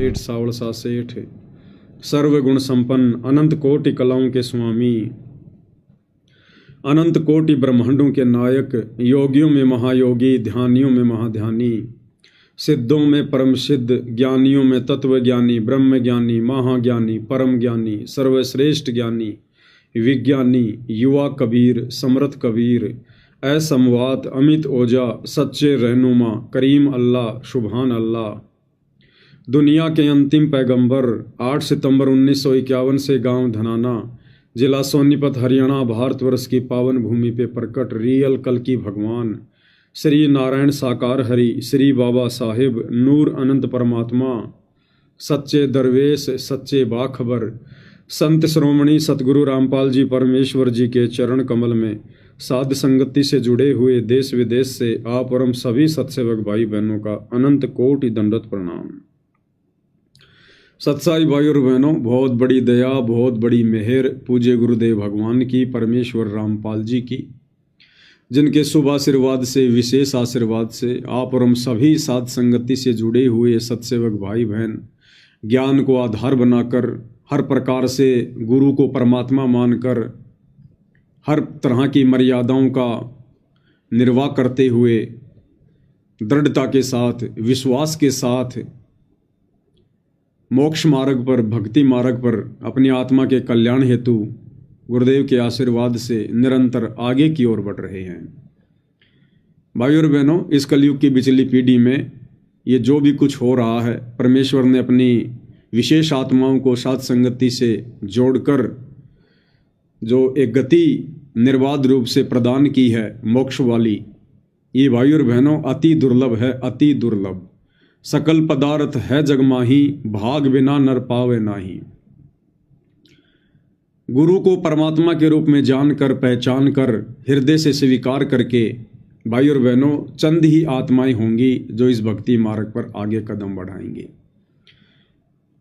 सेठ सावड़ सा सेठ, सर्वगुण संपन्न, अनंत कोटि कलाओं के स्वामी, अनंत कोटि ब्रह्मांडों के नायक, योगियों में महायोगी, ध्यानियों में महाध्यानी, सिद्धों में परम सिद्ध, ज्ञानियों में तत्व ज्ञानी, ब्रह्म ज्ञानी, महाज्ञानी, परम ज्ञानी, सर्वश्रेष्ठ ज्ञानी, विज्ञानी, युवा कबीर, समर्थ कबीर, असमवात, अमित ओजा, सच्चे रहनुमा, करीम अल्लाह, शुभान अल्लाह, दुनिया के अंतिम पैगंबर, 8 सितंबर 1951 से गांव धनाना, जिला सोनीपत, हरियाणा, भारतवर्ष की पावन भूमि पे प्रकट रियल कल की भगवान श्री नारायण साकार हरि, श्री बाबा साहिब, नूर अनंत परमात्मा, सच्चे दरवेश, सच्चे बाखबर, संत श्रोमणी सतगुरु रामपाल जी परमेश्वर जी के चरण कमल में साध संगति से जुड़े हुए देश विदेश से आप और हम सभी सत्सेवक भाई बहनों का अनंत कोटि दंडवत प्रणाम। सत्साई भाई और बहनों, बहुत बड़ी दया, बहुत बड़ी मेहर पूज्य गुरुदेव भगवान की, परमेश्वर रामपाल जी की, जिनके शुभ आशीर्वाद से, विशेष आशीर्वाद से आप और हम सभी साध संगति से जुड़े हुए सत्सेवक भाई बहन ज्ञान को आधार बनाकर, हर प्रकार से गुरु को परमात्मा मानकर, हर तरह की मर्यादाओं का निर्वाह करते हुए दृढ़ता के साथ, विश्वास के साथ मोक्ष मार्ग पर, भक्ति मार्ग पर अपनी आत्मा के कल्याण हेतु गुरुदेव के आशीर्वाद से निरंतर आगे की ओर बढ़ रहे हैं। भाई और बहनों, इस कलयुग की बिचली पीढ़ी में ये जो भी कुछ हो रहा है, परमेश्वर ने अपनी विशेष आत्माओं को साध संगति से जोड़कर जो एक गति निर्बाध रूप से प्रदान की है मोक्ष वाली, ये भाई और बहनों अति दुर्लभ है, अति दुर्लभ। सकल पदार्थ है जग माही, भाग बिना नर पावे नाही। गुरु को परमात्मा के रूप में जानकर, पहचान कर, हृदय से स्वीकार करके भाई और बहनों चंद ही आत्माएं होंगी जो इस भक्ति मार्ग पर आगे कदम बढ़ाएंगे।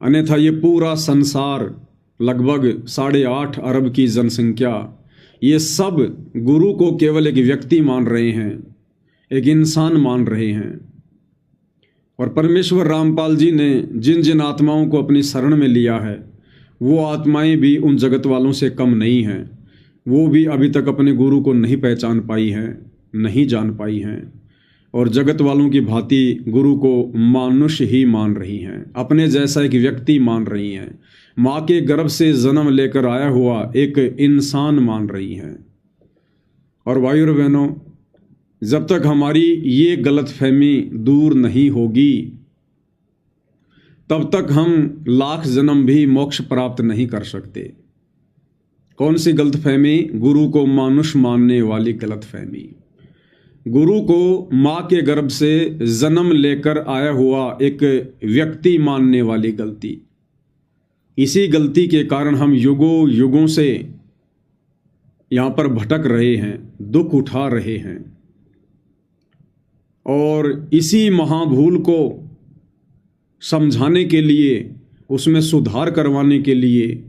अन्यथा ये पूरा संसार, लगभग 8.5 अरब की जनसंख्या, ये सब गुरु को केवल एक व्यक्ति मान रहे हैं, एक इंसान मान रहे हैं। और परमेश्वर रामपाल जी ने जिन जिन आत्माओं को अपनी शरण में लिया है, वो आत्माएं भी उन जगत वालों से कम नहीं हैं। वो भी अभी तक अपने गुरु को नहीं पहचान पाई हैं, नहीं जान पाई हैं, और जगत वालों की भांति गुरु को मानुष्य ही मान रही हैं, अपने जैसा एक व्यक्ति मान रही हैं, माँ के गर्भ से जन्म लेकर आया हुआ एक इंसान मान रही हैं। और भाई और बहनों, जब तक हमारी ये गलतफहमी दूर नहीं होगी, तब तक हम लाख जन्म भी मोक्ष प्राप्त नहीं कर सकते। कौन सी गलतफहमी? गुरु को मानुष मानने वाली गलतफहमी, गुरु को माँ के गर्भ से जन्म लेकर आया हुआ एक व्यक्ति मानने वाली गलती। इसी गलती के कारण हम युगों युगों से यहाँ पर भटक रहे हैं, दुख उठा रहे हैं। और इसी महाभूल को समझाने के लिए, उसमें सुधार करवाने के लिए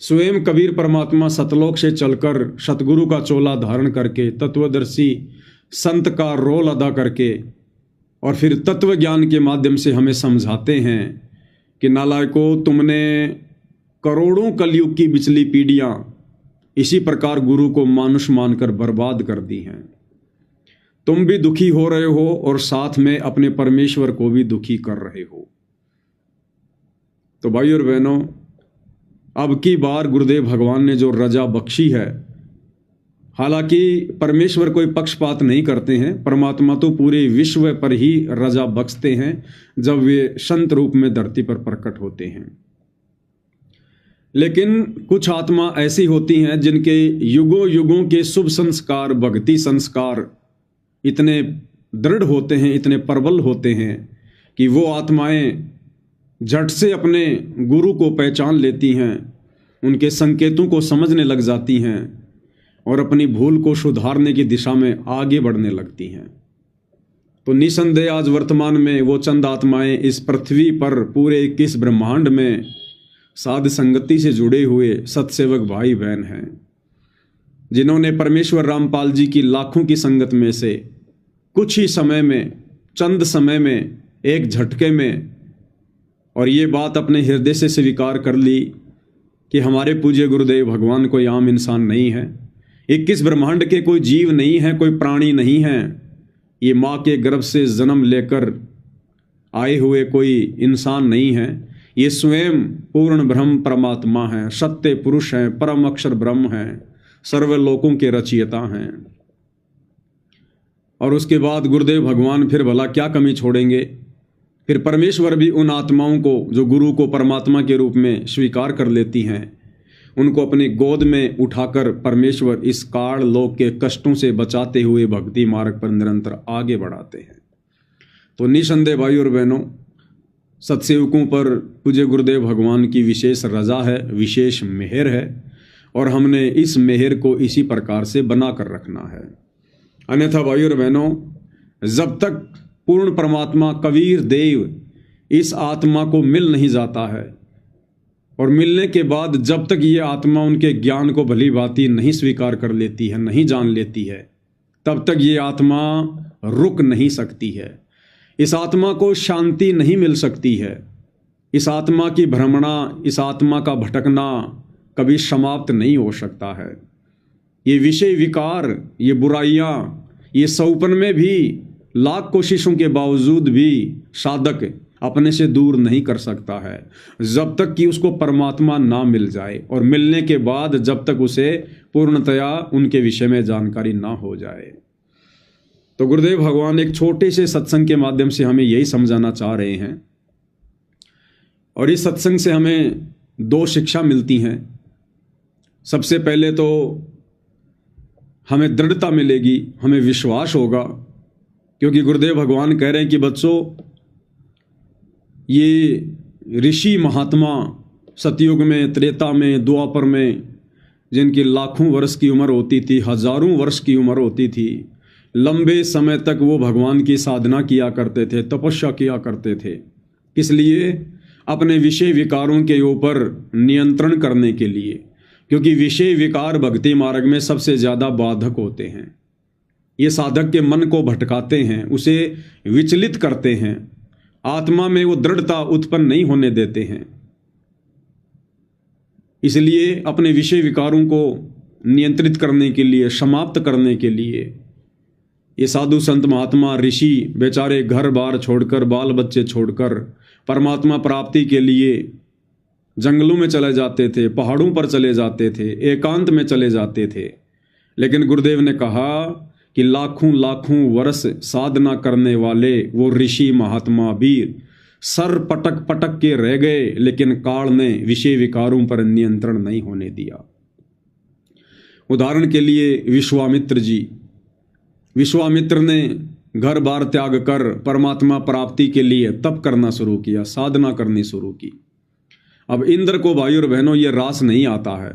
स्वयं कबीर परमात्मा सतलोक से चलकर सतगुरु का चोला धारण करके, तत्वदर्शी संत का रोल अदा करके, और फिर तत्व ज्ञान के माध्यम से हमें समझाते हैं कि नालायकों, तुमने करोड़ों कलयुग की बिचली पीढ़ियां इसी प्रकार गुरु को मानुष मानकर बर्बाद कर दी हैं। तुम भी दुखी हो रहे हो और साथ में अपने परमेश्वर को भी दुखी कर रहे हो। तो भाई और बहनों, अब की बार गुरुदेव भगवान ने जो रजा बख्शी है, हालांकि परमेश्वर कोई पक्षपात नहीं करते हैं, परमात्मा तो पूरे विश्व पर ही रजा बख्शते हैं जब वे संत रूप में धरती पर प्रकट होते हैं। लेकिन कुछ आत्मा ऐसी होती हैं जिनके युगों युगों के शुभ संस्कार, भक्ति संस्कार इतने दृढ़ होते हैं, इतने प्रबल होते हैं कि वो आत्माएं झट से अपने गुरु को पहचान लेती हैं, उनके संकेतों को समझने लग जाती हैं और अपनी भूल को सुधारने की दिशा में आगे बढ़ने लगती हैं। तो निसंदेह आज वर्तमान में वो चंद आत्माएं इस पृथ्वी पर, पूरे 21 ब्रह्मांड में साध संगति से जुड़े हुए सत्सेवक भाई बहन हैं, जिन्होंने परमेश्वर रामपाल जी की लाखों की संगत में से कुछ ही समय में, चंद समय में, एक झटके में और ये बात अपने हृदय से स्वीकार कर ली कि हमारे पूज्य गुरुदेव भगवान कोई आम इंसान नहीं है, 21 ब्रह्मांड के कोई जीव नहीं है, कोई प्राणी नहीं है, ये माँ के गर्भ से जन्म लेकर आए हुए कोई इंसान नहीं है, ये स्वयं पूर्ण ब्रह्म परमात्मा है, सत्य पुरुष हैं, परम अक्षर ब्रह्म हैं, सर्वलोकों के रचयिता हैं। और उसके बाद गुरुदेव भगवान फिर भला क्या कमी छोड़ेंगे? फिर परमेश्वर भी उन आत्माओं को जो गुरु को परमात्मा के रूप में स्वीकार कर लेती हैं, उनको अपनी गोद में उठाकर परमेश्वर इस काल लोक के कष्टों से बचाते हुए भक्ति मार्ग पर निरंतर आगे बढ़ाते हैं। तो निसंदेह भाई और बहनों, सत्सेवकों पर पूज्य गुरुदेव भगवान की विशेष रजा है, विशेष मेहर है, और हमने इस मेहर को इसी प्रकार से बना कर रखना है। अन्यथा भाई और बहनों, जब तक पूर्ण परमात्मा कबीर देव इस आत्मा को मिल नहीं जाता है, और मिलने के बाद जब तक ये आत्मा उनके ज्ञान को भली भांति नहीं स्वीकार कर लेती है, नहीं जान लेती है, तब तक ये आत्मा रुक नहीं सकती है। इस आत्मा को शांति नहीं मिल सकती है। इस आत्मा की भ्रमणा, इस आत्मा का भटकना कभी समाप्त नहीं हो सकता है। ये विषय विकार, ये बुराइयाँ, ये सौपन में भी लाख कोशिशों के बावजूद भी साधक अपने से दूर नहीं कर सकता है, जब तक कि उसको परमात्मा ना मिल जाए, और मिलने के बाद जब तक उसे पूर्णतया उनके विषय में जानकारी ना हो जाए। तो गुरुदेव भगवान एक छोटे से सत्संग के माध्यम से हमें यही समझाना चाह रहे हैं, और इस सत्संग से हमें 2 शिक्षा मिलती हैं। सबसे पहले तो हमें दृढ़ता मिलेगी, हमें विश्वास होगा, क्योंकि गुरुदेव भगवान कह रहे हैं कि बच्चों, ये ऋषि महात्मा सतयुग में, त्रेता में, द्वापर में, जिनकी लाखों वर्ष की उम्र होती थी, हजारों वर्ष की उम्र होती थी, लंबे समय तक वो भगवान की साधना किया करते थे, तपस्या किया करते थे। किस लिए? अपने विषय विकारों के ऊपर नियंत्रण करने के लिए, क्योंकि विषय विकार भक्ति मार्ग में सबसे ज़्यादा बाधक होते हैं। ये साधक के मन को भटकाते हैं, उसे विचलित करते हैं, आत्मा में वो दृढ़ता उत्पन्न नहीं होने देते हैं। इसलिए अपने विषय विकारों को नियंत्रित करने के लिए, समाप्त करने के लिए ये साधु संत महात्मा ऋषि बेचारे घर बार छोड़कर, बाल बच्चे छोड़कर परमात्मा प्राप्ति के लिए जंगलों में चले जाते थे, पहाड़ों पर चले जाते थे, एकांत में चले जाते थे। लेकिन गुरुदेव ने कहा कि लाखों लाखों वर्ष साधना करने वाले वो ऋषि महात्मा भी सर पटक पटक के रह गए, लेकिन काल ने विषय विकारों पर नियंत्रण नहीं होने दिया। उदाहरण के लिए विश्वामित्र ने घर बार त्याग कर परमात्मा प्राप्ति के लिए तप करना शुरू किया, साधना करनी शुरू की। अब इंद्र को भाई और बहनों ये रास नहीं आता है।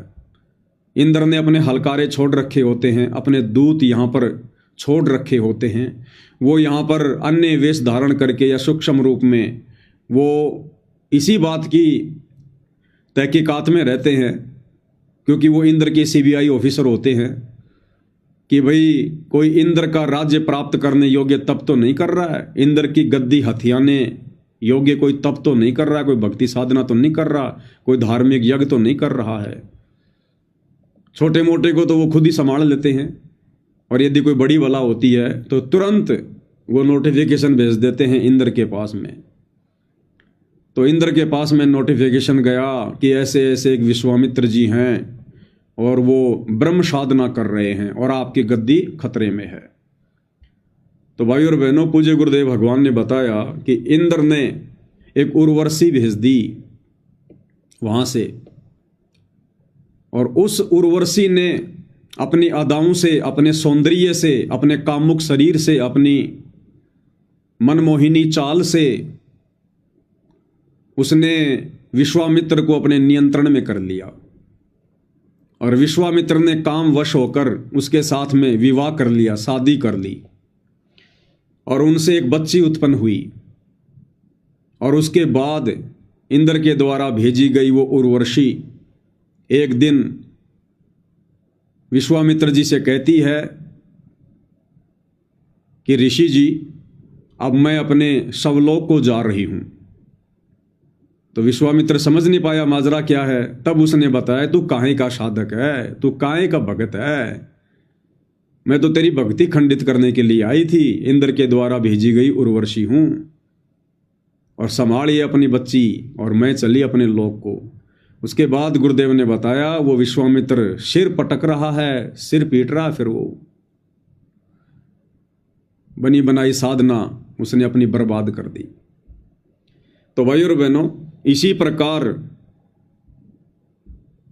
इंद्र ने अपने हलकारे छोड़ रखे होते हैं, अपने दूत यहाँ पर छोड़ रखे होते हैं। वो यहाँ पर अन्य वेश धारण करके या सूक्ष्म रूप में वो इसी बात की तहकीकात में रहते हैं, क्योंकि वो इंद्र के CBI ऑफिसर होते हैं, कि भाई कोई इंद्र का राज्य प्राप्त करने योग्य तप तो नहीं कर रहा है, इंद्र की गद्दी हथियाने योग्य कोई तप तो नहीं कर रहा है, कोई भक्ति साधना तो नहीं कर रहा, कोई धार्मिक यज्ञ तो नहीं कर रहा है। छोटे मोटे को तो वो खुद ही संभाल लेते हैं, और यदि कोई बड़ी बला होती है तो तुरंत वो नोटिफिकेशन भेज देते हैं इंद्र के पास में। तो इंद्र के पास में नोटिफिकेशन गया कि ऐसे ऐसे एक विश्वामित्र जी हैं और वो ब्रह्म साधना कर रहे हैं और आपकी गद्दी खतरे में है। तो भाई और बहनों, पूज्य गुरुदेव भगवान ने बताया कि इंद्र ने एक उर्वशी भेज दी वहां से, और उस उर्वशी ने अपनी अदाओं से, अपने सौंदर्य से, अपने कामुक शरीर से, अपनी मनमोहिनी चाल से उसने विश्वामित्र को अपने नियंत्रण में कर लिया, और विश्वामित्र ने काम वश होकर उसके साथ में विवाह कर लिया, शादी कर ली, और उनसे एक बच्ची उत्पन्न हुई। और उसके बाद इंद्र के द्वारा भेजी गई वो उर्वशी एक दिन विश्वामित्र जी से कहती है कि ऋषि जी, अब मैं अपने स्वलोक को जा रही हूं, तो विश्वामित्र समझ नहीं पाया माजरा क्या है। तब उसने बताया, तू काहे का साधक है, तू काहे का भगत है, मैं तो तेरी भक्ति खंडित करने के लिए आई थी, इंद्र के द्वारा भेजी गई उर्वशी हूं, और संभालिए अपनी बच्ची, और मैं चली अपने लोक को। उसके बाद गुरुदेव ने बताया, वो विश्वामित्र सिर पटक रहा है, सिर पीट रहा, फिर वो बनी बनाई साधना उसने अपनी बर्बाद कर दी। तो भाइयों और बहनों, इसी प्रकार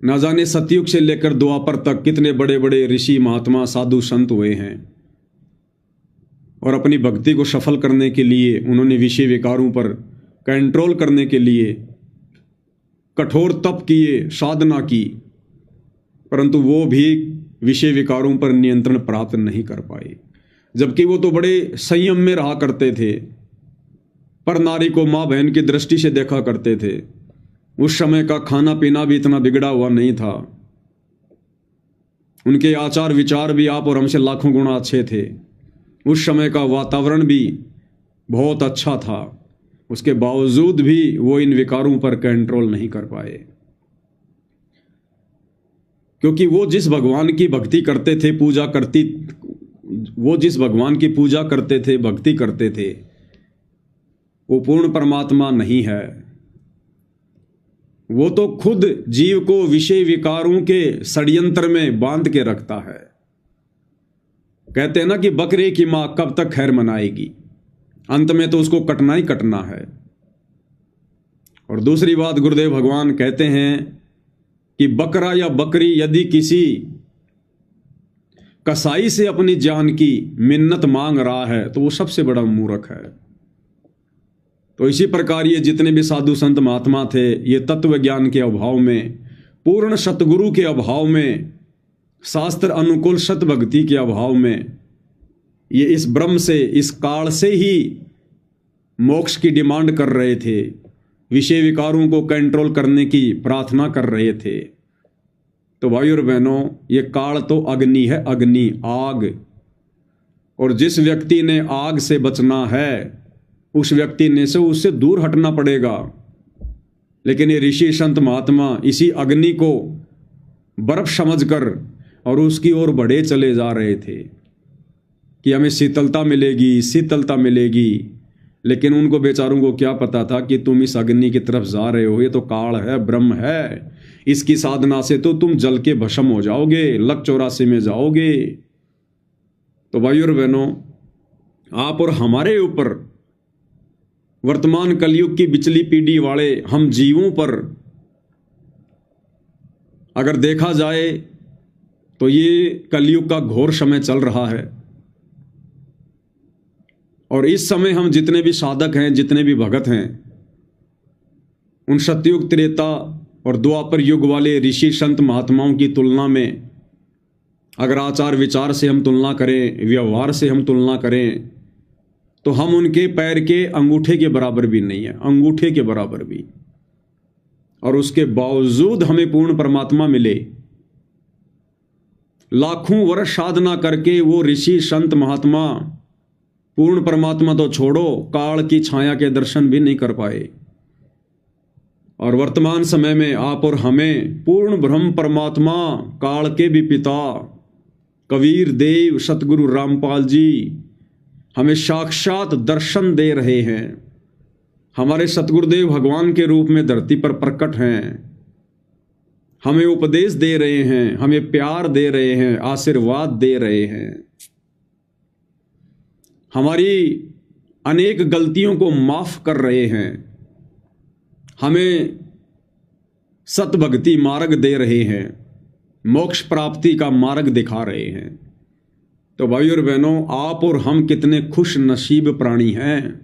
न जाने सतयुग से लेकर द्वापर तक कितने बड़े बड़े ऋषि महात्मा साधु संत हुए हैं, और अपनी भक्ति को सफल करने के लिए उन्होंने विषय विकारों पर कंट्रोल करने के लिए कठोर तप किए, साधना की, परंतु वो भी विषय विकारों पर नियंत्रण प्राप्त नहीं कर पाए। जबकि वो तो बड़े संयम में रहा करते थे, पर नारी को माँ बहन की दृष्टि से देखा करते थे। उस समय का खाना पीना भी इतना बिगड़ा हुआ नहीं था, उनके आचार विचार भी आप और हमसे लाखों गुना अच्छे थे। उस समय का वातावरण भी बहुत अच्छा था, उसके बावजूद भी वो इन विकारों पर कंट्रोल नहीं कर पाए, क्योंकि वो जिस भगवान की भक्ति करते थे, वो जिस भगवान की पूजा करते थे, भक्ति करते थे, वो पूर्ण परमात्मा नहीं है। वो तो खुद जीव को विषय विकारों के षड्यंत्र में बांध के रखता है। कहते हैं ना कि बकरे की मां कब तक खैर मनाएगी, अंत में तो उसको कटना ही कटना है। और दूसरी बात, गुरुदेव भगवान कहते हैं कि बकरा या बकरी यदि किसी कसाई से अपनी जान की मिन्नत मांग रहा है तो वो सबसे बड़ा मूर्ख है। तो इसी प्रकार ये जितने भी साधु संत महात्मा थे, ये तत्व ज्ञान के अभाव में, पूर्ण सतगुरु के अभाव में, शास्त्र अनुकूल सत भक्ति के अभाव में, ये इस ब्रह्म से, इस काल से ही मोक्ष की डिमांड कर रहे थे, विषय विकारों को कंट्रोल करने की प्रार्थना कर रहे थे। तो भाइयों और बहनों, ये काल तो अग्नि है, अग्नि, आग, और जिस व्यक्ति ने आग से बचना है उस व्यक्ति ने से उससे दूर हटना पड़ेगा। लेकिन ये ऋषि संत महात्मा इसी अग्नि को बर्फ समझकर और उसकी ओर बढ़े चले जा रहे थे कि हमें शीतलता मिलेगी, शीतलता मिलेगी। लेकिन उनको बेचारों को क्या पता था कि तुम इस अग्नि की तरफ जा रहे हो, ये तो काल है, ब्रह्म है, इसकी साधना से तो तुम जल के भस्म हो जाओगे, लक 84 में जाओगे। तो भाइयों और बहनों, आप और हमारे ऊपर, वर्तमान कलयुग की बिचली पीढ़ी वाले हम जीवों पर अगर देखा जाए तो ये कलयुग का घोर समय चल रहा है। और इस समय हम जितने भी साधक हैं, जितने भी भगत हैं, उन सतयुग, त्रेता और द्वापर युग वाले ऋषि संत महात्माओं की तुलना में अगर आचार विचार से हम तुलना करें, व्यवहार से हम तुलना करें, तो हम उनके पैर के अंगूठे के बराबर भी नहीं है, अंगूठे के बराबर भी। और उसके बावजूद हमें पूर्ण परमात्मा मिले। लाखों वर्ष साधना करके वो ऋषि संत महात्मा पूर्ण परमात्मा तो छोड़ो, काल की छाया के दर्शन भी नहीं कर पाए। और वर्तमान समय में आप और हमें पूर्ण ब्रह्म परमात्मा, काल के भी पिता कबीर देव सतगुरु रामपाल जी हमें साक्षात दर्शन दे रहे हैं। हमारे सतगुरुदेव भगवान के रूप में धरती पर प्रकट हैं, हमें उपदेश दे रहे हैं, हमें प्यार दे रहे हैं, आशीर्वाद दे रहे हैं, हमारी अनेक गलतियों को माफ कर रहे हैं, हमें सत भक्ति मार्ग दे रहे हैं, मोक्ष प्राप्ति का मार्ग दिखा रहे हैं। तो भाइयों और बहनों, आप और हम कितने खुश नसीब प्राणी हैं।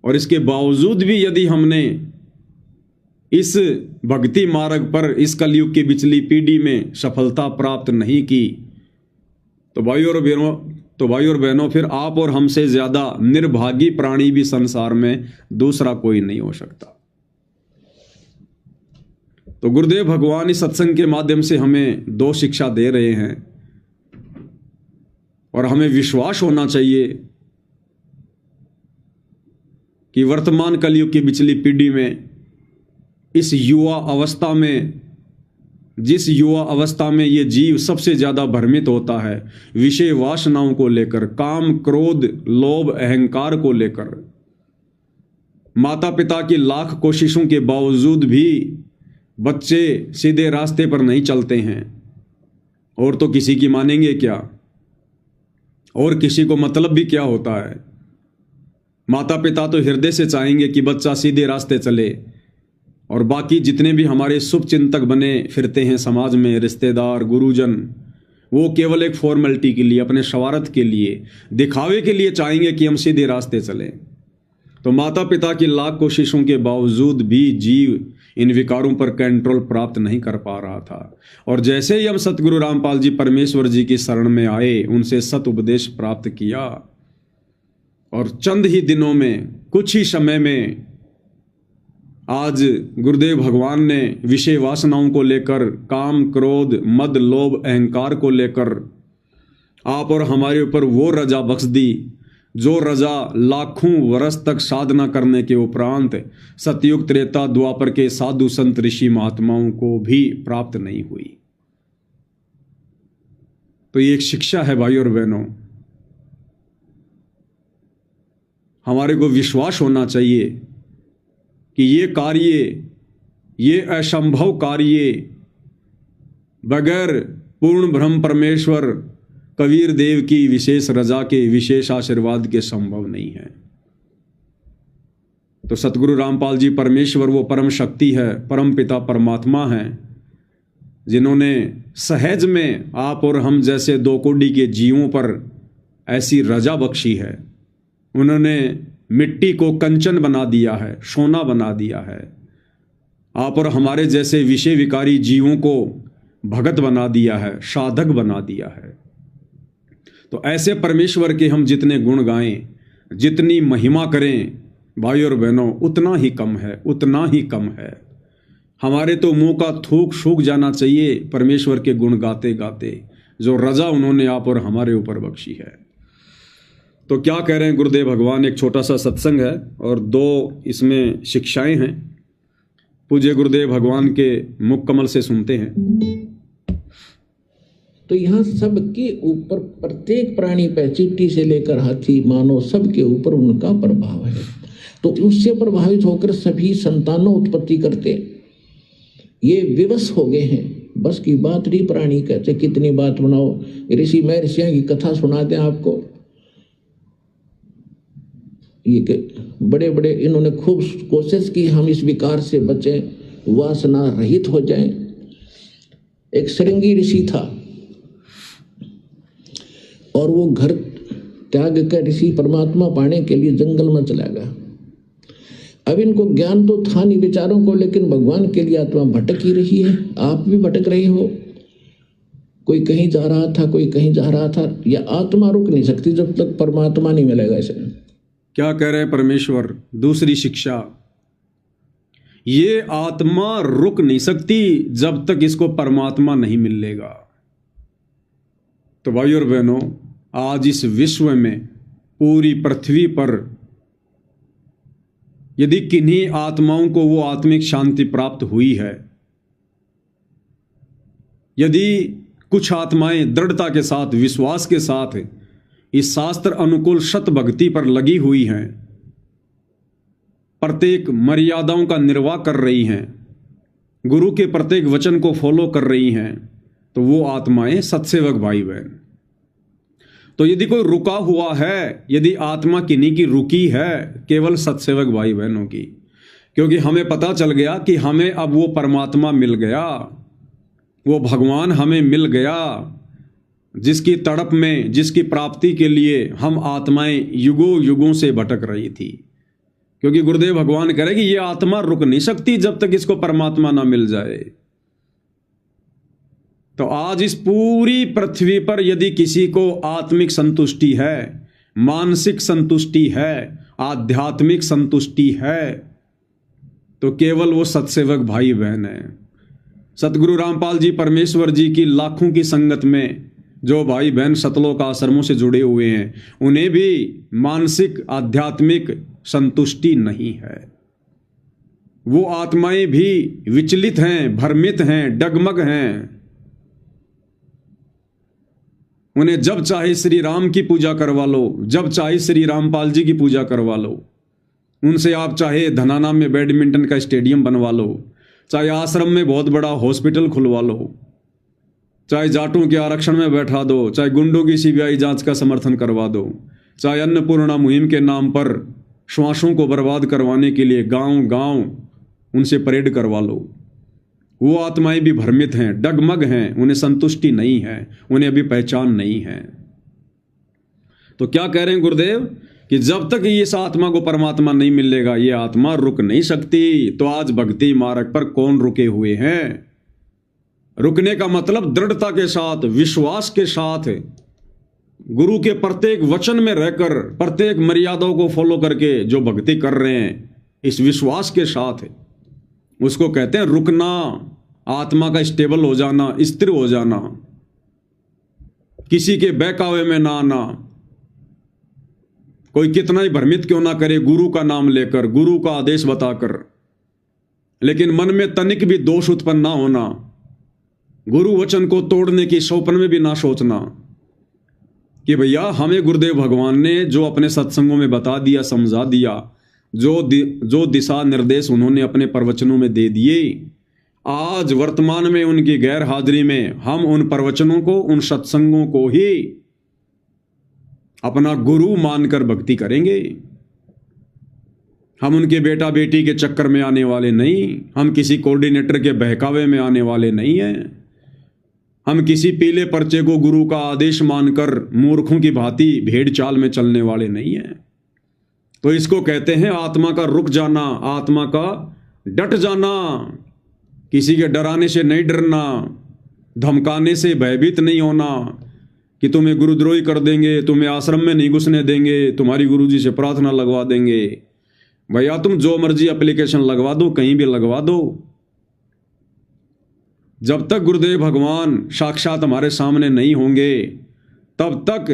और इसके बावजूद भी यदि हमने इस भक्ति मार्ग पर इस कलयुग की बिचली पीढ़ी में सफलता प्राप्त नहीं की, तो भाइयों और बहनों, फिर आप और हमसे ज्यादा निर्भागी प्राणी भी संसार में दूसरा कोई नहीं हो सकता। तो गुरुदेव भगवान इस सत्संग के माध्यम से हमें दो शिक्षा दे रहे हैं, और हमें विश्वास होना चाहिए कि वर्तमान कलयुग की पिछली पीढ़ी में इस युवा अवस्था में, जिस युवा अवस्था में ये जीव सबसे ज़्यादा भ्रमित होता है विषय वासनाओं को लेकर, काम क्रोध लोभ अहंकार को लेकर, माता पिता की लाख कोशिशों के बावजूद भी बच्चे सीधे रास्ते पर नहीं चलते हैं। और तो किसी की मानेंगे क्या, और किसी को मतलब भी क्या होता है। माता पिता तो हृदय से चाहेंगे कि बच्चा सीधे रास्ते चले, और बाकी जितने भी हमारे शुभ चिंतक बने फिरते हैं समाज में, रिश्तेदार गुरुजन, वो केवल एक फॉर्मेलिटी के लिए, अपने स्वार्थ के लिए, दिखावे के लिए चाहेंगे कि हम सीधे रास्ते चलें। तो माता पिता की लाख कोशिशों के बावजूद भी जीव इन विकारों पर कंट्रोल प्राप्त नहीं कर पा रहा था। और जैसे ही हम सतगुरु रामपाल जी परमेश्वर जी की शरण में आए, उनसे सत उपदेश प्राप्त किया, और चंद ही दिनों में, कुछ ही समय में आज गुरुदेव भगवान ने विषय वासनाओं को लेकर, काम क्रोध मद लोभ अहंकार को लेकर आप और हमारे ऊपर वो रजा बख्श दी जो रजा लाखों वर्ष तक साधना करने के उपरांत सतयुग त्रेता द्वापर के साधु संत ऋषि महात्माओं को भी प्राप्त नहीं हुई। तो ये एक शिक्षा है भाई और बहनों। हमारे को विश्वास होना चाहिए कि ये कार्य, ये असंभव कार्य बगैर पूर्ण ब्रह्म परमेश्वर कबीर देव की विशेष रजा के, विशेष आशीर्वाद के संभव नहीं है। तो सतगुरु रामपाल जी परमेश्वर वो परम शक्ति है, परम पिता परमात्मा है, जिन्होंने सहज में आप और हम जैसे दो कोटि के जीवों पर ऐसी रजा बख्शी है। उन्होंने मिट्टी को कंचन बना दिया है, सोना बना दिया है। आप और हमारे जैसे विषय विकारी जीवों को भगत बना दिया है, साधक बना दिया है। तो ऐसे परमेश्वर के हम जितने गुण गाएं, जितनी महिमा करें भाई और बहनों, उतना ही कम है, उतना ही कम है। हमारे तो मुंह का थूक सूख जाना चाहिए परमेश्वर के गुण गाते गाते, जो रजा उन्होंने आप और हमारे ऊपर बख्शी है। तो क्या कह रहे हैं गुरुदेव भगवान। एक छोटा सा सत्संग है और दो इसमें शिक्षाएं हैं। पूज्य गुरुदेव भगवान के मुख कमल से सुनते हैं। तो यहाँ सबके ऊपर, प्रत्येक प्राणी पे, चींटी से लेकर हाथी मानव, सबके ऊपर उनका प्रभाव है। तो उससे प्रभावित होकर सभी संतानों उत्पत्ति करते। ये विवश हो गए हैं, बस की बात नहीं। प्राणी कहते कितनी बात बनाओ, ऋषि महर्षियों की कथा सुनाते हैं आपको। ये बड़े बड़े इन्होंने खूब कोशिश की हम इस विकार से बचें, वासना रहित हो जाएं। एक श्रृंगी ऋषि था और वो घर त्याग कर ऋषि परमात्मा पाने के लिए जंगल में चला गया। अब इनको ज्ञान तो था नहीं विचारों को, लेकिन भगवान के लिए आत्मा भटक ही रही है। आप भी भटक रहे हो, कोई कहीं जा रहा था, कोई कहीं जा रहा था। यह आत्मा रुक नहीं सकती जब तक परमात्मा नहीं मिलेगा इसे। क्या कह रहे हैं परमेश्वर। दूसरी शिक्षा, ये आत्मा रुक नहीं सकती जब तक इसको परमात्मा नहीं मिलेगा। तो भाई और बहनों, आज इस विश्व में, पूरी पृथ्वी पर यदि किन्हीं आत्माओं को वो आत्मिक शांति प्राप्त हुई है, यदि कुछ आत्माएं दृढ़ता के साथ, विश्वास के साथ इस शास्त्र अनुकूल सत भक्ति पर लगी हुई हैं, प्रत्येक मर्यादाओं का निर्वाह कर रही हैं, गुरु के प्रत्येक वचन को फॉलो कर रही हैं, तो वो आत्माएं सत्सेवक भाई बहन। तो यदि कोई रुका हुआ है, यदि आत्मा किन्हीं की रुकी है, केवल सत्सेवक भाई बहनों की, क्योंकि हमें पता चल गया कि हमें अब वो परमात्मा मिल गया, वो भगवान हमें मिल गया, जिसकी तड़प में, जिसकी प्राप्ति के लिए हम आत्माएं युगों युगों से भटक रही थी। क्योंकि गुरुदेव भगवान कह रहे कि ये आत्मा रुक नहीं सकती जब तक इसको परमात्मा ना मिल जाए। तो आज इस पूरी पृथ्वी पर यदि किसी को आत्मिक संतुष्टि है, मानसिक संतुष्टि है, आध्यात्मिक संतुष्टि है, तो केवल वो सत्सेवक भाई बहन है। सतगुरु रामपाल जी परमेश्वर जी की लाखों की संगत में जो भाई बहन सतलोक आश्रमों से जुड़े हुए हैं, उन्हें भी मानसिक, आध्यात्मिक संतुष्टि नहीं है। वो आत्माएं भी विचलित हैं, भ्रमित हैं, डगमग हैं। उन्हें जब चाहे श्री राम की पूजा करवा लो, जब चाहे श्री रामपाल जी की पूजा करवा लो। उनसे आप चाहे धनाना में बैडमिंटन का स्टेडियम बनवा लो, चाहे आश्रम में बहुत बड़ा हॉस्पिटल खुलवा लो, चाहे जाटों के आरक्षण में बैठा दो, चाहे गुंडों की सीबीआई जांच का समर्थन करवा दो, चाहे अन्नपूर्णा मुहिम के नाम पर श्वासों को बर्बाद करवाने के लिए गांव गांव उनसे परेड करवा लो। वो आत्माएं भी भ्रमित हैं, डगमग हैं, उन्हें संतुष्टि नहीं है, उन्हें अभी पहचान नहीं है। तो क्या कह रहे हैं गुरुदेव कि जब तक इस आत्मा को परमात्मा नहीं मिलेगा ये आत्मा रुक नहीं सकती। तो आज भक्ति मार्ग पर कौन रुके हुए हैं? रुकने का मतलब दृढ़ता के साथ, विश्वास के साथ, गुरु के प्रत्येक वचन में रहकर, प्रत्येक मर्यादाओं को फॉलो करके जो भक्ति कर रहे हैं, इस विश्वास के साथ, उसको कहते हैं रुकना, आत्मा का स्टेबल हो जाना, स्थिर हो जाना, किसी के बहकावे में ना आना। कोई कितना ही भ्रमित क्यों ना करे गुरु का नाम लेकर, गुरु का आदेश बताकर, लेकिन मन में तनिक भी दोष उत्पन्न ना होना, गुरु वचन को तोड़ने की स्वप्न में भी ना सोचना कि भैया हमें गुरुदेव भगवान ने जो अपने सत्संगों में बता दिया, समझा दिया, जो दिशा निर्देश उन्होंने अपने प्रवचनों में दे दिए, आज वर्तमान में उनकी गैर हाजिरी में हम उन प्रवचनों को, उन सत्संगों को ही अपना गुरु मानकर भक्ति करेंगे। हम उनके बेटा बेटी के चक्कर में आने वाले नहीं, हम किसी कोऑर्डिनेटर के बहकावे में आने वाले नहीं हैं, हम किसी पीले पर्चे को गुरु का आदेश मानकर मूर्खों की भांति भेड़ चाल में चलने वाले नहीं हैं। तो इसको कहते हैं आत्मा का रुक जाना, आत्मा का डट जाना, किसी के डराने से नहीं डरना, धमकाने से भयभीत नहीं होना कि तुम्हें गुरुद्रोही कर देंगे, तुम्हें आश्रम में नहीं घुसने देंगे, तुम्हारी गुरुजी से प्रार्थना लगवा देंगे। भैया तुम जो मर्जी एप्लीकेशन लगवा दो, कहीं भी लगवा दो, जब तक गुरुदेव भगवान साक्षात हमारे सामने नहीं होंगे तब तक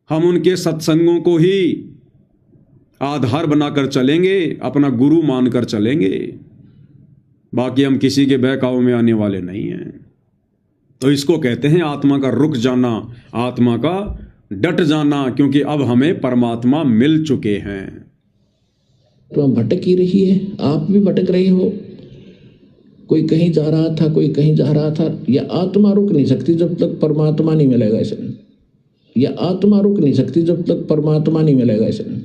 हम उनके सत्संगों को ही आधार बनाकर चलेंगे, अपना गुरु मानकर चलेंगे। बाकी हम किसी के बहकाव में आने वाले नहीं हैं। तो इसको कहते हैं आत्मा का रुक जाना, आत्मा का डट जाना, क्योंकि अब हमें परमात्मा मिल चुके हैं। तो भटक ही रही है, आप भी भटक रहे हो। कोई कहीं जा रहा था, कोई कहीं जा रहा था। यह आत्मा रुक नहीं सकती जब तक परमात्मा नहीं मिलेगा इसमें। यह आत्मा रुक नहीं सकती जब तक परमात्मा नहीं मिलेगा इसमें।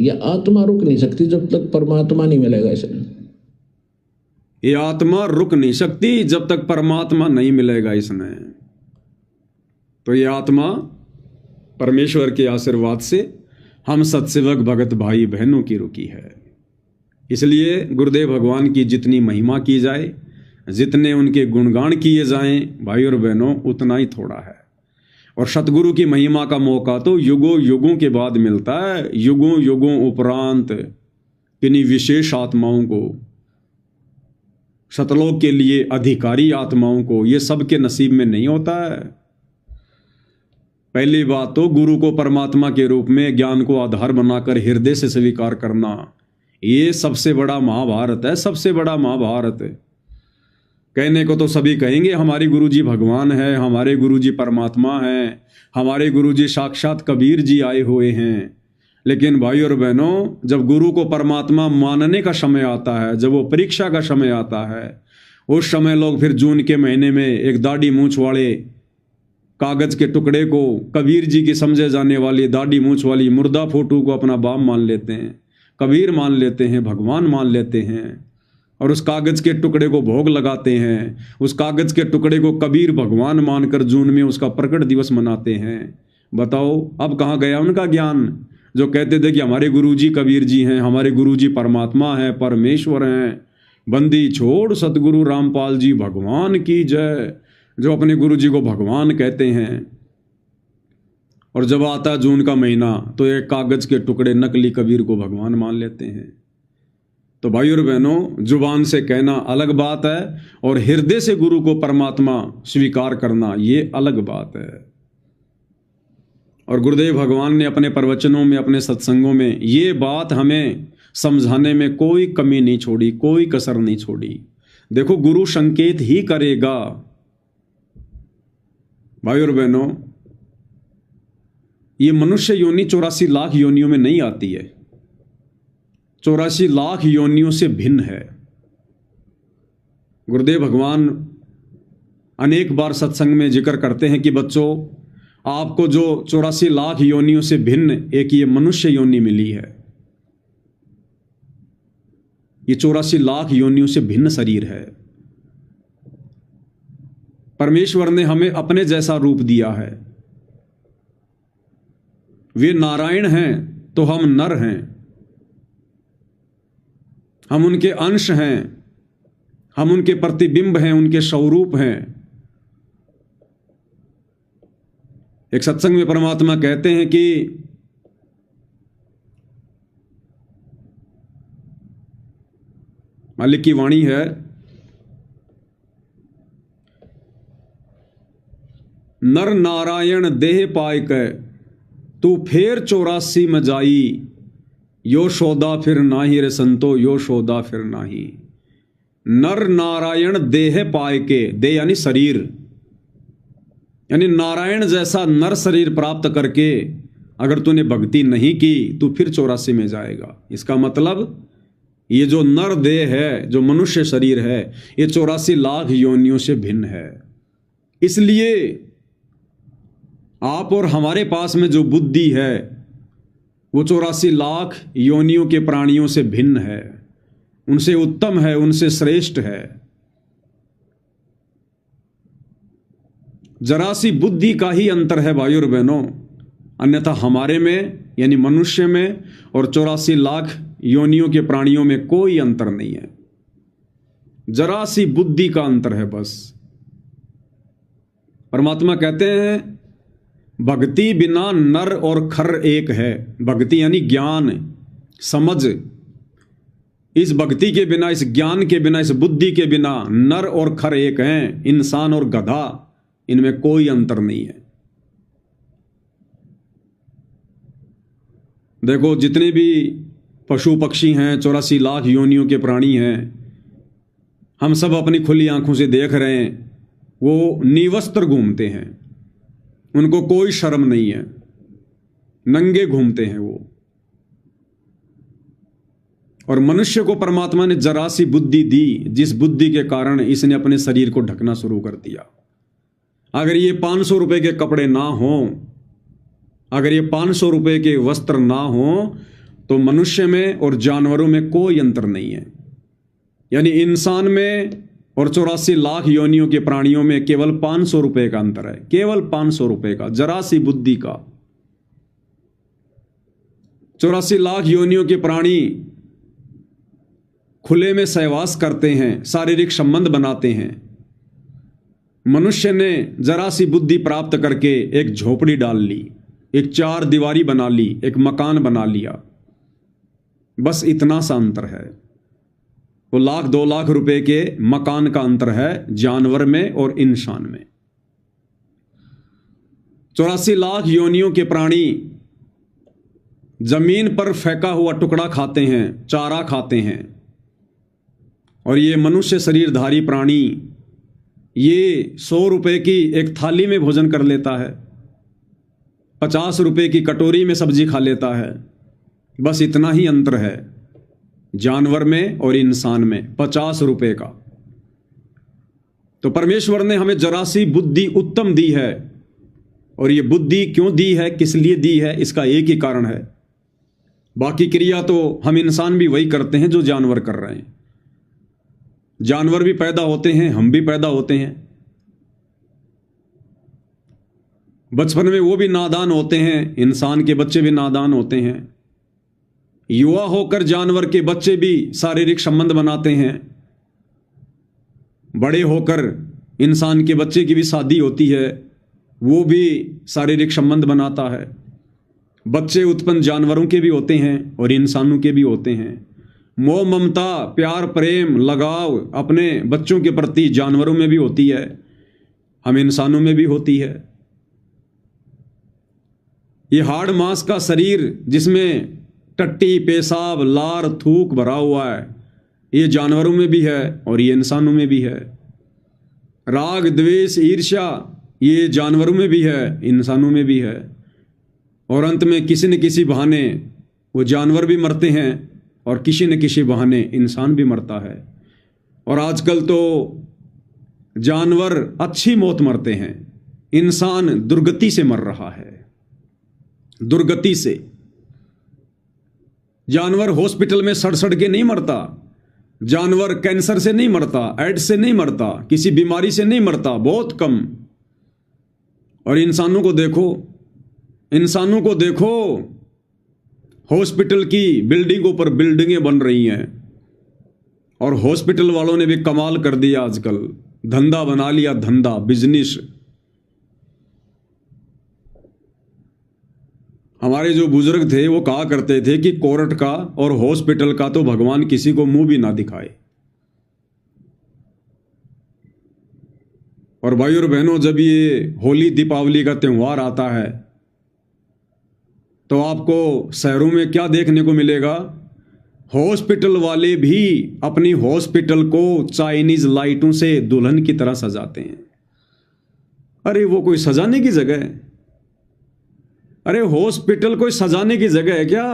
यह आत्मा रुक नहीं सकती जब तक परमात्मा नहीं मिलेगा इसमें। ये आत्मा रुक नहीं सकती जब तक परमात्मा नहीं मिलेगा इसमें। तो ये आत्मा परमेश्वर के आशीर्वाद से हम सत्सेवक भगत भाई बहनों की रुकी है। इसलिए गुरुदेव भगवान की जितनी महिमा की जाए, जितने उनके गुणगान किए जाएं भाई और बहनों, उतना ही थोड़ा है। और सतगुरु की महिमा का मौका तो युगों युगों के बाद मिलता है। युगों युगों उपरांत किन्हीं विशेष आत्माओं को, सतलोक के लिए अधिकारी आत्माओं को, ये सबके नसीब में नहीं होता है। पहली बात तो गुरु को परमात्मा के रूप में ज्ञान को आधार बनाकर हृदय से स्वीकार करना, ये सबसे बड़ा महाभारत है, सबसे बड़ा महाभारत है। कहने को तो सभी कहेंगे हमारे गुरुजी भगवान है, हमारे गुरुजी परमात्मा है, हमारे गुरुजी साक्षात कबीर जी आए हुए हैं। लेकिन भाई और बहनों, जब गुरु को परमात्मा मानने का समय आता है, जब वो परीक्षा का समय आता है, उस समय लोग फिर जून के महीने में एक दाढ़ी मूंछ वाले कागज के टुकड़े को, कबीर जी की समझे जाने वाली दाढ़ी मूंछ वाली मुर्दा फोटो को अपना बाप मान लेते हैं, कबीर मान लेते हैं, भगवान मान लेते हैं, और उस कागज के टुकड़े को भोग लगाते हैं। उस कागज के टुकड़े को कबीर भगवान मानकर जून में उसका प्रकट दिवस मनाते हैं। बताओ अब कहाँ गया उनका ज्ञान, जो कहते थे कि हमारे गुरुजी कबीर जी हैं, हमारे गुरुजी परमात्मा हैं, परमेश्वर हैं। बंदी छोड़ सतगुरु रामपाल जी भगवान की जय, जो अपने गुरुजी को भगवान कहते हैं। और जब आता जून का महीना तो एक कागज के टुकड़े नकली कबीर को भगवान मान लेते हैं। तो भाई और बहनों, जुबान से कहना अलग बात है और हृदय से गुरु को परमात्मा स्वीकार करना ये अलग बात है। और गुरुदेव भगवान ने अपने प्रवचनों में, अपने सत्संगों में ये बात हमें समझाने में कोई कमी नहीं छोड़ी, कोई कसर नहीं छोड़ी। देखो, गुरु संकेत ही करेगा। भाई और बहनों, ये मनुष्य योनि 84 लाख योनियों में नहीं आती है, 84 लाख योनियों से भिन्न है। गुरुदेव भगवान अनेक बार सत्संग में जिक्र करते हैं कि बच्चों, आपको जो 84 लाख योनियों से भिन्न एक ये मनुष्य योनि मिली है, ये 84 लाख योनियों से भिन्न शरीर है। परमेश्वर ने हमें अपने जैसा रूप दिया है। वे नारायण हैं तो हम नर हैं, हम उनके अंश हैं, हम उनके प्रतिबिंब हैं, उनके स्वरूप हैं। एक सत्संग में परमात्मा कहते हैं कि मालिक की वाणी है, नर नारायण देह पाय कै तू फेर 84 में जाई, यो शोदा फिर नाही रे संतो, यो शोदा फिर नाही। नर नारायण देह पाय के, देह यानी शरीर, यानी नारायण जैसा नर शरीर प्राप्त करके अगर तूने भक्ति नहीं की तो फिर 84 में जाएगा। इसका मतलब ये जो नर देह है, जो मनुष्य शरीर है, ये 84 लाख योनियों से भिन्न है। इसलिए आप और हमारे पास में जो बुद्धि है वो 84 लाख योनियों के प्राणियों से भिन्न है, उनसे उत्तम है, उनसे श्रेष्ठ है। जरा सी बुद्धि का ही अंतर है भाइयों और बहनों, अन्यथा हमारे में यानी मनुष्य में और 84 लाख योनियों के प्राणियों में कोई अंतर नहीं है। जरा सी बुद्धि का अंतर है बस। परमात्मा कहते हैं भक्ति बिना नर और खर एक है। भक्ति यानी ज्ञान, समझ। इस भक्ति के बिना, इस ज्ञान के बिना, इस बुद्धि के बिना नर और खर एक हैं। इंसान और गधा, इनमें कोई अंतर नहीं है। देखो, जितने भी पशु पक्षी हैं, 84 लाख योनियों के प्राणी हैं, हम सब अपनी खुली आंखों से देख रहे हैं, वो निवस्त्र घूमते हैं, उनको कोई शर्म नहीं है, नंगे घूमते हैं वो। और मनुष्य को परमात्मा ने जरा सी बुद्धि दी, जिस बुद्धि के कारण इसने अपने शरीर को ढकना शुरू कर दिया। अगर ये 500 रुपए के कपड़े ना हों, अगर ये 500 रुपए के वस्त्र ना हों, तो मनुष्य में और जानवरों में कोई अंतर नहीं है। यानी इंसान में और 84 लाख योनियों के प्राणियों में केवल 500 रुपए का अंतर है, केवल 500 रुपए का, जरा सी बुद्धि का। 84 लाख योनियों के प्राणी खुले में सहवास करते हैं, शारीरिक संबंध बनाते हैं। मनुष्य ने जरा सी बुद्धि प्राप्त करके एक झोपड़ी डाल ली, एक 4 दीवारी बना ली, एक मकान बना लिया। बस इतना सा अंतर है। वो 1-2 लाख रुपए के मकान का अंतर है जानवर में और इंसान में। 84 लाख योनियों के प्राणी जमीन पर फेंका हुआ टुकड़ा खाते हैं, चारा खाते हैं। और ये मनुष्य शरीरधारी प्राणी ये 100 रुपए की एक थाली में भोजन कर लेता है, 50 रुपए की कटोरी में सब्जी खा लेता है। बस इतना ही अंतर है जानवर में और इंसान में, 50 रुपए का। तो परमेश्वर ने हमें जरा सी बुद्धि उत्तम दी है। और ये बुद्धि क्यों दी है, किस लिए दी है, इसका एक ही कारण है। बाकी क्रिया तो हम इंसान भी वही करते हैं जो जानवर कर रहे हैं। जानवर भी पैदा होते हैं, हम भी पैदा होते हैं। बचपन में वो भी नादान होते हैं, इंसान के बच्चे भी नादान होते हैं। युवा होकर जानवर के बच्चे भी शारीरिक संबंध बनाते हैं। बड़े होकर इंसान के बच्चे की भी शादी होती है, वो भी शारीरिक संबंध बनाता है। बच्चे उत्पन्न जानवरों के भी होते हैं और इंसानों के भी होते हैं। मोह ममता, प्यार प्रेम, लगाव अपने बच्चों के प्रति जानवरों में भी होती है, हम इंसानों में भी होती है। ये हाड़ मांस का शरीर जिसमें टट्टी, पेशाब, लार, थूक भरा हुआ है, ये जानवरों में भी है और ये इंसानों में भी है। राग, द्वेष, ईर्ष्या, ये जानवरों में भी है, इंसानों में भी है। और अंत में किसी न किसी बहाने वो जानवर भी मरते हैं और किसी न किसी बहाने इंसान भी मरता है। और आजकल तो जानवर अच्छी मौत मरते हैं, इंसान दुर्गति से मर रहा है, दुर्गति से। जानवर हॉस्पिटल में सड़ सड़ के नहीं मरता, जानवर कैंसर से नहीं मरता, एड्स से नहीं मरता, किसी बीमारी से नहीं मरता, बहुत कम। और इंसानों को देखो, इंसानों को देखो, हॉस्पिटल की बिल्डिंगों पर बिल्डिंगें बन रही हैं और हॉस्पिटल वालों ने भी कमाल कर दिया, आजकल धंधा बना लिया, धंधा, बिजनेस। हमारे जो बुजुर्ग थे वो कहा करते थे कि कोर्ट का और हॉस्पिटल का तो भगवान किसी को मुंह भी ना दिखाए। और भाई और बहनों, जब ये होली दीपावली का त्यौहार आता है तो आपको शहरों में क्या देखने को मिलेगा? हॉस्पिटल वाले भी अपनी हॉस्पिटल को चाइनीज लाइटों से दुल्हन की तरह सजाते हैं। अरे वो कोई सजाने की जगह है? अरे हॉस्पिटल कोई सजाने की जगह है क्या?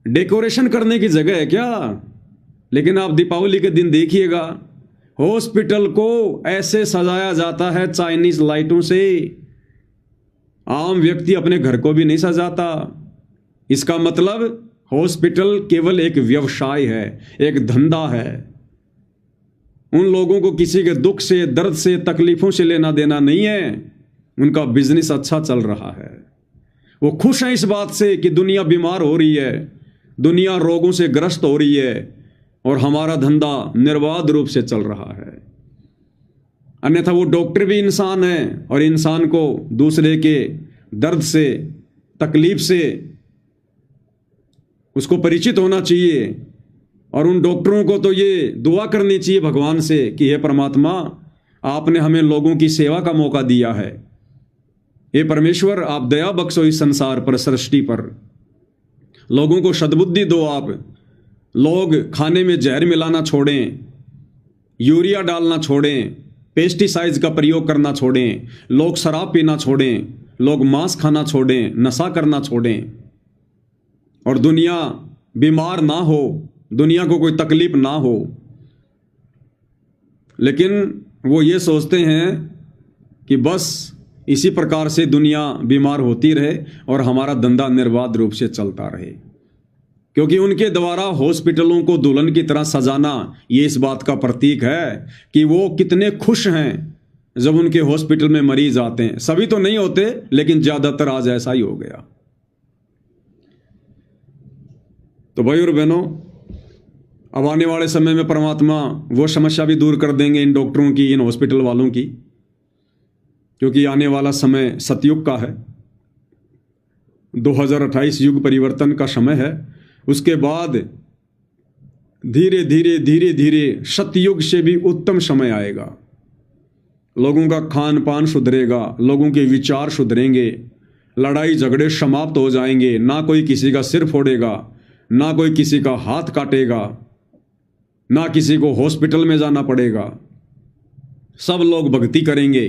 डेकोरेशन करने की जगह है क्या? लेकिन आप दीपावली के दिन देखिएगा, हॉस्पिटल को ऐसे सजाया जाता है चाइनीज लाइटों से, आम व्यक्ति अपने घर को भी नहीं सजाता। इसका मतलब हॉस्पिटल केवल एक व्यवसाय है, एक धंधा है। उन लोगों को किसी के दुख से, दर्द से, तकलीफों से लेना देना नहीं है। उनका बिजनेस अच्छा चल रहा है, वो खुश हैं इस बात से कि दुनिया बीमार हो रही है, दुनिया रोगों से ग्रस्त हो रही है और हमारा धंधा निर्बाध रूप से चल रहा है। अन्यथा वो डॉक्टर भी इंसान है और इंसान को दूसरे के दर्द से, तकलीफ से उसको परिचित होना चाहिए। और उन डॉक्टरों को तो ये दुआ करनी चाहिए भगवान से कि हे परमात्मा, आपने हमें लोगों की सेवा का मौका दिया है, हे परमेश्वर आप दया बख्शो इस संसार पर, सृष्टि पर, लोगों को सद्बुद्धि दो आप। लोग खाने में जहर मिलाना छोड़ें, यूरिया डालना छोड़ें, पेस्टिसाइड्स का प्रयोग करना छोड़ें, लोग शराब पीना छोड़ें, लोग मांस खाना छोड़ें, नशा करना छोड़ें और दुनिया बीमार ना हो, दुनिया को कोई तकलीफ ना हो। लेकिन वो ये सोचते हैं कि बस इसी प्रकार से दुनिया बीमार होती रहे और हमारा धंधा निर्बाध रूप से चलता रहे, क्योंकि उनके द्वारा हॉस्पिटलों को दुल्हन की तरह सजाना ये इस बात का प्रतीक है कि वो कितने खुश हैं जब उनके हॉस्पिटल में मरीज आते हैं। सभी तो नहीं होते, लेकिन ज्यादातर आज ऐसा ही हो गया। तो भाई और बहनों, अब आने वाले समय में परमात्मा वो समस्या भी दूर कर देंगे इन डॉक्टरों की, इन हॉस्पिटल वालों की, क्योंकि आने वाला समय सतयुग का है, 2028 युग परिवर्तन का समय है। उसके बाद धीरे धीरे धीरे धीरे सतयुग से भी उत्तम समय आएगा। लोगों का खान पान सुधरेगा, लोगों के विचार सुधरेंगे, लड़ाई झगड़े समाप्त हो जाएंगे, ना कोई किसी का सिर फोड़ेगा, ना कोई किसी का हाथ काटेगा, ना किसी को हॉस्पिटल में जाना पड़ेगा। सब लोग भक्ति करेंगे,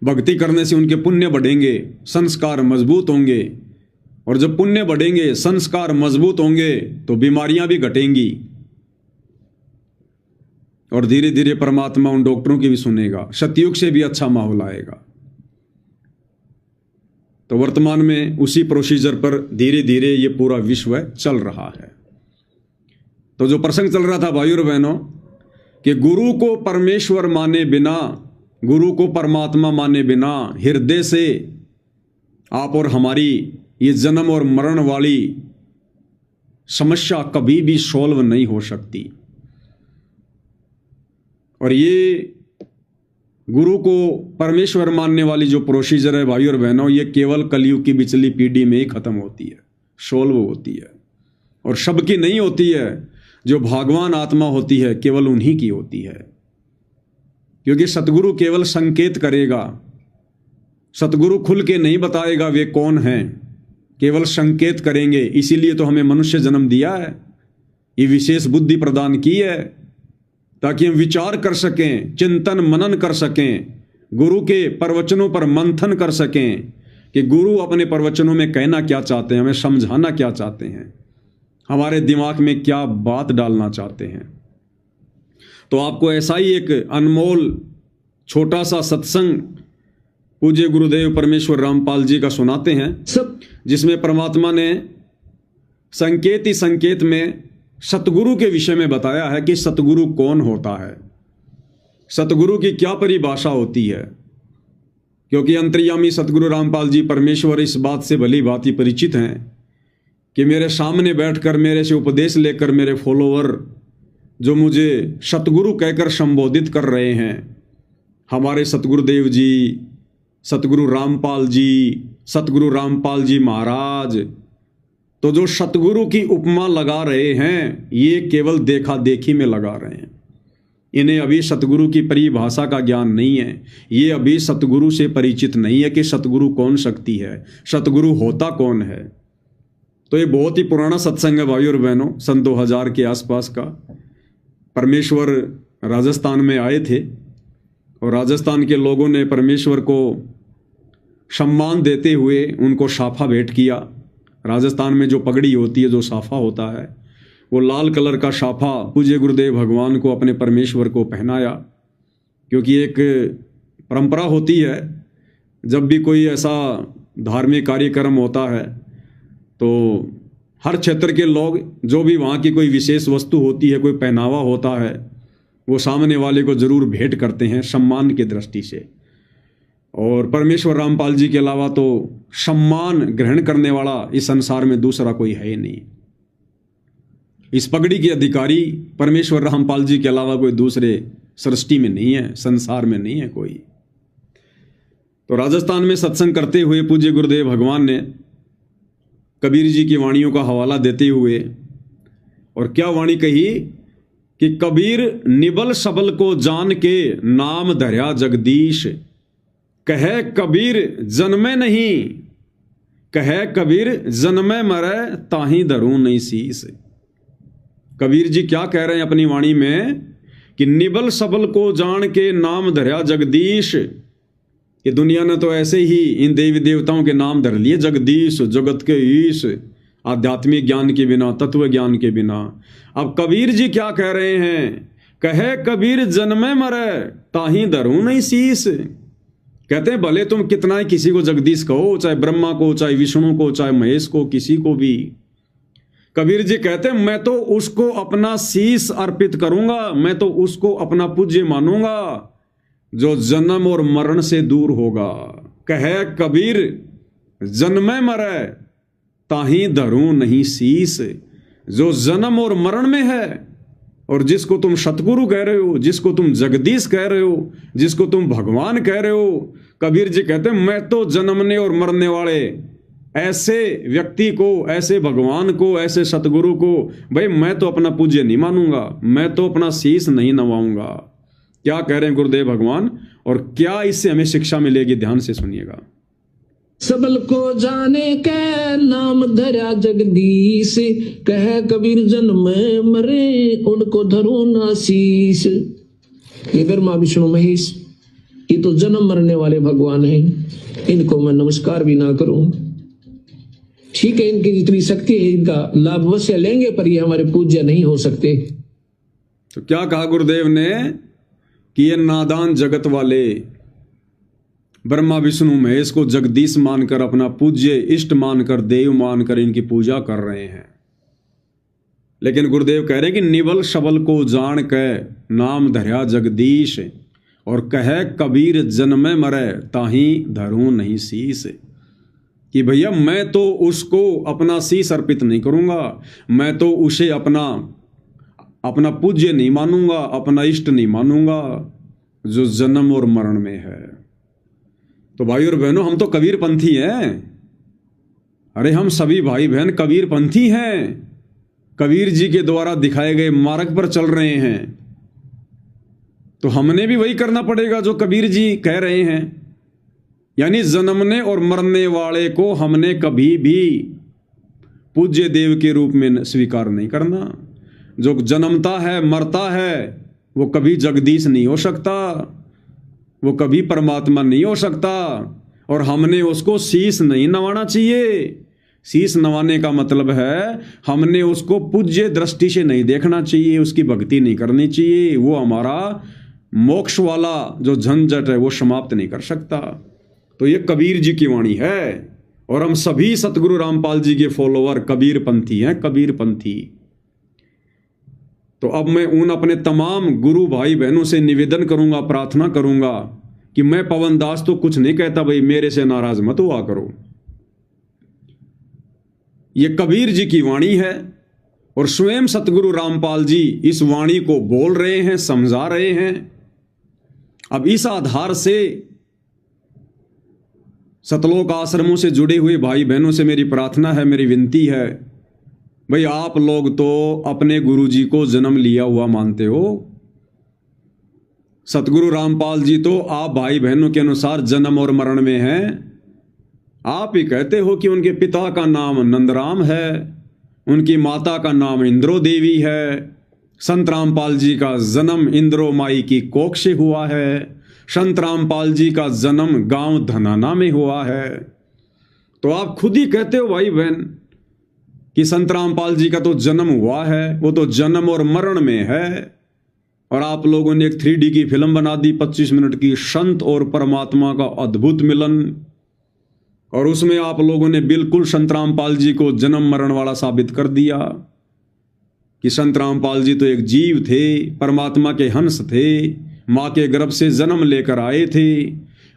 भक्ति करने से उनके पुण्य बढ़ेंगे, संस्कार मजबूत होंगे, और जब पुण्य बढ़ेंगे, संस्कार मजबूत होंगे तो बीमारियां भी घटेंगी और धीरे धीरे परमात्मा उन डॉक्टरों की भी सुनेगा, सतयुग से भी अच्छा माहौल आएगा। तो वर्तमान में उसी प्रोसीजर पर धीरे धीरे ये पूरा विश्व चल रहा है। तो जो प्रसंग चल रहा था भाइयों और बहनों, कि गुरु को परमेश्वर माने बिना, गुरु को परमात्मा माने बिना हृदय से आप और हमारी ये जन्म और मरण वाली समस्या कभी भी सॉल्व नहीं हो सकती। और ये गुरु को परमेश्वर मानने वाली जो प्रोसीजर है भाइयों और बहनों, ये केवल कलयुग की बिचली पीढ़ी में ही खत्म होती है, सॉल्व होती है, और सबकी नहीं होती है। जो भगवान आत्मा होती है केवल उन्हीं की होती है, क्योंकि सतगुरु केवल संकेत करेगा, सतगुरु खुल के नहीं बताएगा वे कौन हैं, केवल संकेत करेंगे। इसीलिए तो हमें मनुष्य जन्म दिया है, ये विशेष बुद्धि प्रदान की है ताकि हम विचार कर सकें, चिंतन मनन कर सकें, गुरु के प्रवचनों पर मंथन कर सकें कि गुरु अपने प्रवचनों में कहना क्या चाहते हैं, हमें समझाना क्या चाहते हैं, हमारे दिमाग में क्या बात डालना चाहते हैं। तो आपको ऐसा ही एक अनमोल छोटा सा सत्संग पूज्य गुरुदेव परमेश्वर रामपाल जी का सुनाते हैं, जिसमें परमात्मा ने संकेत ही संकेत में सतगुरु के विषय में बताया है कि सतगुरु कौन होता है, सतगुरु की क्या परिभाषा होती है। क्योंकि अंतर्यामी सतगुरु रामपाल जी परमेश्वर इस बात से भली भांति परिचित हैं कि मेरे सामने बैठकर मेरे से उपदेश लेकर मेरे फॉलोअर जो मुझे सतगुरु कहकर संबोधित कर रहे हैं, हमारे सतगुरुदेव जी, सतगुरु रामपाल जी महाराज, तो जो सतगुरु की उपमा लगा रहे हैं ये केवल देखा देखी में लगा रहे हैं। इन्हें अभी सतगुरु की परिभाषा का ज्ञान नहीं है, ये अभी सतगुरु से परिचित नहीं है कि सतगुरु कौन शक्ति है, सतगुरु होता कौन है। तो ये बहुत ही पुराना सत्संग है भाइयों और बहनों, सन 2000 के आसपास का। परमेश्वर राजस्थान में आए थे और राजस्थान के लोगों ने परमेश्वर को सम्मान देते हुए उनको साफा भेंट किया। राजस्थान में जो पगड़ी होती है, जो साफा होता है, वो लाल कलर का साफा पूज्य गुरुदेव भगवान को अपने परमेश्वर को पहनाया। क्योंकि एक परंपरा होती है, जब भी कोई ऐसा धार्मिक कार्यक्रम होता है तो हर क्षेत्र के लोग, जो भी वहाँ की कोई विशेष वस्तु होती है, कोई पहनावा होता है, वो सामने वाले को जरूर भेंट करते हैं सम्मान की दृष्टि से। और परमेश्वर रामपाल जी के अलावा तो सम्मान ग्रहण करने वाला इस संसार में दूसरा कोई है ही नहीं। इस पगड़ी के अधिकारी परमेश्वर रामपाल जी के अलावा कोई दूसरे सृष्टि में नहीं है, संसार में नहीं है कोई। तो राजस्थान में सत्संग करते हुए पूज्य गुरुदेव भगवान ने कबीर जी की वाणियों का हवाला देते हुए और क्या वाणी कही कि कबीर निबल सबल को जान के नाम धर्या जगदीश, कहे कबीर जन्मे नहीं, कहे कबीर जन्मे मरे ताही धरूं नहीं शीस। कबीर जी क्या कह रहे हैं अपनी वाणी में कि निबल सबल को जान के नाम धर्या जगदीश। ये दुनिया ने तो ऐसे ही इन देवी देवताओं के नाम धर लिए, जगदीश, जगत के ईश, आध्यात्मिक ज्ञान के बिना, तत्व ज्ञान के बिना। अब कबीर जी क्या कह रहे हैं, कहे कबीर जन्मे मरे ताही धरूं नहीं शीस। कहते हैं भले तुम कितना ही किसी को जगदीश कहो, चाहे ब्रह्मा को, चाहे विष्णु को, चाहे महेश को, किसी को भी, कबीर जी कहते हैं मैं तो उसको अपना शीश अर्पित करूंगा, मैं तो उसको अपना पूज्य मानूंगा जो जन्म और मरण से दूर होगा। कहे कबीर जन्मे मरे ताही धरूं नहीं शीस। जो जन्म और मरण में है और जिसको तुम सतगुरु कह रहे हो, जिसको तुम जगदीश कह रहे हो, जिसको तुम भगवान कह रहे हो, कबीर जी कहते हैं मैं तो जन्मने और मरने वाले ऐसे व्यक्ति को, ऐसे भगवान को, ऐसे सतगुरु को भाई मैं तो अपना पूज्य नहीं मानूंगा, मैं तो अपना शीश नहीं नवाऊंगा। क्या कह रहे हैं गुरुदेव भगवान और क्या इससे हमें शिक्षा मिलेगी, ध्यान से सुनिएगा। सबल को जाने के नाम धरा जगदीश, कह कबीर जन्म मरे उनको धरो ना शीश। ये ब्रह्मा विष्णु महेश, ये तो जन्म मरने वाले भगवान हैं, इनको मैं नमस्कार भी ना करूं। ठीक है, इनकी जितनी शक्ति है इनका लाभ अवश्य लेंगे, पर ये हमारे पूज्य नहीं हो सकते। तो क्या कहा गुरुदेव ने कि ये नादान जगत वाले ब्रह्मा विष्णु महेश को जगदीश मानकर, अपना पूज्य इष्ट मानकर, देव मानकर इनकी पूजा कर रहे हैं। लेकिन गुरुदेव कह रहे हैं कि निबल सबल को जान के नाम धर्या जगदीश, और कहे कबीर जन्मे मरे ताही धरूं नहीं शीश। कि भैया मैं तो उसको अपना शीश अर्पित नहीं करूंगा, मैं तो उसे अपना पूज्य नहीं मानूंगा, अपना इष्ट नहीं मानूंगा जो जन्म और मरण में है। तो भाई और बहनों, हम तो कबीर पंथी हैं। अरे हम सभी भाई बहन कबीर पंथी हैं, कबीर जी के द्वारा दिखाए गए मार्ग पर चल रहे हैं। तो हमने भी वही करना पड़ेगा जो कबीर जी कह रहे हैं। यानी जन्मने और मरने वाले को हमने कभी भी पूज्य देव के रूप में स्वीकार नहीं करना। जो जन्मता है मरता है वो कभी जगदीश नहीं हो सकता, वो कभी परमात्मा नहीं हो सकता, और हमने उसको शीश नहीं नवाना चाहिए। शीश नवाने का मतलब है हमने उसको पूज्य दृष्टि से नहीं देखना चाहिए, उसकी भक्ति नहीं करनी चाहिए। वो हमारा मोक्ष वाला जो झंझट है वो समाप्त नहीं कर सकता। तो ये कबीर जी की वाणी है, और हम सभी सतगुरु रामपाल जी के फॉलोअर कबीर पंथी हैं, कबीर पंथी। तो अब मैं उन अपने तमाम गुरु भाई बहनों से निवेदन करूंगा, प्रार्थना करूंगा कि मैं पवन दास तो कुछ नहीं कहता भाई, मेरे से नाराज मत हुआ करो। ये कबीर जी की वाणी है, और स्वयं सतगुरु रामपाल जी इस वाणी को बोल रहे हैं, समझा रहे हैं। अब इस आधार से सतलोक आश्रमों से जुड़े हुए भाई बहनों से मेरी प्रार्थना है, मेरी विनती है, भाई आप लोग तो अपने गुरु जी को जन्म लिया हुआ मानते हो। सतगुरु रामपाल जी तो आप भाई बहनों के अनुसार जन्म और मरण में हैं। आप ही कहते हो कि उनके पिता का नाम नंदराम है, उनकी माता का नाम इंद्रो देवी है। संत रामपाल जी का जन्म इंद्रो माई की कोख से हुआ है। संत रामपाल जी का जन्म गांव धनाना में हुआ है। तो आप खुद ही कहते हो भाई बहन कि संत रामपाल जी का तो जन्म हुआ है, वो तो जन्म और मरण में है। और आप लोगों ने एक 3D की फिल्म बना दी 25 मिनट की, संत और परमात्मा का अद्भुत मिलन, और उसमें आप लोगों ने बिल्कुल संत रामपाल जी को जन्म मरण वाला साबित कर दिया कि संत रामपाल जी तो एक जीव थे, परमात्मा के हंस थे, माँ के गर्भ से जन्म लेकर आए थे।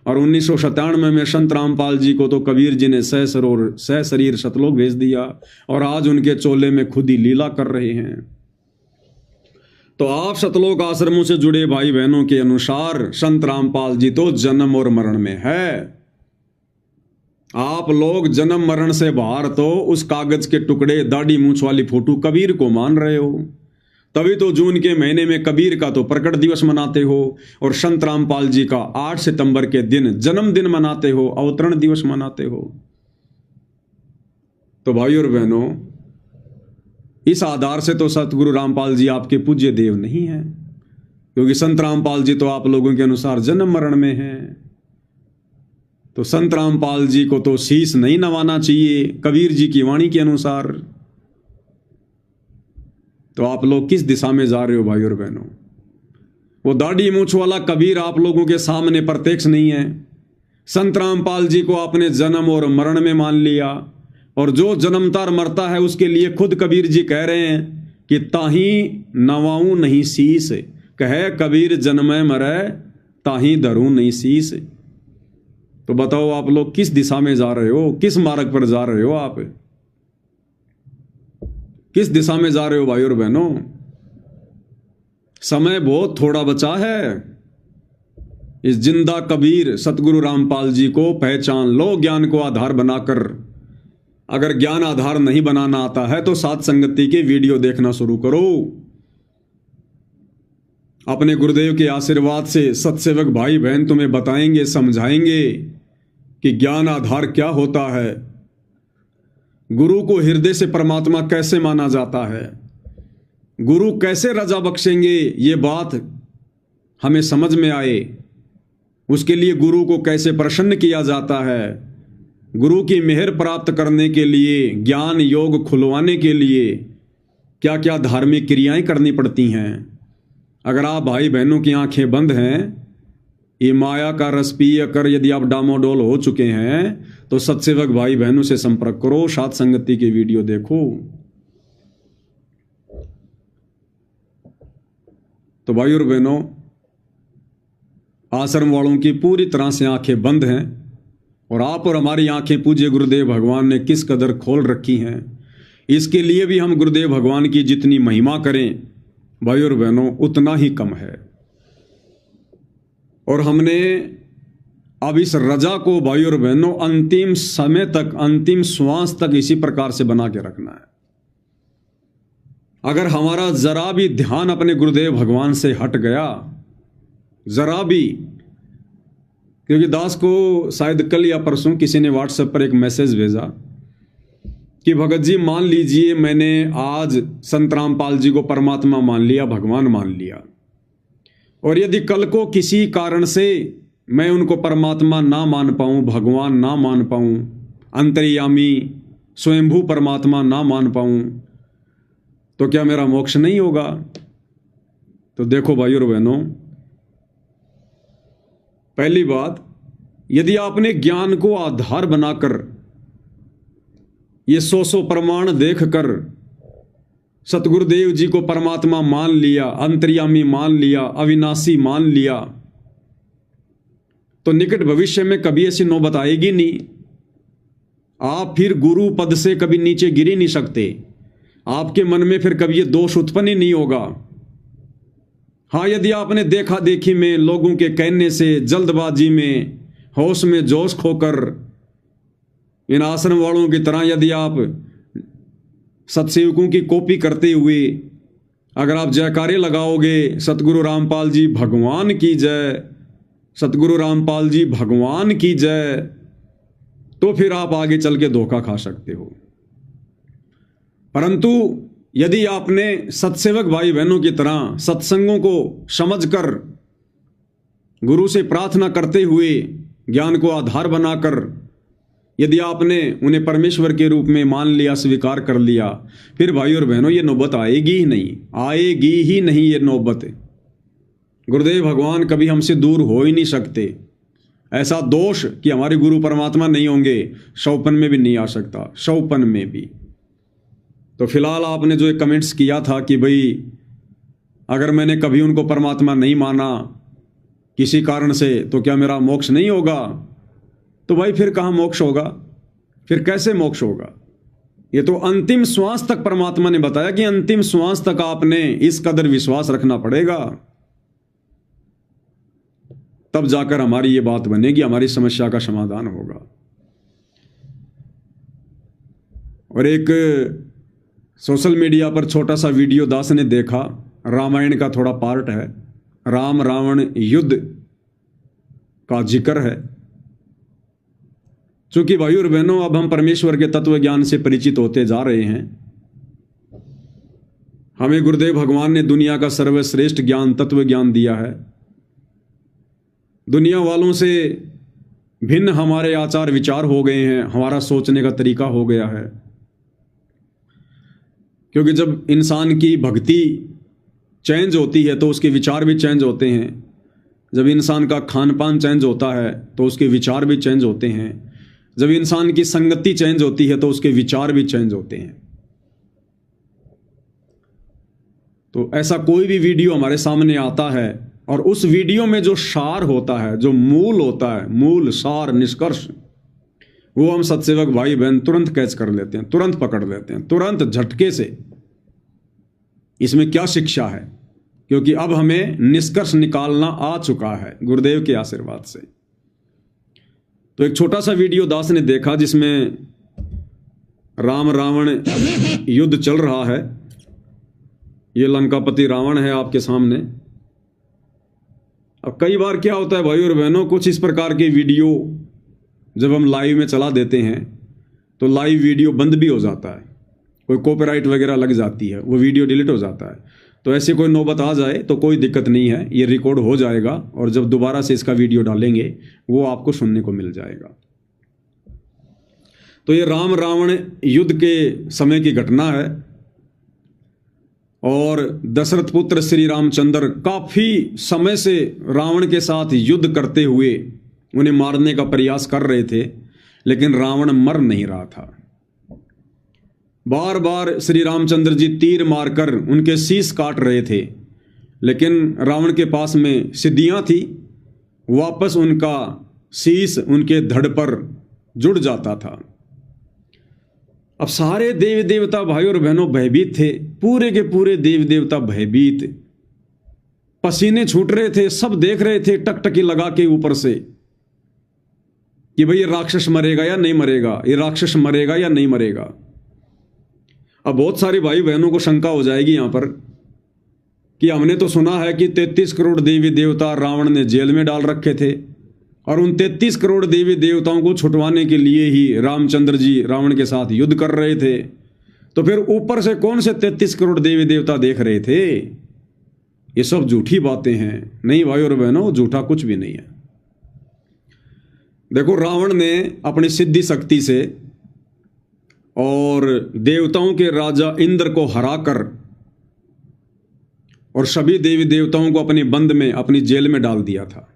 और 1997 में संत रामपाल जी को तो कबीर जी ने सशरीर सतलोक भेज दिया, और आज उनके चोले में खुद ही लीला कर रहे हैं। तो आप सतलोक आश्रमों से जुड़े भाई बहनों के अनुसार संत रामपाल जी तो जन्म और मरण में है। आप लोग जन्म मरण से बाहर तो उस कागज के टुकड़े, दाढ़ी मूंछ वाली फोटो कबीर को मान रहे हो। तभी तो जून के महीने में कबीर का तो प्रकट दिवस मनाते हो, और संत रामपाल जी का 8 सितंबर के दिन जन्मदिन मनाते हो, अवतरण दिवस मनाते हो। तो भाइयों और बहनों, इस आधार से तो सतगुरु रामपाल जी आपके पूज्य देव नहीं हैं, क्योंकि संत रामपाल जी तो आप लोगों के अनुसार जन्म मरण में हैं। तो संत रामपाल जी को तो शीश नहीं नवाना चाहिए कबीर जी की वाणी के अनुसार। तो आप लोग किस दिशा में जा रहे हो भाई और बहनों? वो दाढ़ी मूंछ वाला कबीर आप लोगों के सामने प्रत्यक्ष नहीं है। संत रामपाल जी को आपने जन्म और मरण में मान लिया, और जो जन्मता और मरता है उसके लिए खुद कबीर जी कह रहे हैं कि ताही नवाऊं नहीं शीस, कहे कबीर जन्मे मरे ताही धरूं नहीं शीस। तो बताओ आप लोग किस दिशा में जा रहे हो, किस मार्ग पर जा रहे हो? आप किस दिशा में जा रहे हो भाई और बहनों? समय बहुत थोड़ा बचा है। इस जिंदा कबीर सतगुरु रामपाल जी को पहचान लो, ज्ञान को आधार बनाकर। अगर ज्ञान आधार नहीं बनाना आता है तो साथ संगति के वीडियो देखना शुरू करो। अपने गुरुदेव के आशीर्वाद से सत्सेवक भाई बहन तुम्हें बताएंगे, समझाएंगे कि ज्ञान आधार क्या होता है, गुरु को हृदय से परमात्मा कैसे माना जाता है, गुरु कैसे रजा बख्शेंगे ये बात हमें समझ में आए, उसके लिए गुरु को कैसे प्रसन्न किया जाता है, गुरु की मेहर प्राप्त करने के लिए, ज्ञान योग खुलवाने के लिए क्या क्या धार्मिक क्रियाएं करनी पड़ती हैं। अगर आप भाई बहनों की आंखें बंद हैं, ये माया का रस पी कर यदि आप डामाडोल हो चुके हैं, तो सत्सेवक भाई बहनों से संपर्क करो, साथ संगति के वीडियो देखो। तो भाई और बहनों, आश्रम वालों की पूरी तरह से आंखें बंद हैं, और आप और हमारी आंखें पूज्य गुरुदेव भगवान ने किस कदर खोल रखी हैं, इसके लिए भी हम गुरुदेव भगवान की जितनी महिमा करें भाई और बहनों उतना ही कम है। और हमने अब इस रजा को भाई और बहनों अंतिम समय तक, अंतिम श्वास तक इसी प्रकार से बना के रखना है। अगर हमारा जरा भी ध्यान अपने गुरुदेव भगवान से हट गया, जरा भी, क्योंकि दास को शायद कल या परसों किसी ने व्हाट्सएप पर एक मैसेज भेजा कि भगत जी मान लीजिए मैंने आज संत रामपाल जी को परमात्मा मान लिया, भगवान मान लिया, और यदि कल को किसी कारण से मैं उनको परमात्मा ना मान पाऊं, भगवान ना मान पाऊं, अंतर्यामी स्वयंभू परमात्मा ना मान पाऊं, तो क्या मेरा मोक्ष नहीं होगा? तो देखो भाइयों और बहनों, पहली बात, यदि आपने ज्ञान को आधार बनाकर ये 100 प्रमाण देखकर सतगुरुदेव जी को परमात्मा मान लिया, अंतर्यामी मान लिया, अविनाशी मान लिया, तो निकट भविष्य में कभी ऐसी नौबत आएगी नहीं। आप फिर गुरु पद से कभी नीचे गिर ही नहीं सकते। आपके मन में फिर कभी ये दोष उत्पन्न ही नहीं होगा। हाँ, यदि आपने देखा देखी में, लोगों के कहने से, जल्दबाजी में, होश में जोश खोकर इन आश्रम वालों की तरह यदि आप सत्सेवकों की कॉपी करते हुए अगर आप जयकारे लगाओगे, सतगुरु रामपाल जी भगवान की जय, सतगुरु रामपाल जी भगवान की जय, तो फिर आप आगे चल के धोखा खा सकते हो। परंतु यदि आपने सत्सेवक भाई बहनों की तरह सत्संगों को समझकर, गुरु से प्रार्थना करते हुए, ज्ञान को आधार बनाकर यदि आपने उन्हें परमेश्वर के रूप में मान लिया, स्वीकार कर लिया, फिर भाई और बहनों ये नौबत आएगी ही नहीं, आएगी ही नहीं ये नौबत। गुरुदेव भगवान कभी हमसे दूर हो ही नहीं सकते। ऐसा दोष कि हमारे गुरु परमात्मा नहीं होंगे, शौपन में भी नहीं आ सकता, शौपन में भी। तो फिलहाल आपने जो एक कमेंट्स किया था कि भाई अगर मैंने कभी उनको परमात्मा नहीं माना किसी कारण से, तो क्या मेरा मोक्ष नहीं होगा? तो भाई फिर कहाँ मोक्ष होगा? फिर कैसे मोक्ष होगा? ये तो अंतिम श्वास तक परमात्मा ने बताया कि अंतिम श्वास तक आपने इस कदर विश्वास रखना पड़ेगा, तब जाकर हमारी ये बात बनेगी, हमारी समस्या का समाधान होगा। और एक सोशल मीडिया पर छोटा सा वीडियो दास ने देखा, रामायण का थोड़ा पार्ट है, राम रावण युद्ध का जिक्र है। चूंकि भाई और बहनों अब हम परमेश्वर के तत्व ज्ञान से परिचित होते जा रहे हैं, हमें गुरुदेव भगवान ने दुनिया का सर्वश्रेष्ठ ज्ञान, तत्व ज्ञान दिया है। दुनिया वालों से भिन्न हमारे आचार विचार हो गए हैं, हमारा सोचने का तरीका हो गया है। क्योंकि जब इंसान की भक्ति चेंज होती है तो उसके विचार भी चेंज होते हैं। जब इंसान का खान पान चेंज होता है तो उसके विचार भी चेंज होते हैं। जब इंसान की संगति चेंज होती है तो उसके विचार भी चेंज होते हैं। तो ऐसा कोई भी वीडियो हमारे सामने आता है और उस वीडियो में जो सार होता है, जो मूल होता है, मूल सार निष्कर्ष, वो हम सत्सेवक भाई बहन तुरंत कैच कर लेते हैं, तुरंत पकड़ लेते हैं, तुरंत झटके से। इसमें क्या शिक्षा है? क्योंकि अब हमें निष्कर्ष निकालना आ चुका है गुरुदेव के आशीर्वाद से। तो एक छोटा सा वीडियो दास ने देखा जिसमें राम रावण युद्ध चल रहा है। ये लंकापति रावण है आपके सामने। अब कई बार क्या होता है भाई और बहनों, कुछ इस प्रकार के वीडियो जब हम लाइव में चला देते हैं तो लाइव वीडियो बंद भी हो जाता है, कोई कॉपीराइट वगैरह लग जाती है, वो वीडियो डिलीट हो जाता है। तो ऐसे कोई नौबत आ जाए तो कोई दिक्कत नहीं है, ये रिकॉर्ड हो जाएगा और जब दोबारा से इसका वीडियो डालेंगे वो आपको सुनने को मिल जाएगा। तो ये राम रावण युद्ध के समय की घटना है और दशरथ पुत्र श्री रामचंद्र काफी समय से रावण के साथ युद्ध करते हुए उन्हें मारने का प्रयास कर रहे थे, लेकिन रावण मर नहीं रहा था। बार बार श्री रामचंद्र जी तीर मारकर उनके शीश काट रहे थे, लेकिन रावण के पास में सिद्धियां थी, वापस उनका शीश उनके धड़ पर जुड़ जाता था। अब सारे देवी देवता भाई और बहनों भयभीत थे, पूरे के पूरे देवी देवता भयभीत, पसीने छूट रहे थे, सब देख रहे थे टकटकी लगा के ऊपर से कि भाई ये राक्षस मरेगा या नहीं मरेगा, ये राक्षस मरेगा या नहीं मरेगा। अब बहुत सारे भाई बहनों को शंका हो जाएगी यहां पर कि हमने तो सुना है कि 33 करोड़ देवी देवता रावण ने जेल में डाल रखे थे और उन 33 करोड़ देवी देवताओं को छुटवाने के लिए ही रामचंद्र जी रावण के साथ युद्ध कर रहे थे। तो फिर ऊपर से कौन से 33 करोड़ देवी देवता देख रहे थे? ये सब झूठी बातें हैं। नहीं भाई और बहनों, झूठा कुछ भी नहीं है। देखो, रावण ने अपनी सिद्धि शक्ति से और देवताओं के राजा इंद्र को हराकर और सभी देवी देवताओं को अपने बंद में, अपनी जेल में डाल दिया था।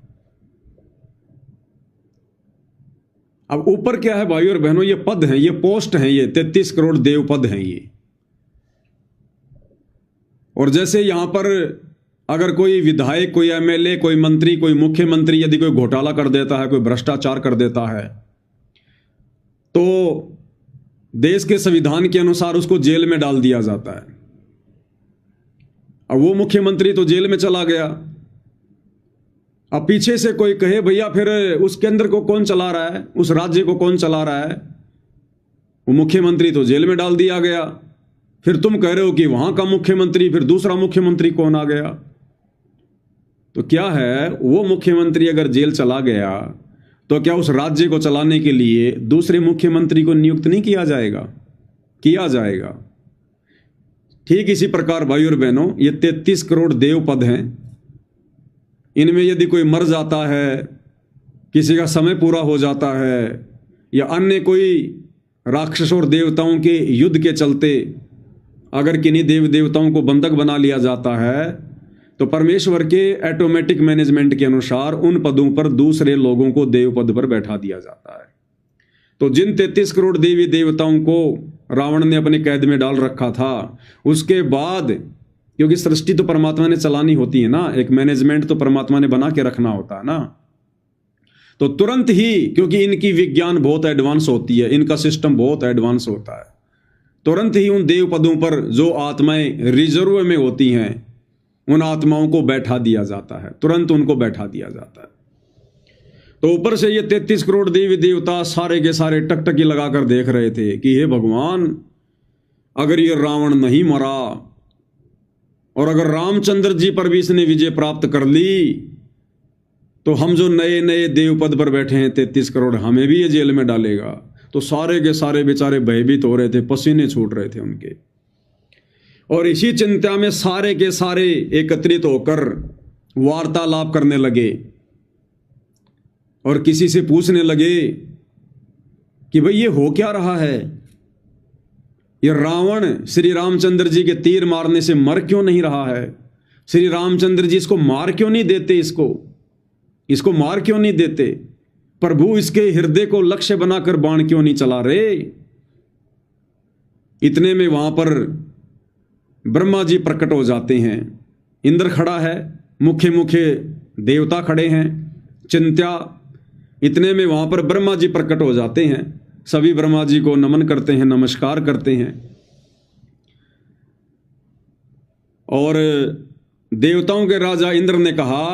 अब ऊपर क्या है भाई और बहनों? ये पद हैं, ये पोस्ट हैं, ये 33 करोड़ देव पद हैं ये। और जैसे यहां पर अगर कोई विधायक, कोई एमएलए, कोई मंत्री, कोई मुख्यमंत्री यदि कोई घोटाला कर देता है, कोई भ्रष्टाचार कर देता है, तो देश के संविधान के अनुसार उसको जेल में डाल दिया जाता है। अब वो मुख्यमंत्री तो जेल में चला गया। अब पीछे से कोई कहे भैया फिर उस केंद्र को कौन चला रहा है, उस राज्य को कौन चला रहा है? वो मुख्यमंत्री तो जेल में डाल दिया गया। फिर तुम कह रहे हो कि वहां का मुख्यमंत्री, फिर दूसरा मुख्यमंत्री कौन आ गया? तो क्या है, वो मुख्यमंत्री अगर जेल चला गया तो क्या उस राज्य को चलाने के लिए दूसरे मुख्यमंत्री को नियुक्त नहीं किया जाएगा? किया जाएगा। ठीक इसी प्रकार भाई और बहनों, ये 33 करोड़ देव पद हैं। इनमें यदि कोई मर जाता है, किसी का समय पूरा हो जाता है, या अन्य कोई राक्षस और देवताओं के युद्ध के चलते अगर किन्हीं देव देवताओं को बंधक बना लिया जाता है, तो परमेश्वर के ऑटोमेटिक मैनेजमेंट के अनुसार उन पदों पर दूसरे लोगों को देव पद पर बैठा दिया जाता है। तो जिन 33 करोड़ देवी देवताओं को रावण ने अपने कैद में डाल रखा था, उसके बाद, क्योंकि सृष्टि तो परमात्मा ने चलानी होती है ना, एक मैनेजमेंट तो परमात्मा ने बना के रखना होता है ना, तो तुरंत ही, क्योंकि इनकी विज्ञान बहुत एडवांस होती है, इनका सिस्टम बहुत एडवांस होता है, तुरंत ही उन देव पदों पर जो आत्माएं रिजर्व में होती हैं, उन आत्माओं को बैठा दिया जाता है, तुरंत उनको बैठा दिया जाता है। तो ऊपर से ये 33 करोड़ देवी देवता सारे के सारे टकटकी लगाकर देख रहे थे कि हे भगवान, अगर ये रावण नहीं मरा और अगर रामचंद्र जी पर भी इसने विजय प्राप्त कर ली, तो हम जो नए नए देव पद पर बैठे हैं 33 करोड़, हमें भी ये जेल में डालेगा। तो सारे के सारे बेचारे भयभीत हो रहे थे, पसीने छूट रहे थे उनके। और इसी चिंता में सारे के सारे एकत्रित होकर वार्तालाप करने लगे और किसी से पूछने लगे कि भाई ये हो क्या रहा है? ये रावण श्री रामचंद्र जी के तीर मारने से मर क्यों नहीं रहा है? श्री रामचंद्र जी इसको मार क्यों नहीं देते? इसको मार क्यों नहीं देते? प्रभु इसके हृदय को लक्ष्य बनाकर बाण क्यों नहीं चला रहे? इतने में वहां पर ब्रह्मा जी प्रकट हो जाते हैं। इंद्र खड़ा है, मुख्य मुख्य देवता खड़े हैं, चिंत्या। इतने में वहां पर ब्रह्मा जी प्रकट हो जाते हैं। सभी ब्रह्मा जी को नमन करते हैं, नमस्कार करते हैं। और देवताओं के राजा इंद्र ने कहा,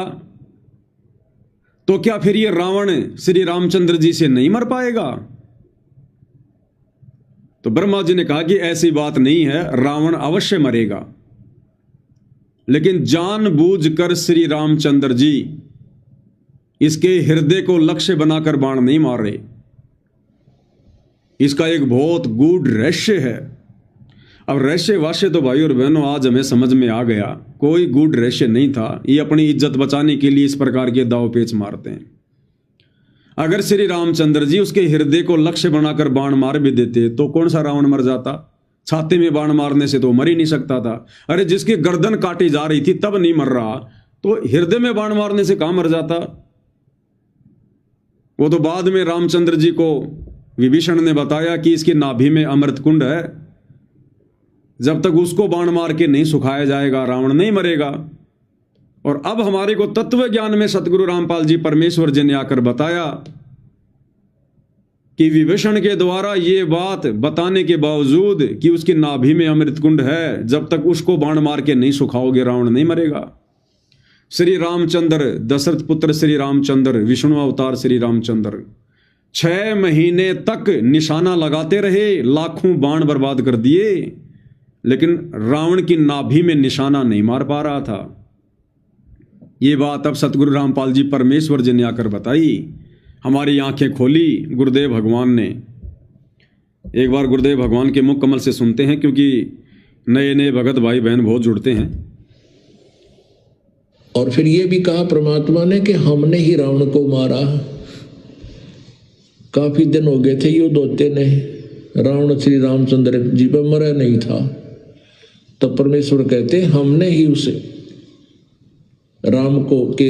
तो क्या फिर ये रावण श्री रामचंद्र जी से नहीं मर पाएगा? तो ब्रह्मा जी ने कहा कि ऐसी बात नहीं है, रावण अवश्य मरेगा, लेकिन जानबूझकर श्री रामचंद्र जी इसके हृदय को लक्ष्य बनाकर बाण नहीं मार रहे। इसका एक बहुत गूढ़ रहस्य है। अब रहस्य वास्य तो भाई और बहनों आज हमें समझ में आ गया, कोई गूढ़ रहस्य नहीं था। ये अपनी इज्जत बचाने के लिए इस प्रकार के दाव पेच मारते हैं। अगर श्री रामचंद्र जी उसके हृदय को लक्ष्य बनाकर बाण मार भी देते तो कौन सा रावण मर जाता? छाती में बाण मारने से तो मर ही नहीं सकता था। अरे जिसकी गर्दन काटी जा रही थी तब नहीं मर रहा, तो हृदय में बाण मारने से कहां मर जाता? वो तो बाद में रामचंद्र जी को विभीषण ने बताया कि इसकी नाभि में अमृत कुंड है, जब तक उसको बाण मार के नहीं सुखाया जाएगा रावण नहीं मरेगा। और अब हमारे को तत्व ज्ञान में सतगुरु रामपाल जी परमेश्वर जी ने आकर बताया कि विभीषण के द्वारा ये बात बताने के बावजूद कि उसकी नाभि में अमृत कुंड है, जब तक उसको बाण मार के नहीं सुखाओगे रावण नहीं मरेगा। श्री रामचंद्र, दशरथ पुत्र श्री रामचंद्र, विष्णु अवतार श्री रामचंद्र 6 महीने तक निशाना लगाते रहे, लाखों बाण बर्बाद कर दिए, लेकिन रावण की नाभि में निशाना नहीं मार पा रहा था। ये बात अब सतगुरु रामपाल जी परमेश्वर जी ने आकर बताई हमारी आंखें खोली गुरुदेव भगवान ने। एक बार गुरुदेव भगवान के मुख कमल से सुनते हैं, क्योंकि नए नए भगत भाई बहन बहुत जुड़ते हैं। और फिर ये भी कहा परमात्मा ने कि हमने ही रावण को मारा। काफी दिन हो गए थे युद्ध होते ने, रावण श्री रामचंद्र जी पर मरा नहीं था। तब परमेश्वर कहते हमने ही उसे राम को के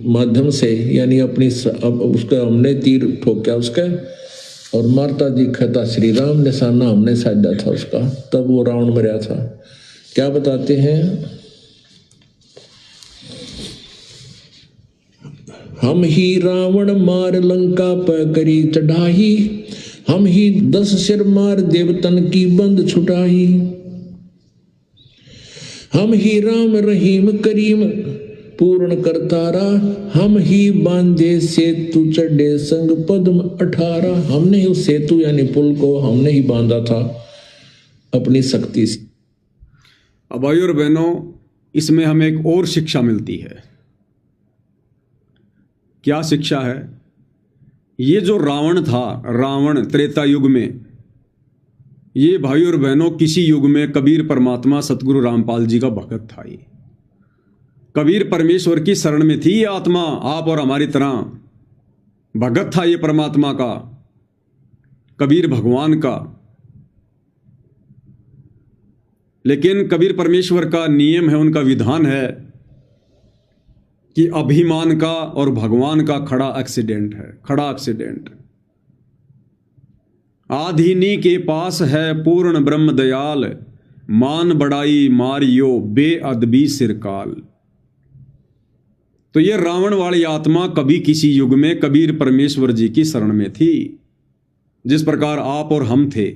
माध्यम से, यानी अपनी उसका हमने तीर ठोका उसका, और मारता दिखा श्री राम, निशाना हमने साधा था उसका, तब वो रावण मरा था। क्या बताते हैं, हम ही रावण मार लंका पर करी चढ़ाई, हम ही 10 सिर मार देवतन की बंद छुटाई, हम ही राम रहीम करीम पूर्ण करतारा, हम ही बांधे सेतु चढ़े संग पद्म 18। हमने ही उस सेतु यानी पुल को हमने ही बांधा था अपनी शक्ति से। अब भाइयों और बहनों, इसमें हमें एक और शिक्षा मिलती है। क्या शिक्षा है? ये जो रावण था, रावण त्रेता युग में, ये भाइयों और बहनों किसी युग में कबीर परमात्मा सतगुरु रामपाल जी का भगत था। ये कबीर परमेश्वर की शरण में थी। ये आत्मा आप और हमारी तरह भगत था ये परमात्मा का, कबीर भगवान का। लेकिन कबीर परमेश्वर का नियम है, उनका विधान है कि अभिमान का और भगवान का खड़ा एक्सीडेंट है, खड़ा एक्सीडेंट। आधीनी के पास है पूर्ण ब्रह्म दयाल, मान बड़ाई मारियो बेअदबी सिरकाल। तो ये रावण वाली आत्मा कभी किसी युग में कबीर परमेश्वर जी की शरण में थी, जिस प्रकार आप और हम थे।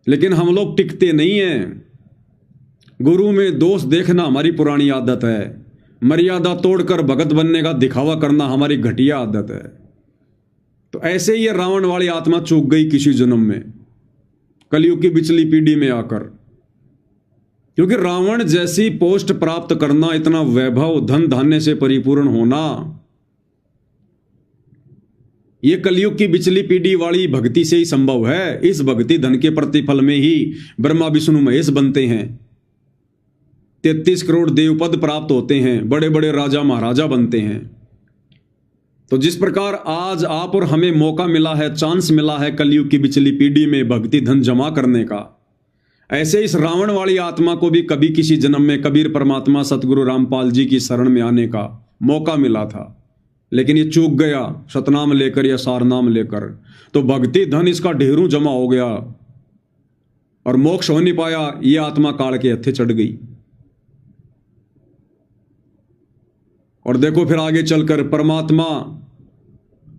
लेकिन हम लोग टिकते नहीं हैं। गुरु में दोष देखना हमारी पुरानी आदत है। मर्यादा तोड़कर भगत बनने का दिखावा करना हमारी घटिया आदत है। तो ऐसे ही ये रावण वाली आत्मा चूक गई किसी जन्म में, कलयुग की बिचली पीढ़ी में आकर। क्योंकि रावण जैसी पोस्ट प्राप्त करना, इतना वैभव धन धान्य से परिपूर्ण होना, ये कलयुग की बिचली पीढ़ी वाली भक्ति से ही संभव है। इस भक्ति धन के प्रतिफल में ही ब्रह्मा विष्णु महेश बनते हैं, 33 करोड़ देवपद प्राप्त होते हैं, बड़े बड़े राजा महाराजा बनते हैं। तो जिस प्रकार आज आप और हमें मौका मिला है, चांस मिला है कलयुग की बिचली पीढ़ी में भक्ति धन जमा करने का, ऐसे इस रावण वाली आत्मा को भी कभी किसी जन्म में कबीर परमात्मा सतगुरु रामपाल जी की शरण में आने का मौका मिला था। लेकिन ये चूक गया सतनाम लेकर या सारनाम लेकर। तो भक्ति धन इसका ढेरों जमा हो गया और मोक्ष हो नहीं पाया। ये आत्मा काल के हत्थे चढ़ गई। और देखो फिर आगे चलकर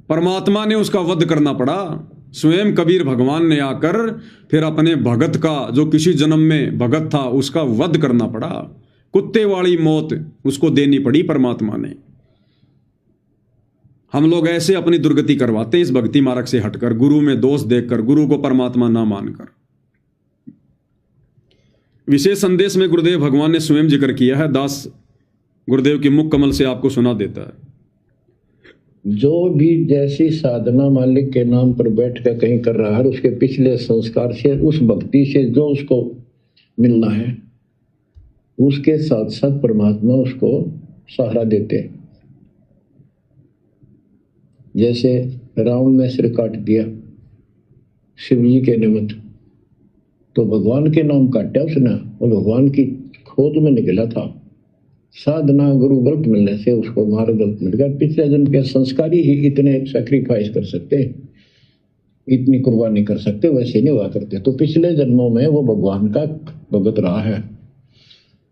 परमात्मा ने उसका वध करना पड़ा। स्वयं कबीर भगवान ने आकर फिर अपने भगत का, जो किसी जन्म में भगत था, उसका वध करना पड़ा। कुत्ते वाली मौत उसको देनी पड़ी परमात्मा ने। हम लोग ऐसे अपनी दुर्गति करवाते हैं इस भक्ति मार्ग से हटकर, गुरु में दोष देखकर, गुरु को परमात्मा ना मानकर। विशेष संदेश में गुरुदेव भगवान ने स्वयं जिक्र किया है, दास गुरुदेव के मुख कमल से आपको सुना देता है। जो भी जैसी साधना मालिक के नाम पर बैठ कर कहीं कर रहा है, उसके पिछले संस्कार से, उस भक्ति से जो उसको मिलना है, उसके साथ साथ परमात्मा उसको सहारा देते हैं। जैसे रावण ने सिर काट दिया शिव जी के निमित्त, तो भगवान के नाम काटा उसने, और भगवान की खोज में निकला था। साधना गुरु गलत मिलने से उसको मार्ग गलत मिल गया। पिछले जन्म के संस्कारी ही इतने सैक्रिफाइस कर सकते, इतनी कुर्बानी कर सकते, वैसे नहीं हुआ करते। तो पिछले जन्मों में वो भगवान का भगत रहा है,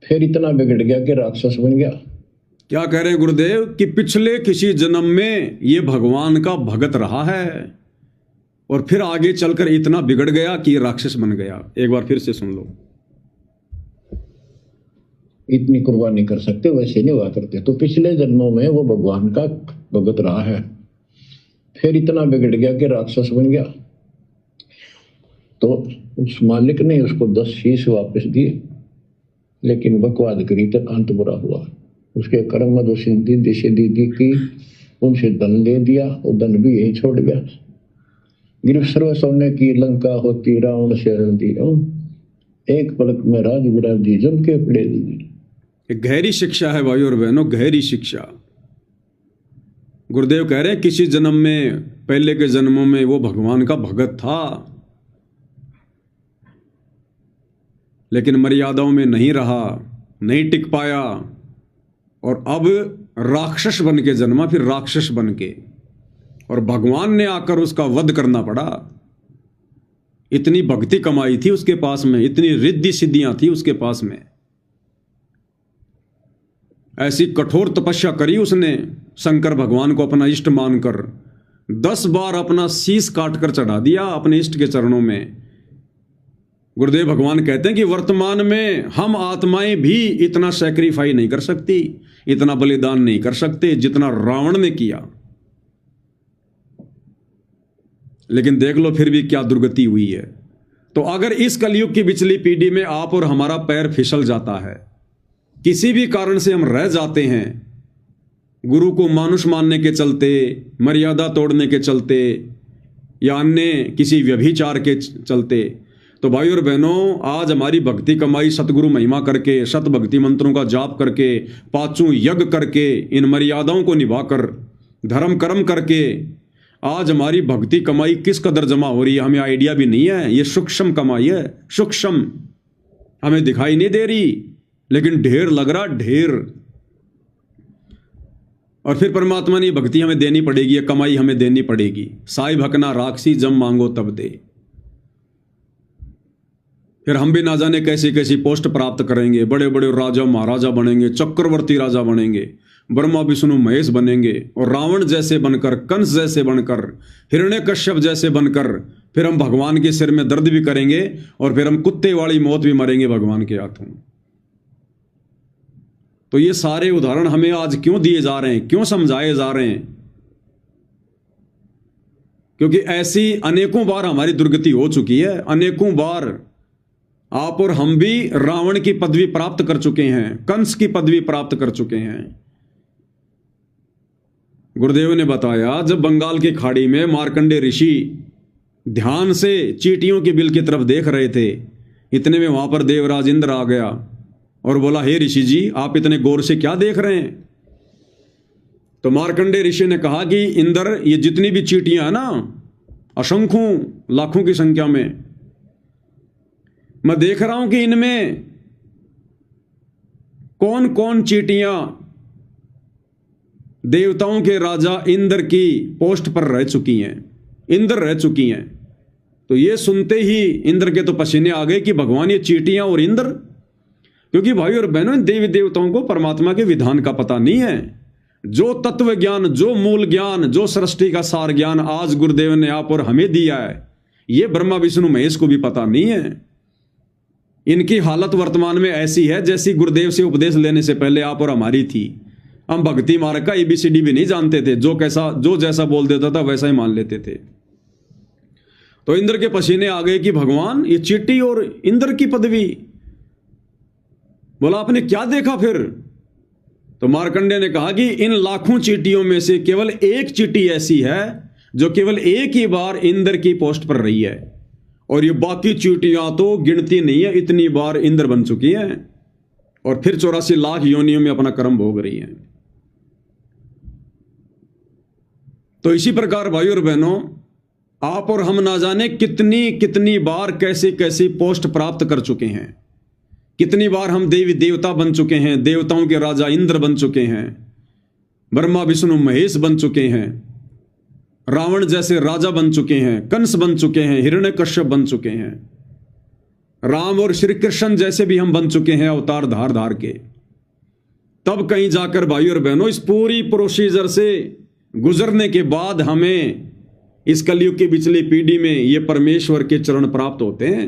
फिर इतना बिगड़ गया कि राक्षस बन गया। क्या कह रहे हैं गुरुदेव कि पिछले किसी जन्म में ये भगवान का भगत रहा है और फिर आगे चलकर इतना बिगड़ गया कि राक्षस बन गया। एक बार फिर से सुन लो। इतनी कुर्बानी कर सकते, वैसे नहीं हुआ करते। तो पिछले जन्मों में वो भगवान का भगत रहा है, फिर इतना बिगड़ गया कि राक्षस बन गया। तो उस मालिक ने उसको 10 शीश वापस दिए, लेकिन बकवाद करी तो अंत बुरा हुआ। उसके कर्म मधु सिद्धि दिशे दीदी की उनसे धन दे दिया, वो धन भी यही छोड़ गया। गिरफ सर्व सोने की लंका होती, रावण शरण दी, एक पलक में राज विराजी जम के पड़े दी। एक गहरी शिक्षा है भाई और बहनों, गहरी शिक्षा। गुरुदेव कह रहे हैं किसी जन्म में, पहले के जन्मों में वो भगवान का भगत था, लेकिन मर्यादाओं में नहीं रहा, नहीं टिक पाया, और अब राक्षस बन के जन्मा, फिर राक्षस बन के, और भगवान ने आकर उसका वध करना पड़ा। इतनी भक्ति कमाई थी उसके पास में, इतनी रिद्धि सिद्धियां थी उसके पास में, ऐसी कठोर तपस्या करी उसने शंकर भगवान को अपना इष्ट मानकर, 10 बार अपना शीश काटकर चढ़ा दिया अपने इष्ट के चरणों में। गुरुदेव भगवान कहते हैं कि वर्तमान में हम आत्माएं भी इतना सैक्रिफाई नहीं कर सकती, इतना बलिदान नहीं कर सकते जितना रावण ने किया। लेकिन देख लो फिर भी क्या दुर्गति हुई है। तो अगर इस कलयुग की पिछली पीढ़ी में आप और हमारा पैर फिसल जाता है, किसी भी कारण से हम रह जाते हैं, गुरु को मानुष मानने के चलते, मर्यादा तोड़ने के चलते, या अन्य किसी व्यभिचार के चलते, तो भाई और बहनों, आज हमारी भक्ति कमाई सतगुरु महिमा करके, सत भक्ति मंत्रों का जाप करके, 5 यज्ञ करके, इन मर्यादाओं को निभाकर, धर्म कर्म करके, आज हमारी भक्ति कमाई किस कदर जमा हो रही है हमें आइडिया भी नहीं है। ये सूक्ष्म कमाई है, सूक्ष्म, हमें दिखाई नहीं दे रही, लेकिन ढेर लग रहा, ढेर। और फिर परमात्मा ने भक्ति हमें देनी पड़ेगी, ये कमाई हमें देनी पड़ेगी। साई भकना राक्षसी जब मांगो तब दे। फिर हम भी ना जाने कैसी कैसी पोस्ट प्राप्त करेंगे, बड़े बड़े राजा महाराजा बनेंगे, चक्रवर्ती राजा बनेंगे, ब्रह्मा विष्णु महेश बनेंगे, और रावण जैसे बनकर, कंस जैसे बनकर, हिरण्यकश्यप जैसे बनकर फिर हम भगवान के सिर में दर्द भी करेंगे, और फिर हम कुत्ते वाली मौत भी मरेंगे भगवान के हाथों। तो ये सारे उदाहरण हमें आज क्यों दिए जा रहे हैं, क्यों समझाए जा रहे हैं? क्योंकि ऐसी अनेकों बार हमारी दुर्गति हो चुकी है, अनेकों बार आप और हम भी रावण की पदवी प्राप्त कर चुके हैं, कंस की पदवी प्राप्त कर चुके हैं। गुरुदेव ने बताया, जब बंगाल की खाड़ी में मार्कंडेय ऋषि ध्यान से चींटियों के बिल की तरफ देख रहे थे, इतने में वहां पर देवराज इंद्र आ गया और बोला, हे ऋषि जी, आप इतने गौर से क्या देख रहे हैं? तो मार्कंडेय ऋषि ने कहा कि इंद्र, ये जितनी भी चींटियां हैं ना, असंख्यों लाखों की संख्या में, मैं देख रहा हूं कि इनमें कौन कौन चींटियां देवताओं के राजा इंद्र की पोस्ट पर रह चुकी हैं, इंद्र रह चुकी हैं। तो ये सुनते ही इंद्र के तो पसीने आ गए कि भगवान, ये चींटियां और इंद्र। क्योंकि भाई और बहनों, देवी देवताओं को परमात्मा के विधान का पता नहीं है। जो तत्व ज्ञान, जो मूल ज्ञान, जो सृष्टि का सार ज्ञान आज गुरुदेव ने आप और हमें दिया है, ये ब्रह्मा विष्णु महेश को भी पता नहीं है। इनकी हालत वर्तमान में ऐसी है जैसी गुरुदेव से उपदेश लेने से पहले आप और हमारी थी। हम भक्ति मार्ग का ABCD भी नहीं जानते थे, जो जैसा बोल देता था वैसा ही मान लेते थे। तो इंद्र के पसीने आ गए कि भगवान, ये चींटी और इंद्र की पदवी। बोला, आपने क्या देखा फिर? तो मार्कंडेय ने कहा कि इन लाखों चींटियों में से केवल एक चींटी ऐसी है जो केवल एक ही बार इंद्र की पोस्ट पर रही है, और ये बाकी चींटियां तो गिनती नहीं है, इतनी बार इंद्र बन चुकी हैं और फिर 84 लाख योनियों में अपना कर्म भोग रही हैं। तो इसी प्रकार भाई और बहनों, आप और हम ना जाने कितनी कितनी बार कैसी कैसी पोस्ट प्राप्त कर चुके हैं, कितनी बार हम देवी देवता बन चुके हैं, देवताओं के राजा इंद्र बन चुके हैं, ब्रह्मा विष्णु महेश बन चुके हैं, रावण जैसे राजा बन चुके हैं, कंस बन चुके हैं, हिरण्यकश्यप बन चुके हैं, राम और श्री कृष्ण जैसे भी हम बन चुके हैं अवतार धार धार के। तब कहीं जाकर भाई और बहनों, इस पूरी प्रोसीजर से गुजरने के बाद हमें इस कलयुग की पिछली पीढ़ी में ये परमेश्वर के चरण प्राप्त होते हैं।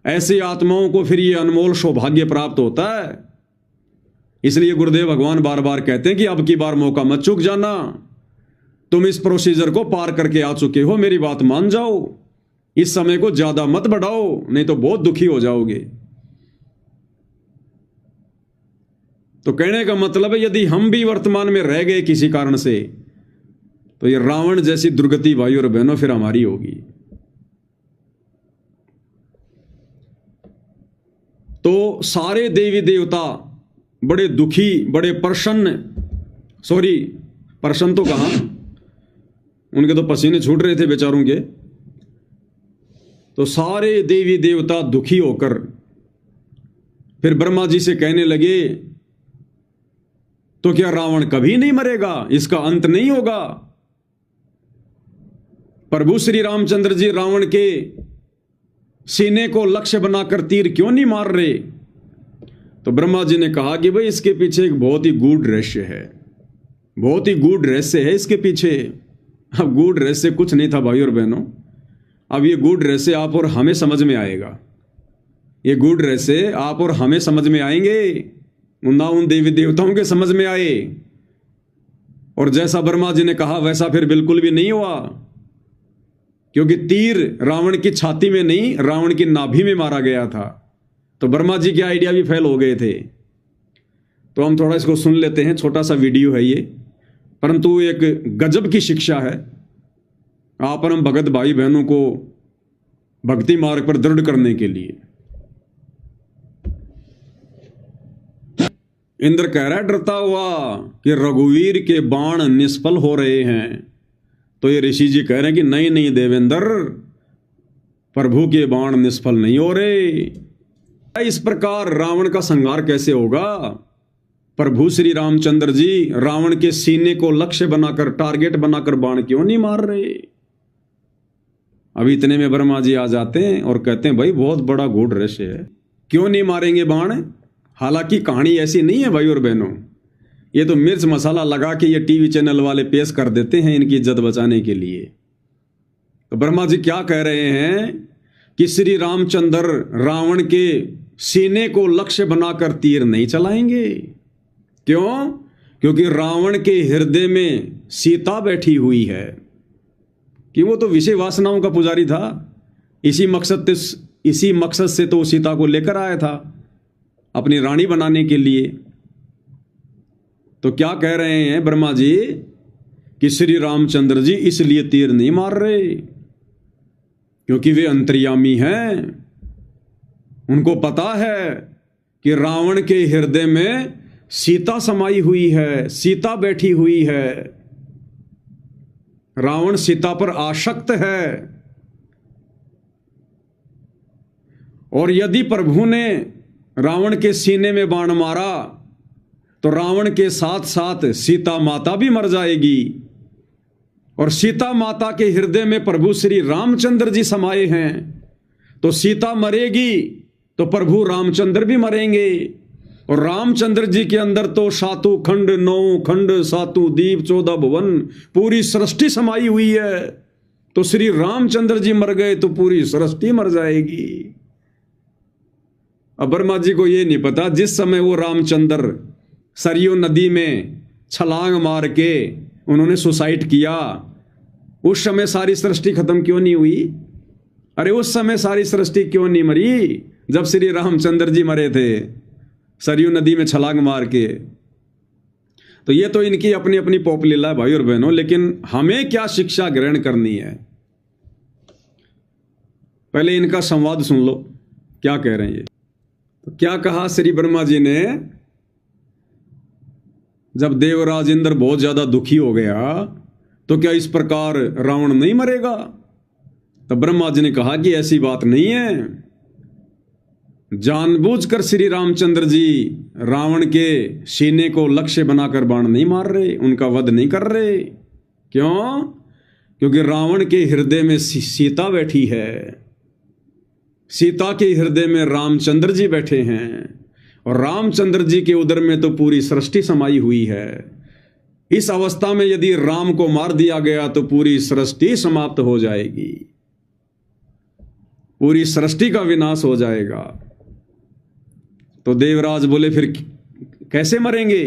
ऐसी आत्माओं को फिर ये अनमोल सौभाग्य प्राप्त होता है। इसलिए गुरुदेव भगवान बार बार कहते हैं कि अब की बार मौका मत चूक जाना, तुम इस प्रोसीजर को पार करके आ चुके हो, मेरी बात मान जाओ, इस समय को ज्यादा मत बढ़ाओ, नहीं तो बहुत दुखी हो जाओगे। तो कहने का मतलब है, यदि हम भी वर्तमान में रह गए किसी कारण से, तो ये रावण जैसी दुर्गति भाई और बहनों फिर हमारी होगी। तो सारे देवी देवता बड़े दुखी, बड़े प्रसन्न, सॉरी प्रसन्न तो कहां, उनके तो पसीने छूट रहे थे बेचारों के। तो सारे देवी देवता दुखी होकर फिर ब्रह्मा जी से कहने लगे, तो क्या रावण कभी नहीं मरेगा, इसका अंत नहीं होगा? प्रभु श्री रामचंद्र जी रावण के सीने को लक्ष्य बनाकर तीर क्यों नहीं मार रहे? तो ब्रह्मा जी ने कहा कि भाई इसके पीछे एक बहुत ही गूढ़ रहस्य है, बहुत ही गूढ़ रहस्य है इसके पीछे। अब गूढ़ रहस्य कुछ नहीं था भाई और बहनों, अब ये गूढ़ रहस्य आप और हमें समझ में आएगा। ये गूढ़ रहस्य आप और हमें समझ में आएंगे, ना उन देवी देवताओं के समझ में आए। और जैसा ब्रह्मा जी ने कहा वैसा फिर बिल्कुल भी नहीं हुआ, क्योंकि तीर रावण की छाती में नहीं, रावण की नाभि में मारा गया था। तो ब्रह्मा जी के आइडिया भी फेल हो गए थे। तो हम थोड़ा इसको सुन लेते हैं, छोटा सा वीडियो है ये, परंतु एक गजब की शिक्षा है आप और हम भगत भाई बहनों को भक्ति मार्ग पर दृढ़ करने के लिए। इंद्र कह रहा है डरता हुआ कि रघुवीर के बाण निष्फल हो रहे हैं। तो ये ऋषि जी कह रहे हैं कि नहीं नहीं देवेंद्र, प्रभु के बाण निष्फल नहीं हो रहे। इस प्रकार रावण का संहार कैसे होगा? प्रभु श्री रामचंद्र जी रावण के सीने को लक्ष्य बनाकर, टारगेट बनाकर बाण क्यों नहीं मार रहे? अभी इतने में ब्रह्मा जी आ जाते हैं और कहते हैं भाई बहुत बड़ा गूढ़ रहस्य है, क्यों नहीं मारेंगे बाण? हालांकि कहानी ऐसी नहीं है भाई और बहनों, ये तो मिर्च मसाला लगा के ये टीवी चैनल वाले पेश कर देते हैं इनकी इज्जत बचाने के लिए। तो ब्रह्मा जी क्या कह रहे हैं कि श्री रामचंद्र रावण के सीने को लक्ष्य बनाकर तीर नहीं चलाएंगे। क्यों? क्योंकि रावण के हृदय में सीता बैठी हुई है, कि वो तो विषय वासनाओं का पुजारी था। इसी मकसद से तो सीता को लेकर आया था अपनी रानी बनाने के लिए। तो क्या कह रहे हैं ब्रह्मा जी कि श्री रामचंद्र जी इसलिए तीर नहीं मार रहे क्योंकि वे अंतर्यामी हैं। उनको पता है कि रावण के हृदय में सीता समाई हुई है, सीता बैठी हुई है, रावण सीता पर आसक्त है। और यदि प्रभु ने रावण के सीने में बाण मारा तो रावण के साथ साथ सीता माता भी मर जाएगी। और सीता माता के हृदय में प्रभु श्री रामचंद्र जी समाये हैं, तो सीता मरेगी तो प्रभु रामचंद्र भी मरेंगे। और रामचंद्र जी के अंदर तो सातों खंड, 9 खंड, 7 द्वीप, 14 भुवन, पूरी सृष्टि समाई हुई है। तो श्री रामचंद्र जी मर गए तो पूरी सृष्टि मर जाएगी। अब ब्रह्मा जी को यह नहीं पता, जिस समय वो रामचंद्र सरयू नदी में छलांग मार के उन्होंने सुसाइड किया, उस समय सारी सृष्टि खत्म क्यों नहीं हुई? अरे उस समय सारी सृष्टि क्यों नहीं मरी जब श्री रामचंद्र जी मरे थे सरयू नदी में छलांग मार के? तो ये तो इनकी अपनी अपनी पोप लीला है भाई और बहनों, लेकिन हमें क्या शिक्षा ग्रहण करनी है? पहले इनका संवाद सुन लो, क्या कह रहे हैं ये। तो क्या कहा श्री ब्रह्मा जी ने, जब देवराज इंद्र बहुत ज्यादा दुखी हो गया तो क्या इस प्रकार रावण नहीं मरेगा? तो ब्रह्मा जी ने कहा कि ऐसी बात नहीं है। जानबूझकर श्री रामचंद्र जी रावण के सीने को लक्ष्य बनाकर बाण नहीं मार रहे, उनका वध नहीं कर रहे। क्यों? क्योंकि रावण के हृदय में सीता बैठी है, सीता के हृदय में रामचंद्र जी बैठे हैं, और रामचंद्र जी के उदर में तो पूरी सृष्टि समाई हुई है। इस अवस्था में यदि राम को मार दिया गया तो पूरी सृष्टि समाप्त हो जाएगी, पूरी सृष्टि का विनाश हो जाएगा। तो देवराज बोले फिर कैसे मरेंगे?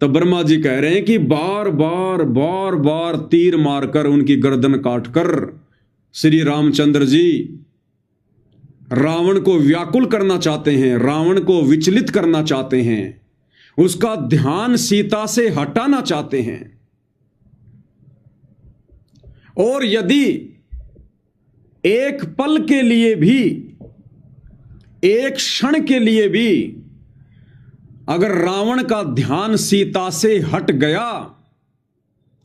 तो ब्रह्मा जी कह रहे हैं कि बार बार तीर मारकर उनकी गर्दन काटकर श्री रामचंद्र जी रावण को व्याकुल करना चाहते हैं, रावण को विचलित करना चाहते हैं, उसका ध्यान सीता से हटाना चाहते हैं। और यदि एक पल के लिए भी, एक क्षण के लिए भी अगर रावण का ध्यान सीता से हट गया,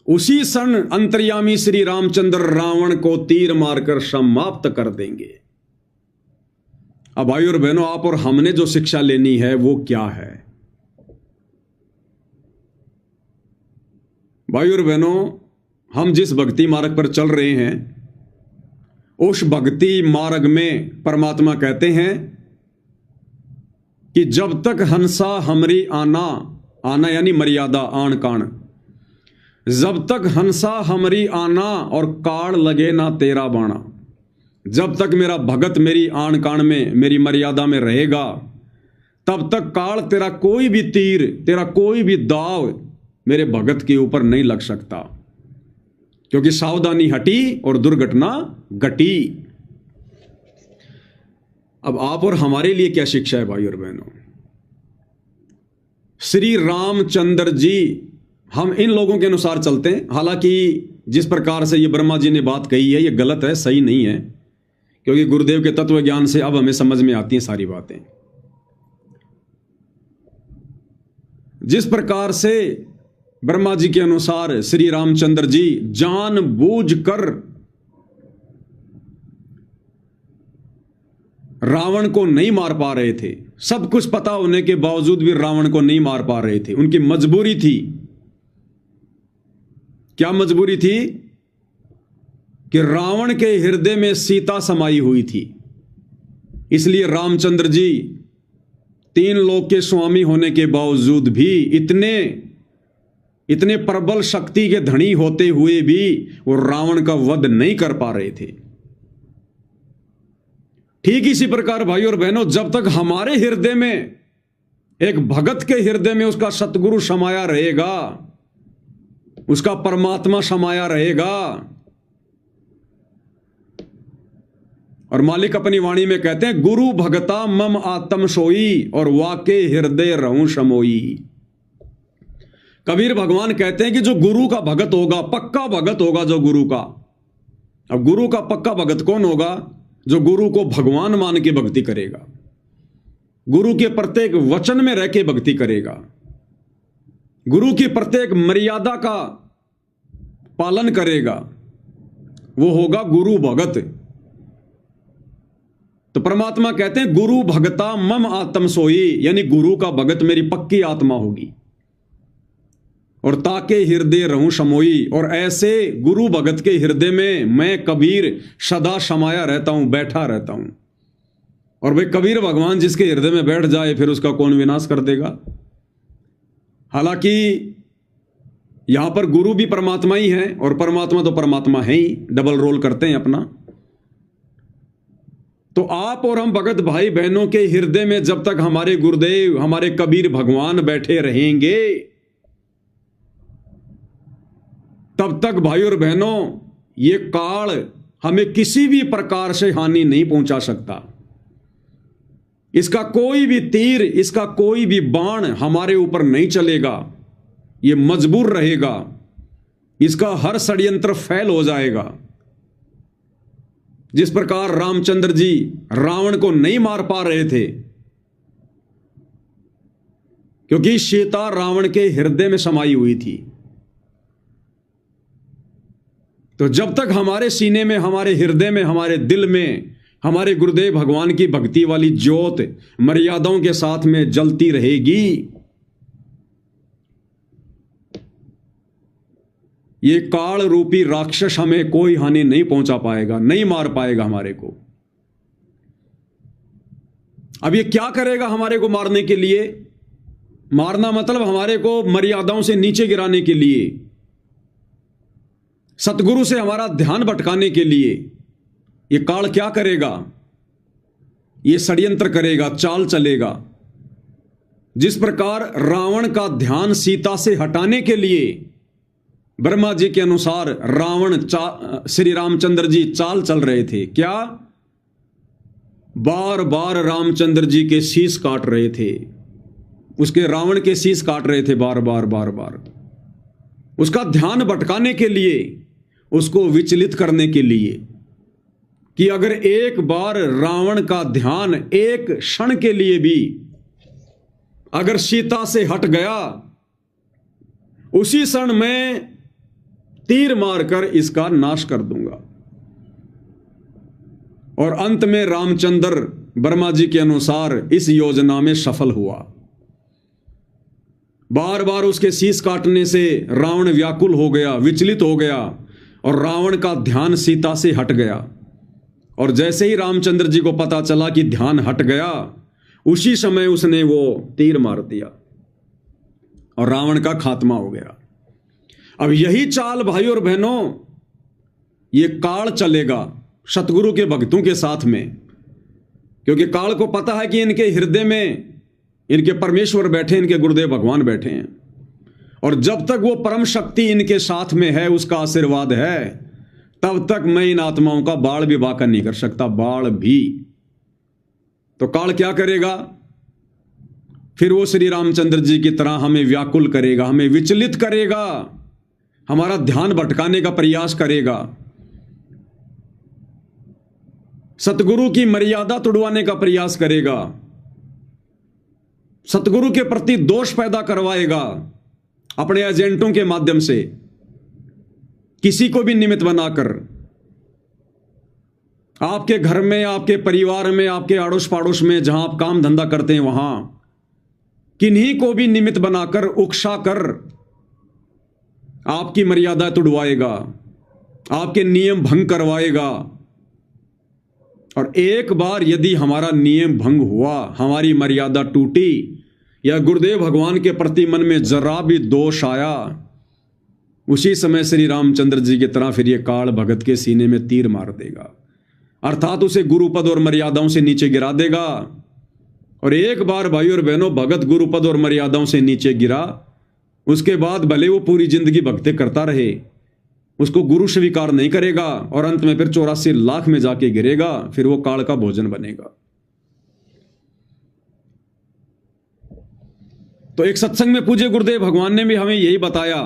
उसी क्षण अंतर्यामी श्री रामचंद्र रावण को तीर मारकर समाप्त कर देंगे। अब भाई और बहनों, आप और हमने जो शिक्षा लेनी है वो क्या है? भाई और बहनों, हम जिस भक्ति मार्ग पर चल रहे हैं, उस भक्ति मार्ग में परमात्मा कहते हैं कि जब तक हंसा हमरी आना, आना यानी मर्यादा, आन कान, जब तक हंसा हमरी आना और काल लगे ना तेरा बाणा, जब तक मेरा भगत मेरी आन कान में, मेरी मर्यादा में रहेगा, तब तक काल तेरा कोई भी तीर, तेरा कोई भी दाव मेरे भगत के ऊपर नहीं लग सकता, क्योंकि सावधानी हटी और दुर्घटना घटी। अब आप और हमारे लिए क्या शिक्षा है भाई और बहनों? श्री रामचंद्र जी, हम इन लोगों के अनुसार चलते हैं। हालांकि जिस प्रकार से ये ब्रह्मा जी ने बात कही है, ये गलत है, सही नहीं है, क्योंकि गुरुदेव के तत्व ज्ञान से अब हमें समझ में आती हैं सारी बातें। जिस प्रकार से ब्रह्मा जी के अनुसार श्री रामचंद्र जी जानबूझकर रावण को नहीं मार पा रहे थे, सब कुछ पता होने के बावजूद भी रावण को नहीं मार पा रहे थे। उनकी मजबूरी थी। क्या मजबूरी थी? कि रावण के हृदय में सीता समाई हुई थी। इसलिए रामचंद्र जी तीन लोक के स्वामी होने के बावजूद भी, इतने प्रबल शक्ति के धनी होते हुए भी वो रावण का वध नहीं कर पा रहे थे। ठीक इसी प्रकार भाई और बहनों, जब तक हमारे हृदय में, एक भगत के हृदय में उसका सतगुरु समाया रहेगा, उसका परमात्मा समाया रहेगा, और मालिक अपनी वाणी में कहते हैं, गुरु भगता मम आत्म सोई और वाके हृदय रहूं समोई। कबीर भगवान कहते हैं कि जो गुरु का भगत होगा, पक्का भगत होगा जो गुरु का। अब गुरु का पक्का भगत कौन होगा? जो गुरु को भगवान मान के भक्ति करेगा, गुरु के प्रत्येक वचन में रह के भक्ति करेगा, गुरु की प्रत्येक मर्यादा का पालन करेगा, वो होगा गुरु भगत। तो परमात्मा कहते हैं, गुरु भगता मम आत्म सोई, यानी गुरु का भगत मेरी पक्की आत्मा होगी। और ताके हृदय रहूं समोई, और ऐसे गुरु भगत के हृदय में मैं कबीर सदा समाया रहता हूं, बैठा रहता हूं। और भाई कबीर भगवान जिसके हृदय में बैठ जाए, फिर उसका कौन विनाश कर देगा? हालांकि यहां पर गुरु भी परमात्मा ही है, और परमात्मा तो परमात्मा है ही, डबल रोल करते हैं अपना। तो आप और हम भगत भाई बहनों के हृदय में जब तक हमारे गुरुदेव, हमारे कबीर भगवान बैठे रहेंगे, तब तक भाई और बहनों ये काल हमें किसी भी प्रकार से हानि नहीं पहुंचा सकता। इसका कोई भी तीर, इसका कोई भी बाण हमारे ऊपर नहीं चलेगा। ये मजबूर रहेगा, इसका हर षड्यंत्र फैल हो जाएगा। जिस प्रकार रामचंद्र जी रावण को नहीं मार पा रहे थे, क्योंकि सीता रावण के हृदय में समाई हुई थी। तो जब तक हमारे सीने में, हमारे हृदय में, हमारे दिल में हमारे गुरुदेव भगवान की भक्ति वाली ज्योत मर्यादाओं के साथ में जलती रहेगी, ये काल रूपी राक्षस हमें कोई हानि नहीं पहुंचा पाएगा, नहीं मार पाएगा हमारे को। अब ये क्या करेगा हमारे को मारने के लिए? मारना मतलब हमारे को मर्यादाओं से नीचे गिराने के लिए, सतगुरु से हमारा ध्यान भटकाने के लिए। ये काल क्या करेगा? ये षड्यंत्र करेगा, चाल चलेगा। जिस प्रकार रावण का ध्यान सीता से हटाने के लिए ब्रह्मा जी के अनुसार रावण श्री रामचंद्र जी चाल चल रहे थे। क्या? बार बार रामचंद्र जी के शीश काट रहे थे, उसके रावण के शीश काट रहे थे बार बार बार बार। उसका ध्यान भटकाने के लिए, उसको विचलित करने के लिए कि अगर एक बार रावण का ध्यान एक क्षण के लिए भी अगर सीता से हट गया, उसी क्षण मैं तीर मारकर इसका नाश कर दूंगा। और अंत में रामचंद्र वर्मा जी के अनुसार इस योजना में सफल हुआ। बार बार उसके शीश काटने से रावण व्याकुल हो गया, विचलित हो गया और रावण का ध्यान सीता से हट गया। और जैसे ही रामचंद्र जी को पता चला कि ध्यान हट गया, उसी समय उसने वो तीर मार दिया और रावण का खात्मा हो गया। अब यही चाल भाई और बहनों, ये काल चलेगा सतगुरु के भक्तों के साथ में, क्योंकि काल को पता है कि इनके हृदय में इनके परमेश्वर बैठे, इनके गुरुदेव भगवान बैठे हैं। और जब तक वो परम शक्ति इनके साथ में है, उसका आशीर्वाद है, तब तक मैं इन आत्माओं का बाढ़ भी बाका नहीं कर सकता, बाढ़ भी। तो काल क्या करेगा? फिर वो श्री रामचंद्र जी की तरह हमें व्याकुल करेगा, हमें विचलित करेगा, हमारा ध्यान भटकाने का प्रयास करेगा, सतगुरु की मर्यादा तुड़वाने का प्रयास करेगा, सतगुरु के प्रति दोष पैदा करवाएगा अपने एजेंटों के माध्यम से, किसी को भी निमित्त बनाकर। आपके घर में, आपके परिवार में, आपके आड़ोस पाड़ोस में, जहां आप काम धंधा करते हैं, वहां किन्हीं को भी निमित्त बनाकर, उकसा कर आपकी मर्यादा तुड़वाएगा, आपके नियम भंग करवाएगा। और एक बार यदि हमारा नियम भंग हुआ, हमारी मर्यादा टूटी, या गुरुदेव भगवान के प्रति मन में जरा भी दोष आया, उसी समय श्री रामचंद्र जी की तरह फिर ये काल भगत के सीने में तीर मार देगा, अर्थात उसे गुरुपद और मर्यादाओं से नीचे गिरा देगा। और एक बार भाई और बहनों भगत गुरुपद और मर्यादाओं से नीचे गिरा, उसके बाद भले वो पूरी जिंदगी भक्ति करता रहे, उसको गुरु स्वीकार नहीं करेगा और अंत में फिर 84 लाख में जाके गिरेगा, फिर वो काल का भोजन बनेगा। तो एक सत्संग में पूज्य गुरुदेव भगवान ने भी हमें यही बताया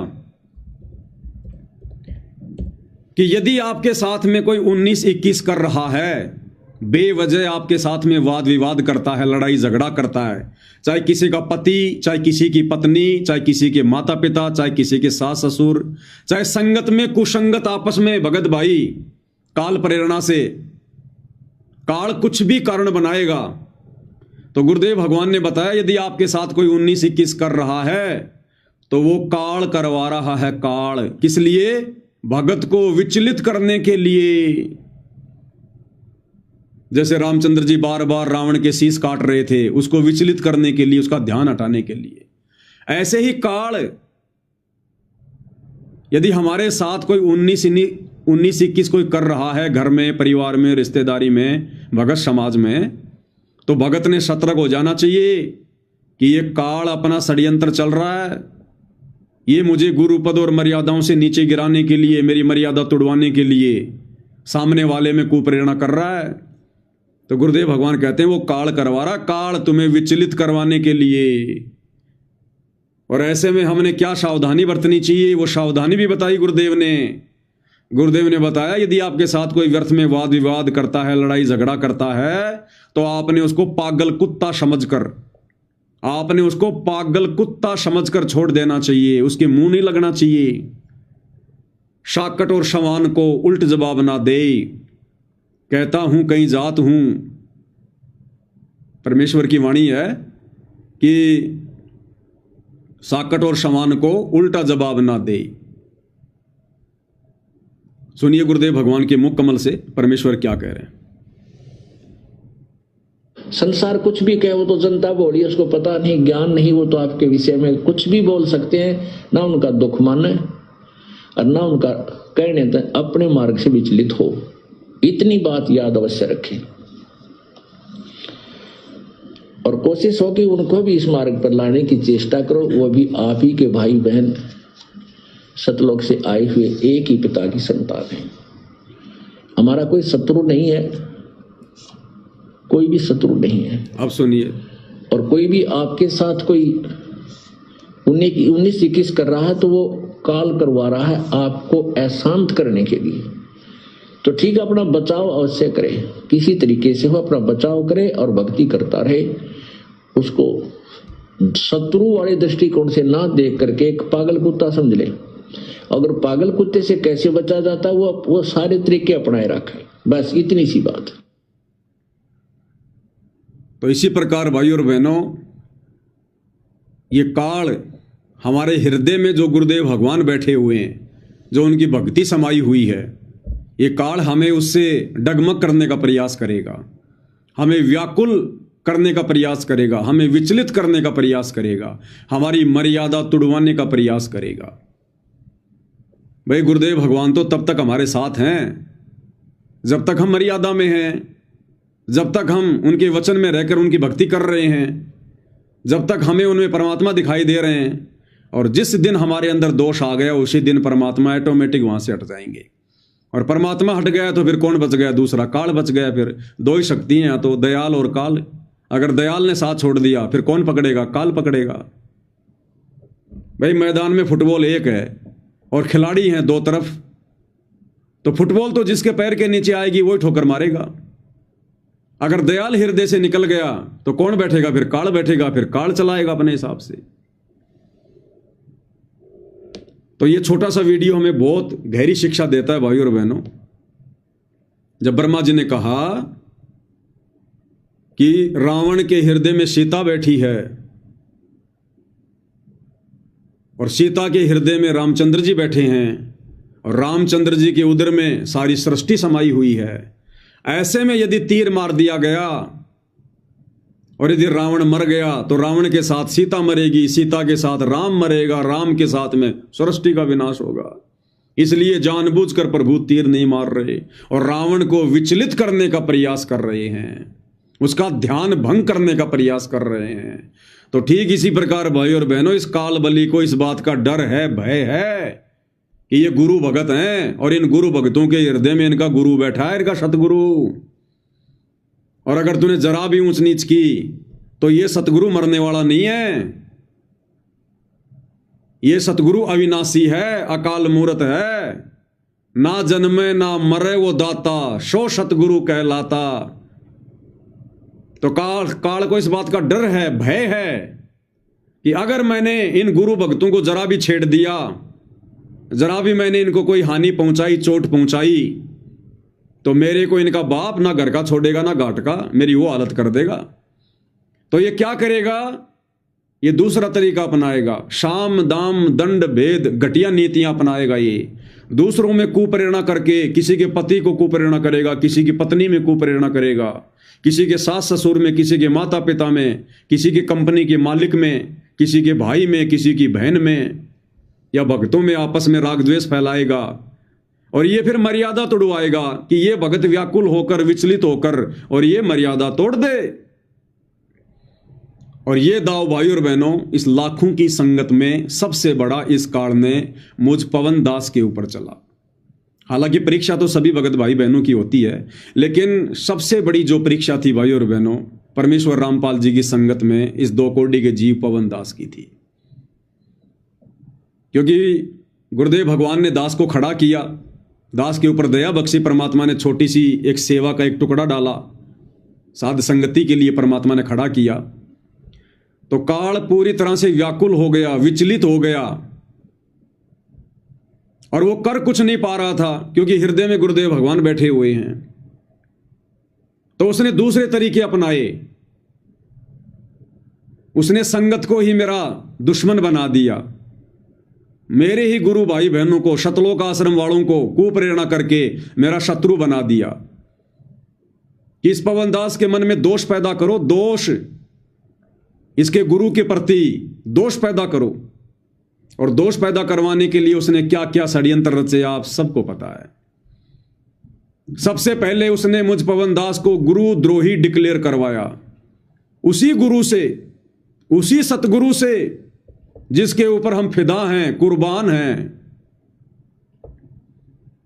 कि यदि आपके साथ में कोई 19-21 कर रहा है, बेवजह आपके साथ में वाद विवाद करता है, लड़ाई झगड़ा करता है, चाहे किसी का पति, चाहे किसी की पत्नी, चाहे किसी के माता पिता, चाहे किसी के सास ससुर, चाहे संगत में कुसंगत आपस में भगत भाई, काल प्रेरणा से काल कुछ भी कारण बनाएगा। तो गुरुदेव भगवान ने बताया यदि आपके साथ कोई 19-21 कर रहा है तो वो काल करवा रहा है। काल किस लिए? भगत को विचलित करने के लिए। जैसे रामचंद्र जी बार बार रावण के शीश काट रहे थे, उसको विचलित करने के लिए, उसका ध्यान हटाने के लिए। ऐसे ही काल यदि हमारे साथ कोई 19-21 कोई कर रहा है, घर में, परिवार में, रिश्तेदारी में, भगत समाज में, तो भगत ने सतर्क हो जाना चाहिए कि ये काल अपना षड्यंत्र चल रहा है, ये मुझे गुरुपद और मर्यादाओं से नीचे गिराने के लिए, मेरी मर्यादा तुड़वाने के लिए सामने वाले में कुप्रेरणा कर रहा है। तो गुरुदेव भगवान कहते हैं वो काल करवा रहा, काल तुम्हें विचलित करवाने के लिए। और ऐसे में हमने क्या सावधानी बरतनी चाहिए, वो सावधानी भी बताई गुरुदेव ने। गुरुदेव ने बताया यदि आपके साथ कोई व्यर्थ में वाद विवाद करता है, लड़ाई झगड़ा करता है, तो आपने उसको पागल कुत्ता समझकर छोड़ देना चाहिए, उसके मुंह नहीं लगना चाहिए। शाकट और शवान को उल्ट जवाब ना दे, कहता हूं कहीं जात हूं। परमेश्वर की वाणी है कि साकट और शवान को उल्टा जवाब ना दे। सुनिए गुरुदेव भगवान के मुख कमल से परमेश्वर क्या कह रहे हैं। संसार कुछ भी कहे, वो तो जनता बोली, उसको पता नहीं, ज्ञान नहीं, वो तो आपके विषय में कुछ भी बोल सकते हैं। ना उनका दुख माने और ना उनका कहने तक अपने मार्ग से विचलित हो। इतनी बात याद अवश्य रखें और कोशिश हो कि उनको भी इस मार्ग पर लाने की चेष्टा करो। वो भी आप ही के भाई बहन, सतलोक से आए हुए एक ही पिता की संतान है। हमारा कोई शत्रु नहीं है, कोई भी शत्रु नहीं है। अब सुनिए, और कोई भी आपके साथ कोई 19-21 कर रहा है तो वो काल करवा रहा है आपको अशांत करने के लिए। तो ठीक है, अपना बचाव अवश्य करे, किसी तरीके से वो अपना बचाव करे और भक्ति करता रहे। उसको शत्रु वाले दृष्टिकोण से ना देख करके एक पागल कुत्ता समझ ले। अगर पागल कुत्ते से कैसे बचा जाता है वो सारे तरीके अपनाए रखे, बस इतनी सी बात। तो इसी प्रकार भाई और बहनों, ये काल हमारे हृदय में जो गुरुदेव भगवान बैठे हुए हैं, जो उनकी भक्ति समाई हुई है, ये काल हमें उससे डगमग करने का प्रयास करेगा, हमें व्याकुल करने का प्रयास करेगा, हमें विचलित करने का प्रयास करेगा, हमारी मर्यादा तुड़वाने का प्रयास करेगा। भाई गुरुदेव भगवान तो तब तक हमारे साथ हैं जब तक हम मर्यादा में हैं, जब तक हम उनके वचन में रहकर उनकी भक्ति कर रहे हैं, जब तक हमें उनमें परमात्मा दिखाई दे रहे हैं। और जिस दिन हमारे अंदर दोष आ गया उसी दिन परमात्मा ऑटोमेटिक वहां से हट जाएंगे। और परमात्मा हट गया तो फिर कौन बच गया? दूसरा काल बच गया। फिर दो ही शक्ति हैं, तो दयाल और काल। अगर दयाल ने साथ छोड़ दिया फिर कौन पकड़ेगा? काल पकड़ेगा। भाई मैदान में फुटबॉल एक है और खिलाड़ी हैं दो तरफ, तो फुटबॉल तो जिसके पैर के नीचे आएगी वही ठोकर मारेगा। अगर दयाल हृदय से निकल गया तो कौन बैठेगा? फिर काल बैठेगा, फिर काल चलाएगा अपने हिसाब से। तो ये छोटा सा वीडियो हमें बहुत गहरी शिक्षा देता है भाई और बहनों। जब ब्रह्मा जी ने कहा कि रावण के हृदय में सीता बैठी है और सीता के हृदय में रामचंद्र जी बैठे हैं और रामचंद्र जी के उदर में सारी सृष्टि समाई हुई है, ऐसे में यदि तीर मार दिया गया और यदि रावण मर गया तो रावण के साथ सीता मरेगी, सीता के साथ राम मरेगा, राम के साथ में सृष्टि का विनाश होगा। इसलिए जानबूझकर प्रभु तीर नहीं मार रहे और रावण को विचलित करने का प्रयास कर रहे हैं, उसका ध्यान भंग करने का प्रयास कर रहे हैं। तो ठीक इसी प्रकार भाई और बहनों, इस काल बलि को इस बात का डर है, भय है कि ये गुरु भगत हैं और इन गुरु भगतों के हृदय में इनका गुरु बैठा है, इनका सतगुरु। और अगर तूने जरा भी ऊंच नीच की तो ये सतगुरु मरने वाला नहीं है, ये सतगुरु अविनाशी है, अकाल मूर्त है, ना जन्मे ना मरे वो दाता, सो सतगुरु कहलाता। तो काल को इस बात का डर है, भय है कि अगर मैंने इन गुरु भक्तों को जरा भी छेड़ दिया, जरा भी मैंने इनको कोई हानि पहुंचाई, चोट पहुंचाई, तो मेरे को इनका बाप ना घर का छोड़ेगा ना घाट का, मेरी वो हालत कर देगा। तो ये क्या करेगा? ये दूसरा तरीका अपनाएगा, शाम दाम दंड भेद घटिया नीतियां अपनाएगा। ये दूसरों में कुप्रेरणा करके किसी के पति को कुप्रेरणा करेगा, किसी की पत्नी में कुप्रेरणा करेगा, किसी के सास ससुर में, किसी के माता पिता में, किसी की कंपनी के मालिक में, किसी के भाई में, किसी की बहन में या भक्तों में आपस में राग द्वेष फैलाएगा। और ये फिर मर्यादा तोड़वाएगा कि ये भगत व्याकुल होकर, विचलित होकर और ये मर्यादा तोड़ दे। और ये दाव भाई और बहनों, इस लाखों की संगत में सबसे बड़ा इस काल ने मुझ पवन दास के ऊपर चला। हालांकि परीक्षा तो सभी भगत भाई बहनों की होती है, लेकिन सबसे बड़ी जो परीक्षा थी भाई और बहनों, परमेश्वर रामपाल जी की संगत में इस दो कोडी के जीव पवन दास की थी। क्योंकि गुरुदेव भगवान ने दास को खड़ा किया, दास के ऊपर दया बख्शी, परमात्मा ने छोटी सी एक सेवा का एक टुकड़ा डाला, साध संगति के लिए परमात्मा ने खड़ा किया। तो काल पूरी तरह से व्याकुल हो गया, विचलित हो गया और वो कर कुछ नहीं पा रहा था, क्योंकि हृदय में गुरुदेव भगवान बैठे हुए हैं। तो उसने दूसरे तरीके अपनाए, उसने संगत को ही मेरा दुश्मन बना दिया, मेरे ही गुरु भाई बहनों को, शतलोक आश्रम वालों को कुप्रेरणा करके मेरा शत्रु बना दिया। कि इस पवन दास के मन में दोष पैदा करो, दोष, इसके गुरु के प्रति दोष पैदा करो। और दोष पैदा करवाने के लिए उसने क्या क्या षड्यंत्र रचे आप सबको पता है। सबसे पहले उसने मुझ पवन दास को गुरु द्रोही डिक्लेयर करवाया, उसी गुरु से, उसी सतगुरु से जिसके ऊपर हम फिदा हैं, कुर्बान हैं,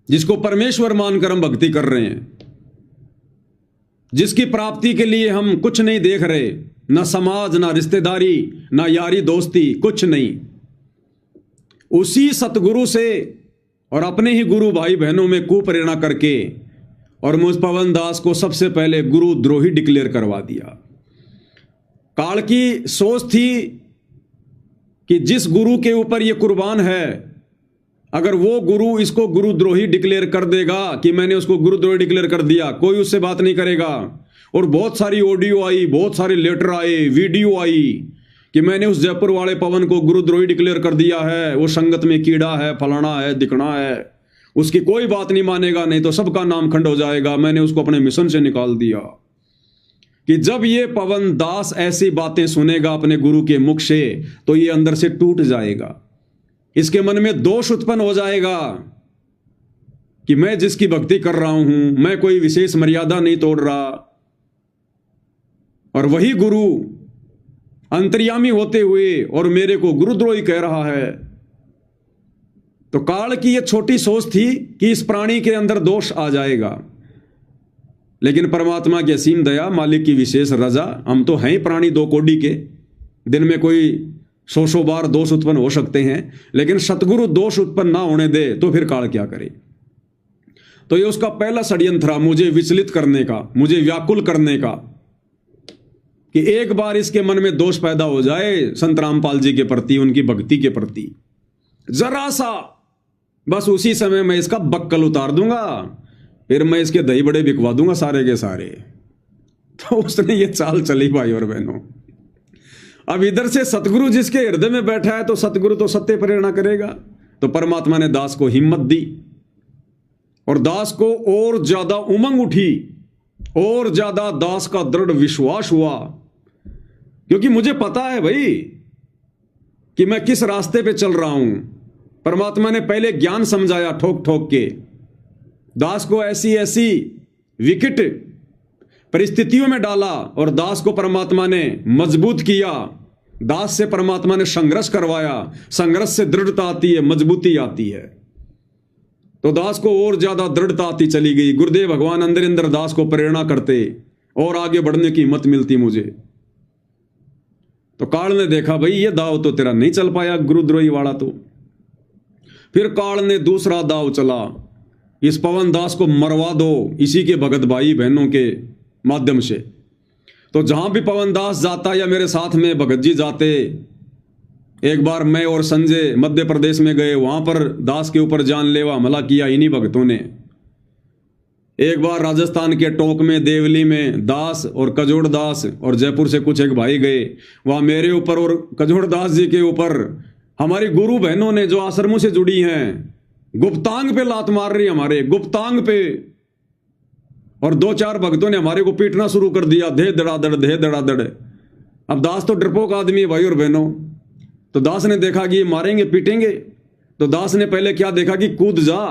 जिसको परमेश्वर मानकर हम भक्ति कर रहे हैं, जिसकी प्राप्ति के लिए हम कुछ नहीं देख रहे, ना समाज, ना रिश्तेदारी, ना यारी दोस्ती, कुछ नहीं। उसी सतगुरु से और अपने ही गुरु भाई बहनों में कुप्रेरणा करके और मुझ पवन दास को सबसे पहले गुरु द्रोही डिक्लेयर करवा दिया। काल की सोच थी कि जिस गुरु के ऊपर ये कुर्बान है, अगर वो गुरु इसको गुरुद्रोही डिक्लेयर कर देगा कि मैंने उसको गुरुद्रोही डिक्लेयर कर दिया, कोई उससे बात नहीं करेगा। और बहुत सारी ऑडियो आई, बहुत सारे लेटर आए, वीडियो आई कि मैंने उस जयपुर वाले पवन को गुरुद्रोही डिक्लेयर कर दिया है, वो संगत में कीड़ा है, फलाना है, दिखना है, उसकी कोई बात नहीं मानेगा, नहीं तो सबका नाम खंड हो जाएगा, मैंने उसको अपने मिशन से निकाल दिया। कि जब ये पवन दास ऐसी बातें सुनेगा अपने गुरु के मुख से, तो ये अंदर से टूट जाएगा, इसके मन में दोष उत्पन्न हो जाएगा कि मैं जिसकी भक्ति कर रहा हूं, मैं कोई विशेष मर्यादा नहीं तोड़ रहा, और वही गुरु अंतर्यामी होते हुए और मेरे को गुरुद्रोही कह रहा है। तो काल की यह छोटी सोच थी कि इस प्राणी के अंदर दोष आ जाएगा, लेकिन परमात्मा की असीम दया, मालिक की विशेष रजा, हम तो हैं ही प्राणी दो कोटि के, दिन में कोई 100 बार दोष उत्पन्न हो सकते हैं, लेकिन सतगुरु दोष उत्पन्न ना होने दे तो फिर काल क्या करे। तो ये उसका पहला षड्यंत्र था, मुझे विचलित करने का, मुझे व्याकुल करने का, कि एक बार इसके मन में दोष पैदा हो जाए संत रामपाल जी के प्रति, उनकी भक्ति के प्रति, जरा सा, बस उसी समय मैं इसका बक्कल उतार दूंगा, फिर मैं इसके दही बड़े बिकवा दूंगा सारे के सारे। तो उसने ये चाल चली भाई और बहनों। अब इधर से सतगुरु जिसके हृदय में बैठा है, तो सतगुरु तो सत्य प्रेरणा करेगा। तो परमात्मा ने दास को हिम्मत दी और दास को और ज्यादा उमंग उठी, और ज्यादा दास का दृढ़ विश्वास हुआ, क्योंकि मुझे पता है भाई कि मैं किस रास्ते पे चल रहा हूं। परमात्मा ने पहले ज्ञान समझाया ठोक ठोक के, दास को ऐसी ऐसी विकट परिस्थितियों में डाला और दास को परमात्मा ने मजबूत किया। दास से परमात्मा ने संघर्ष करवाया, संघर्ष से दृढ़ता आती है, मजबूती आती है। तो दास को और ज्यादा दृढ़ता आती चली गई। गुरुदेव भगवान अंदर अंदर दास को प्रेरणा करते और आगे बढ़ने की हिम्मत मिलती मुझे। तो काल ने देखा भाई ये दाव तो तेरा नहीं चल पाया गुरुद्रोही वाला। तो फिर काल ने दूसरा दाव चला, इस पवन दास को मरवा दो इसी के भगत भाई बहनों के माध्यम से। तो जहां भी पवन दास जाता या मेरे साथ में भगत जी जाते, एक बार मैं और संजय मध्य प्रदेश में गए, वहां पर दास के ऊपर जानलेवा हमला किया इन्हीं भक्तों ने। एक बार राजस्थान के टोंक में देवली में दास और कजोड़ दास और जयपुर से कुछ एक भाई गए, वहां मेरे ऊपर और कजोड़ दास जी के ऊपर हमारी गुरु बहनों ने जो आश्रमों से जुड़ी हैं, गुप्तांग पे लात मार रही, हमारे गुप्तांग पे, और 2-4 भक्तों ने हमारे को पीटना शुरू कर दिया, धे धड़ाधड़ धे धड़ाधड़। अब दास तो डरपोक आदमी है भाई और बहनों। तो दास ने देखा कि ये मारेंगे पीटेंगे, तो दास ने पहले क्या देखा कि कूद जा,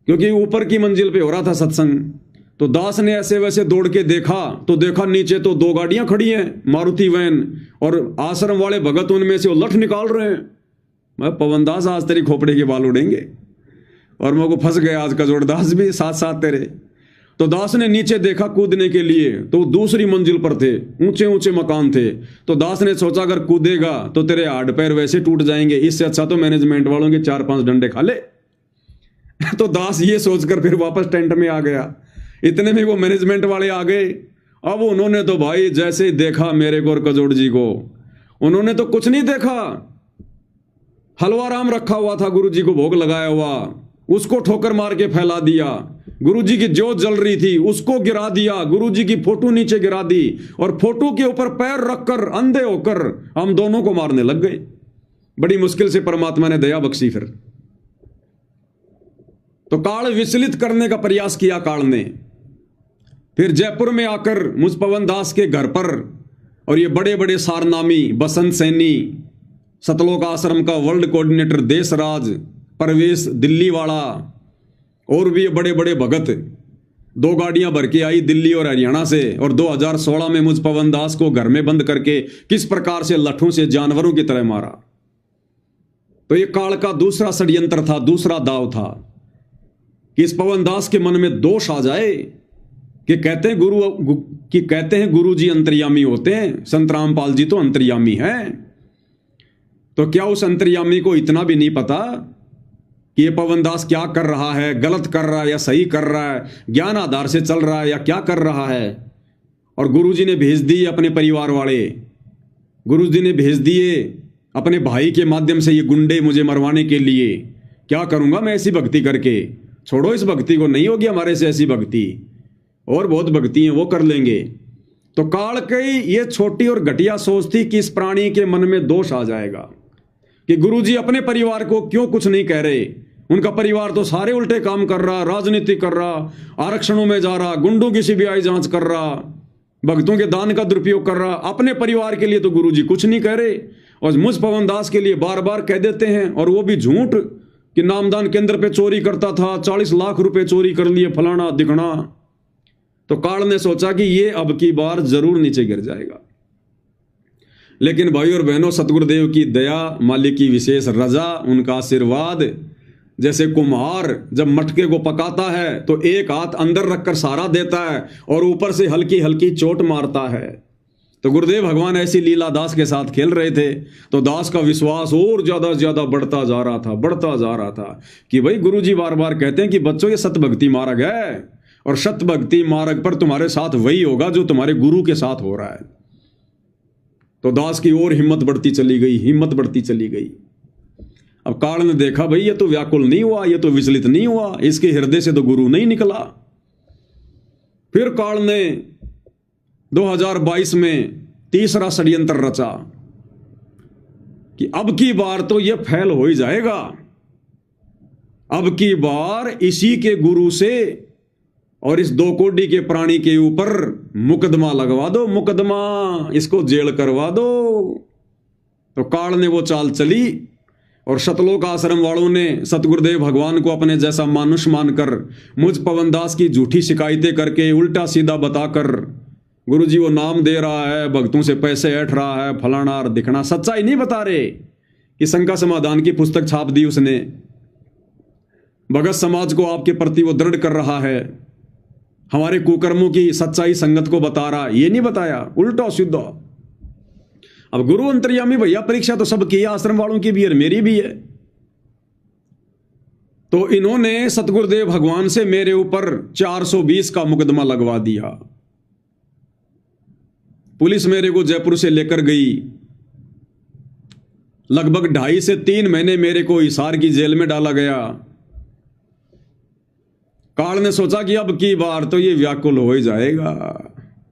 क्योंकि ऊपर की मंजिल पे हो रहा था सत्संग। तो दास ने ऐसे वैसे दौड़ के देखा, तो देखा नीचे तो 2 गाड़ियां खड़ी हैं, मारुति वैन, और आश्रम वाले भगत उनमें से वो लठ निकाल रहे हैं। मैं पवन दास आज तेरी खोपड़े के बाल उड़ेंगे, और मेरे को फंस गया आज कजोड़ दास भी साथ साथ तेरे। तो दास ने नीचे देखा कूदने के लिए, तो दूसरी मंजिल पर थे, ऊंचे ऊंचे मकान थे। तो दास ने सोचा अगर कूदेगा तो तेरे हाथ पैर वैसे टूट जाएंगे, इससे अच्छा तो मैनेजमेंट वालों के 4-5 डंडे खा ले। तो दास ये सोचकर फिर वापस टेंट में आ गया। इतने में वो मैनेजमेंट वाले आ गए। अब उन्होंने तो भाई जैसे ही देखा मेरे को और कजोड़ जी को, उन्होंने तो कुछ नहीं देखा, हलवा राम रखा हुआ था गुरु जी को भोग लगाया हुआ, उसको ठोकर मार के फैला दिया। गुरु जी की जोत जल रही थी उसको गिरा दिया, गुरु जी की फोटो नीचे गिरा दी, और फोटो के ऊपर पैर रखकर अंधे होकर हम दोनों को मारने लग गए। बड़ी मुश्किल से परमात्मा ने दया बख्शी। फिर तो काल विचलित करने का प्रयास किया काल ने। फिर जयपुर में आकर मुझ पवन दास के घर पर, और ये बड़े बड़े सारनामी, बसंत सैनी, सतलोक आश्रम का वर्ल्ड कोऑर्डिनेटर देशराज, परवेश दिल्ली वाला, और भी बड़े बड़े भगत, 2 गाड़ियां भर के आई दिल्ली और हरियाणा से। और 2016 में मुझ पवन दास को घर में बंद करके किस प्रकार से लठों से जानवरों की तरह मारा। तो ये काल का दूसरा षड्यंत्र था, दूसरा दाव था कि इस पवन दास के मन में दोष आ जाए कि कहते हैं गुरु जी अंतर्यामी होते हैं, संत रामपाल जी तो अंतर्यामी हैं। तो क्या उस अंतर्यामी को इतना भी नहीं पता कि ये पवनदास क्या कर रहा है, गलत कर रहा है या सही कर रहा है, ज्ञान आधार से चल रहा है या क्या कर रहा है? और गुरुजी ने भेज दिए अपने परिवार वाले, गुरुजी ने भेज दिए अपने भाई के माध्यम से ये गुंडे मुझे मरवाने के लिए। क्या करूंगा मैं ऐसी भक्ति करके? छोड़ो इस भक्ति को, नहीं होगी हमारे से ऐसी भक्ति, और बहुत भक्ति है वो कर लेंगे। तो काल की ये छोटी और घटिया सोच थी कि इस प्राणी के मन में दोष आ जाएगा कि गुरुजी अपने परिवार को क्यों कुछ नहीं कह रहे। उनका परिवार तो सारे उल्टे काम कर रहा, राजनीति कर रहा, आरक्षणों में जा रहा, गुंडों की सीबीआई जांच कर रहा, भक्तों के दान का दुरुपयोग कर रहा। अपने परिवार के लिए तो गुरुजी कुछ नहीं कह रहे, और मुझ पवनदास के लिए बार बार कह देते हैं, और वो भी झूठ कि नामदान केंद्र पे चोरी करता था, 40 लाख रुपए चोरी कर लिए, फलाना दिखना। तो काल ने सोचा कि ये अब की बार जरूर नीचे गिर जाएगा। लेकिन भाई और बहनों, सतगुरुदेव की दया, मालिक की विशेष रजा, उनका आशीर्वाद, जैसे कुम्हार जब मटके को पकाता है तो एक हाथ अंदर रखकर सहारा देता है और ऊपर से हल्की हल्की चोट मारता है। तो गुरुदेव भगवान ऐसी लीला दास के साथ खेल रहे थे, तो दास का विश्वास और ज्यादा से ज्यादा बढ़ता जा रहा था, बढ़ता जा रहा था कि भाई गुरुजी बार बार कहते हैं कि बच्चों ये सत भक्ति मार्ग है, और सत भक्ति मार्ग पर तुम्हारे साथ वही होगा जो तुम्हारे गुरु के साथ हो रहा है। तो दास की और हिम्मत बढ़ती चली गई, हिम्मत बढ़ती चली गई। अब काल ने देखा भाई ये तो व्याकुल नहीं हुआ, ये तो विचलित नहीं हुआ, इसके हृदय से तो गुरु नहीं निकला। फिर काल ने 2022 में तीसरा षड्यंत्र रचा कि अब की बार तो ये फैल हो ही जाएगा, अब की बार इसी के गुरु से और इस 2 कोड़ी के प्राणी के ऊपर मुकदमा लगवा दो, मुकदमा, इसको जेल करवा दो। तो काल ने वो चाल चली, और सतलोक आश्रम वालों ने सतगुरुदेव भगवान को अपने जैसा मानुष मानकर मुझ पवनदास की झूठी शिकायतें करके उल्टा सीधा बताकर गुरुजी वो नाम दे रहा है, भक्तों से पैसे ऐंठ रहा है, फलाना दिखना, सच्चाई नहीं बता रहे कि शंका समाधान की पुस्तक छाप दी उसने। भगत समाज को आपके प्रति वो दृढ़ कर रहा है, हमारे कुकर्मों की सच्चाई संगत को बता रहा, ये नहीं बताया, उल्टा सीधा। अब गुरु अंतर्यामी भैया, परीक्षा तो सबकी है, आश्रम वालों की भी है, मेरी भी है। तो इन्होंने सतगुरुदेव भगवान से मेरे ऊपर 420 का मुकदमा लगवा दिया। पुलिस मेरे को जयपुर से लेकर गई, लगभग 2.5 से 3 महीने मेरे को हिसार की जेल में डाला गया। काल ने सोचा कि अब की बार तो ये व्याकुल हो ही जाएगा,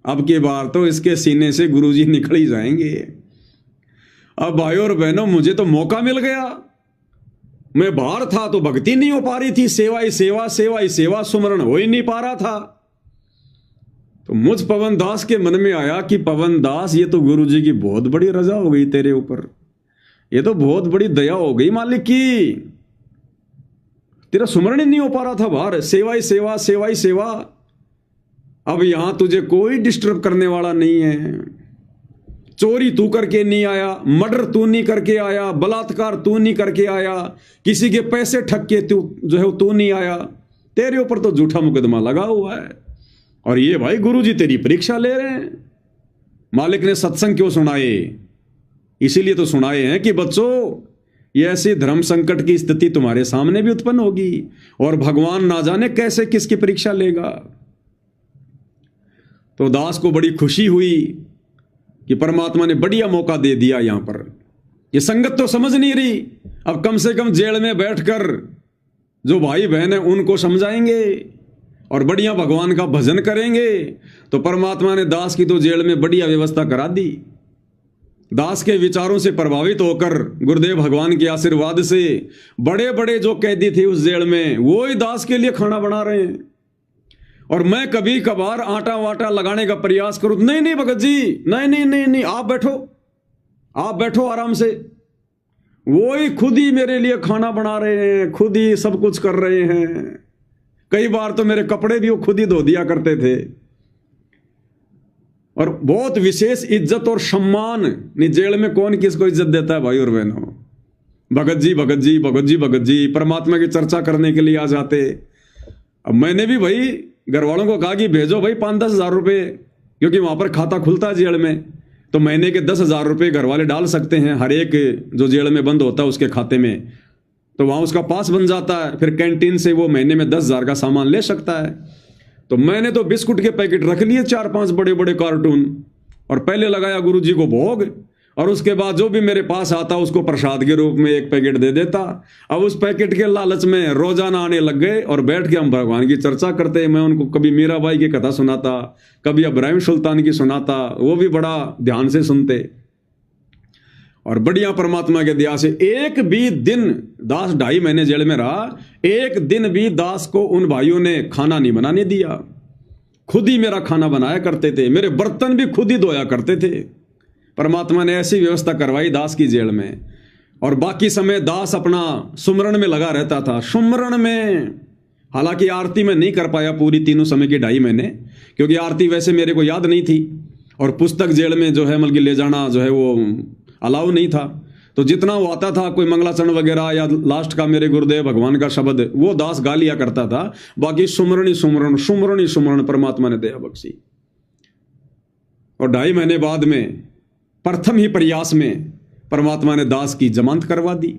अब की बार तो इसके सीने से गुरुजी निकल ही जाएंगे। अब भाई और बहनों, मुझे तो मौका मिल गया। मैं बाहर था तो भक्ति नहीं हो पा रही थी, सेवा ही सेवा, सेवा ही सेवा, सुमरण हो ही नहीं पा रहा था। तो मुझ पवनदास के मन में आया कि पवनदास, ये तो गुरुजी की बहुत बड़ी रजा हो गई तेरे ऊपर, ये तो बहुत बड़ी दया हो गई मालिक की, तेरा सुमरण ही नहीं हो पा रहा था बाहर, सेवा ही सेवा, सेवा ही सेवा। अब यहां तुझे कोई डिस्टर्ब करने वाला नहीं है, चोरी तू करके नहीं आया, मर्डर तू नहीं करके आया, बलात्कार तू नहीं करके आया, किसी के पैसे ठग के तू जो है तू नहीं आया, तेरे ऊपर तो झूठा मुकदमा लगा हुआ है। और ये भाई गुरुजी तेरी परीक्षा ले रहे हैं। मालिक ने सत्संग क्यों सुनाए? इसीलिए तो सुनाए हैं कि बच्चों, ये ऐसी धर्म संकट की स्थिति तुम्हारे सामने भी उत्पन्न होगी, और भगवान ना जाने कैसे किसकी परीक्षा लेगा। तो दास को बड़ी खुशी हुई कि परमात्मा ने बढ़िया मौका दे दिया। यहां पर ये संगत तो समझ नहीं रही, अब कम से कम जेल में बैठकर जो भाई बहन है उनको समझाएंगे और बढ़िया भगवान का भजन करेंगे। तो परमात्मा ने दास की तो जेल में बढ़िया व्यवस्था करा दी। दास के विचारों से प्रभावित होकर गुरुदेव भगवान के आशीर्वाद से बड़े बड़े जो कैदी थे उस जेल में, वो ही दास के लिए खाना बना रहे हैं। और मैं कभी कभार आटा वाटा लगाने का प्रयास करूं, नहीं नहीं भगत जी, नहीं नहीं नहीं नहीं, आप बैठो आराम से। वो ही खुद ही मेरे लिए खाना बना रहे हैं, खुद ही सब कुछ कर रहे हैं। कई बार तो मेरे कपड़े भी वो खुद ही धो दिया करते थे। और बहुत विशेष इज्जत और सम्मान, जेल में कौन किसको इज्जत देता है भाई और बहनों? भगत जी भगत जी भगत जी भगत जी परमात्मा की चर्चा करने के लिए आ जाते। अब मैंने भी भाई घर वालों को कहा कि भेजो भाई 5-10 हज़ार रुपये, क्योंकि वहां पर खाता खुलता है जेल में। तो महीने के 10,000 रुपये घर वाले डाल सकते हैं हर एक जो जेल में बंद होता है उसके खाते में, तो वहाँ उसका पास बन जाता है, फिर कैंटीन से वो महीने में 10,000 का सामान ले सकता है। तो मैंने तो बिस्कुट के पैकेट रख लिए 4-5 बड़े बड़े कार्टून, और पहले लगाया गुरुजी को भोग, और उसके बाद जो भी मेरे पास आता उसको प्रसाद के रूप में एक पैकेट दे देता। अब उस पैकेट के लालच में रोजाना आने लग गए और बैठ के हम भगवान की चर्चा करते। मैं उनको कभी मीराबाई की कथा सुनाता, कभी इब्राहिम सुल्तान की सुनाता, वो भी बड़ा ध्यान से सुनते। और बढ़िया परमात्मा के दया से एक भी दिन, दास 2.5 महीने जेल में रहा, एक दिन भी दास को उन भाइयों ने खाना नहीं बनाने दिया। खुद ही मेरा खाना बनाया करते थे, मेरे बर्तन भी खुद ही धोया करते थे। परमात्मा ने ऐसी व्यवस्था करवाई दास की जेल में। और बाकी समय दास अपना सुमरण में लगा रहता था, सुमरण में। हालांकि आरती में नहीं कर पाया पूरी तीनों समय के 2.5 महीने, क्योंकि आरती वैसे मेरे को याद नहीं थी, और पुस्तक जेल में जो है मतलब ले जाना जो है वो अलाउ नहीं था। तो जितना वो आता था, कोई मंगलाचरण वगैरह या लास्ट का मेरे गुरुदेव भगवान का शब्द, वो दास गा लिया करता था। बाकी सुमरण ही सुमरण, सुमरण ही सुमरण परमात्मा ने दया बख्शी। और 2.5 महीने बाद में प्रथम ही प्रयास में परमात्मा ने दास की जमानत करवा दी।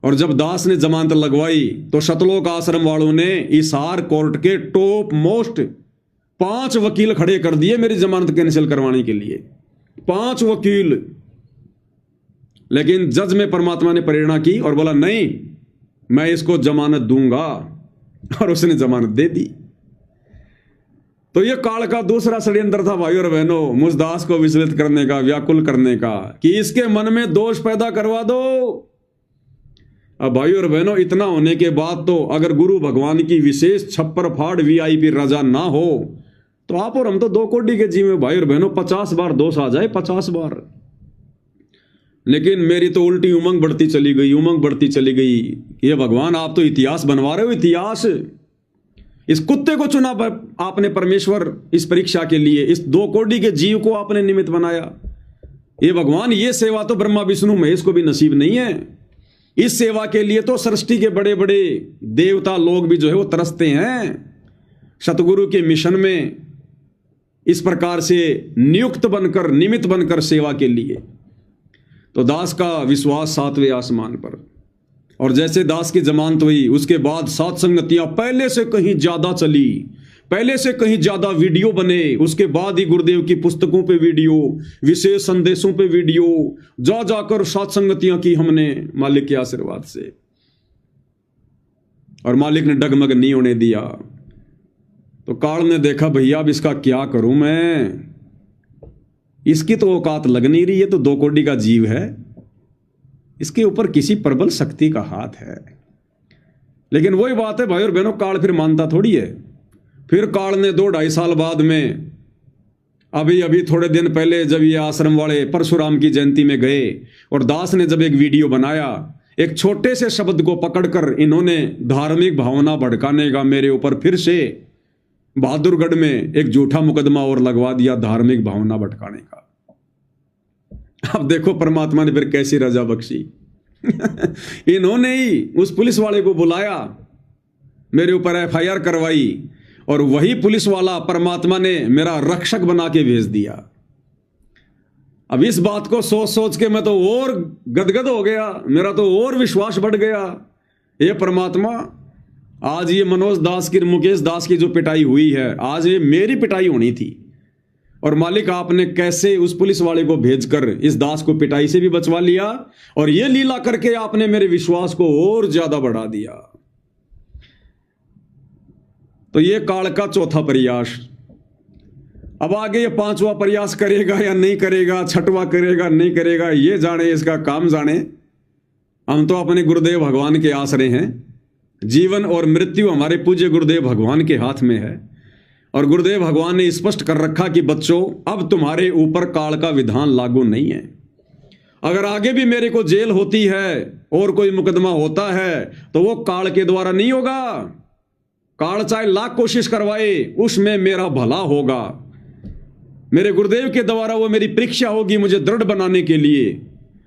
और जब दास ने जमानत लगवाई तो सतलोक आश्रम वालों ने हिसार कोर्ट के टॉप मोस्ट 5 वकील खड़े कर दिए मेरी जमानत कैंसिल करवाने के लिए, 5 वकील। लेकिन जज में परमात्मा ने प्रेरणा की और बोला नहीं, मैं इसको जमानत दूंगा, और उसने जमानत दे दी। तो ये काल का दूसरा षड्यंत्र था भाई और बहनों, मुझ दास को विचलित करने का, व्याकुल करने का, कि इसके मन में दोष पैदा करवा दो। अब भाई और बहनों, इतना होने के बाद तो अगर गुरु भगवान की विशेष छप्पर फाड़ VIP रजा ना हो तो आप और हम तो 2 कोटि के जीव में भाई और बहनों, 50 बार दोष आ जाए, 50 बार। लेकिन मेरी तो उल्टी उमंग बढ़ती चली गई, उमंग बढ़ती चली गई। ये भगवान आप तो इतिहास बनवा रहे हो, इतिहास। इस कुत्ते को चुना आपने परमेश्वर इस परीक्षा के लिए, इस 2 कोटि के जीव को आपने निमित्त बनाया। ये भगवान, ये सेवा तो ब्रह्मा विष्णु महेश को भी नसीब नहीं है। इस सेवा के लिए तो सृष्टि के बड़े बड़े देवता लोग भी जो है वो तरसते हैं। सतगुरु के मिशन में इस प्रकार से नियुक्त बनकर, निमित्त बनकर सेवा के लिए। तो दास का विश्वास 7वें आसमान पर। और जैसे दास की जमानत हुई उसके बाद 7 संगतियां पहले से कहीं ज्यादा चली, पहले से कहीं ज्यादा वीडियो बने। उसके बाद ही गुरुदेव की पुस्तकों पे वीडियो, विशेष संदेशों पे वीडियो, जा जाकर 7 संगतियां की हमने मालिक के आशीर्वाद से। और मालिक ने डगमग नहीं होने दिया। तो काल ने देखा भैया अब इसका क्या करूं मैं, इसकी तो औकात लग नहीं रही है, तो 2 कोटि का जीव है, इसके ऊपर किसी प्रबल शक्ति का हाथ है। लेकिन वही बात है भाई और बहनों, काल फिर मानता थोड़ी है। फिर काल ने 2-2.5 साल बाद में, अभी थोड़े दिन पहले जब ये आश्रम वाले परशुराम की जयंती में गए और दास ने जब एक वीडियो बनाया, एक छोटे से शब्द को पकड़कर इन्होंने धार्मिक भावना भड़काने का मेरे ऊपर फिर से बहादुरगढ़ में एक झूठा मुकदमा और लगवा दिया, धार्मिक भावना भटकाने का। अब देखो परमात्मा ने फिर कैसी रजा बख्शी। इन्होंने ही उस पुलिस वाले को बुलाया, मेरे ऊपर FIR करवाई, और वही पुलिस वाला परमात्मा ने मेरा रक्षक बना के भेज दिया। अब इस बात को सोच सोच के मैं तो और गदगद हो गया, मेरा तो और विश्वास बढ़ गया। ये परमात्मा, आज ये मनोज दास की, मुकेश दास की जो पिटाई हुई है, आज ये मेरी पिटाई होनी थी। और मालिक आपने कैसे उस पुलिस वाले को भेजकर इस दास को पिटाई से भी बचवा लिया, और ये लीला करके आपने मेरे विश्वास को और ज्यादा बढ़ा दिया। तो ये काल का चौथा प्रयास। अब आगे ये 5वां प्रयास करेगा या नहीं करेगा, 6वां करेगा नहीं करेगा, ये जाने, इसका काम जाने। हम तो अपने गुरुदेव भगवान के आश्रय हैं। जीवन और मृत्यु हमारे पूज्य गुरुदेव भगवान के हाथ में है। और गुरुदेव भगवान ने स्पष्ट कर रखा कि बच्चों, अब तुम्हारे ऊपर काल का विधान लागू नहीं है। अगर आगे भी मेरे को जेल होती है और कोई मुकदमा होता है तो वो काल के द्वारा नहीं होगा। काल चाहे लाख कोशिश करवाए, उसमें मेरा भला होगा। मेरे गुरुदेव के द्वारा वो मेरी परीक्षा होगी, मुझे दृढ़ बनाने के लिए,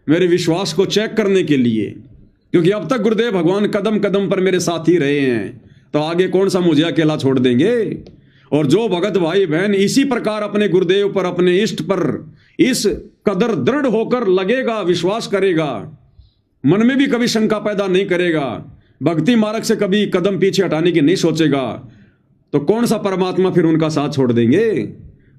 मेरे विश्वास को चेक करने के लिए। क्योंकि अब तक गुरुदेव भगवान कदम कदम पर मेरे साथ ही रहे हैं, तो आगे कौन सा मुझे अकेला छोड़ देंगे। और जो भगत भाई बहन इसी प्रकार अपने गुरुदेव पर, अपने इष्ट पर इस कदर दृढ़ होकर लगेगा, विश्वास करेगा, मन में भी कभी शंका पैदा नहीं करेगा, भक्ति मार्ग से कभी कदम पीछे हटाने की नहीं सोचेगा, तो कौन सा परमात्मा फिर उनका साथ छोड़ देंगे।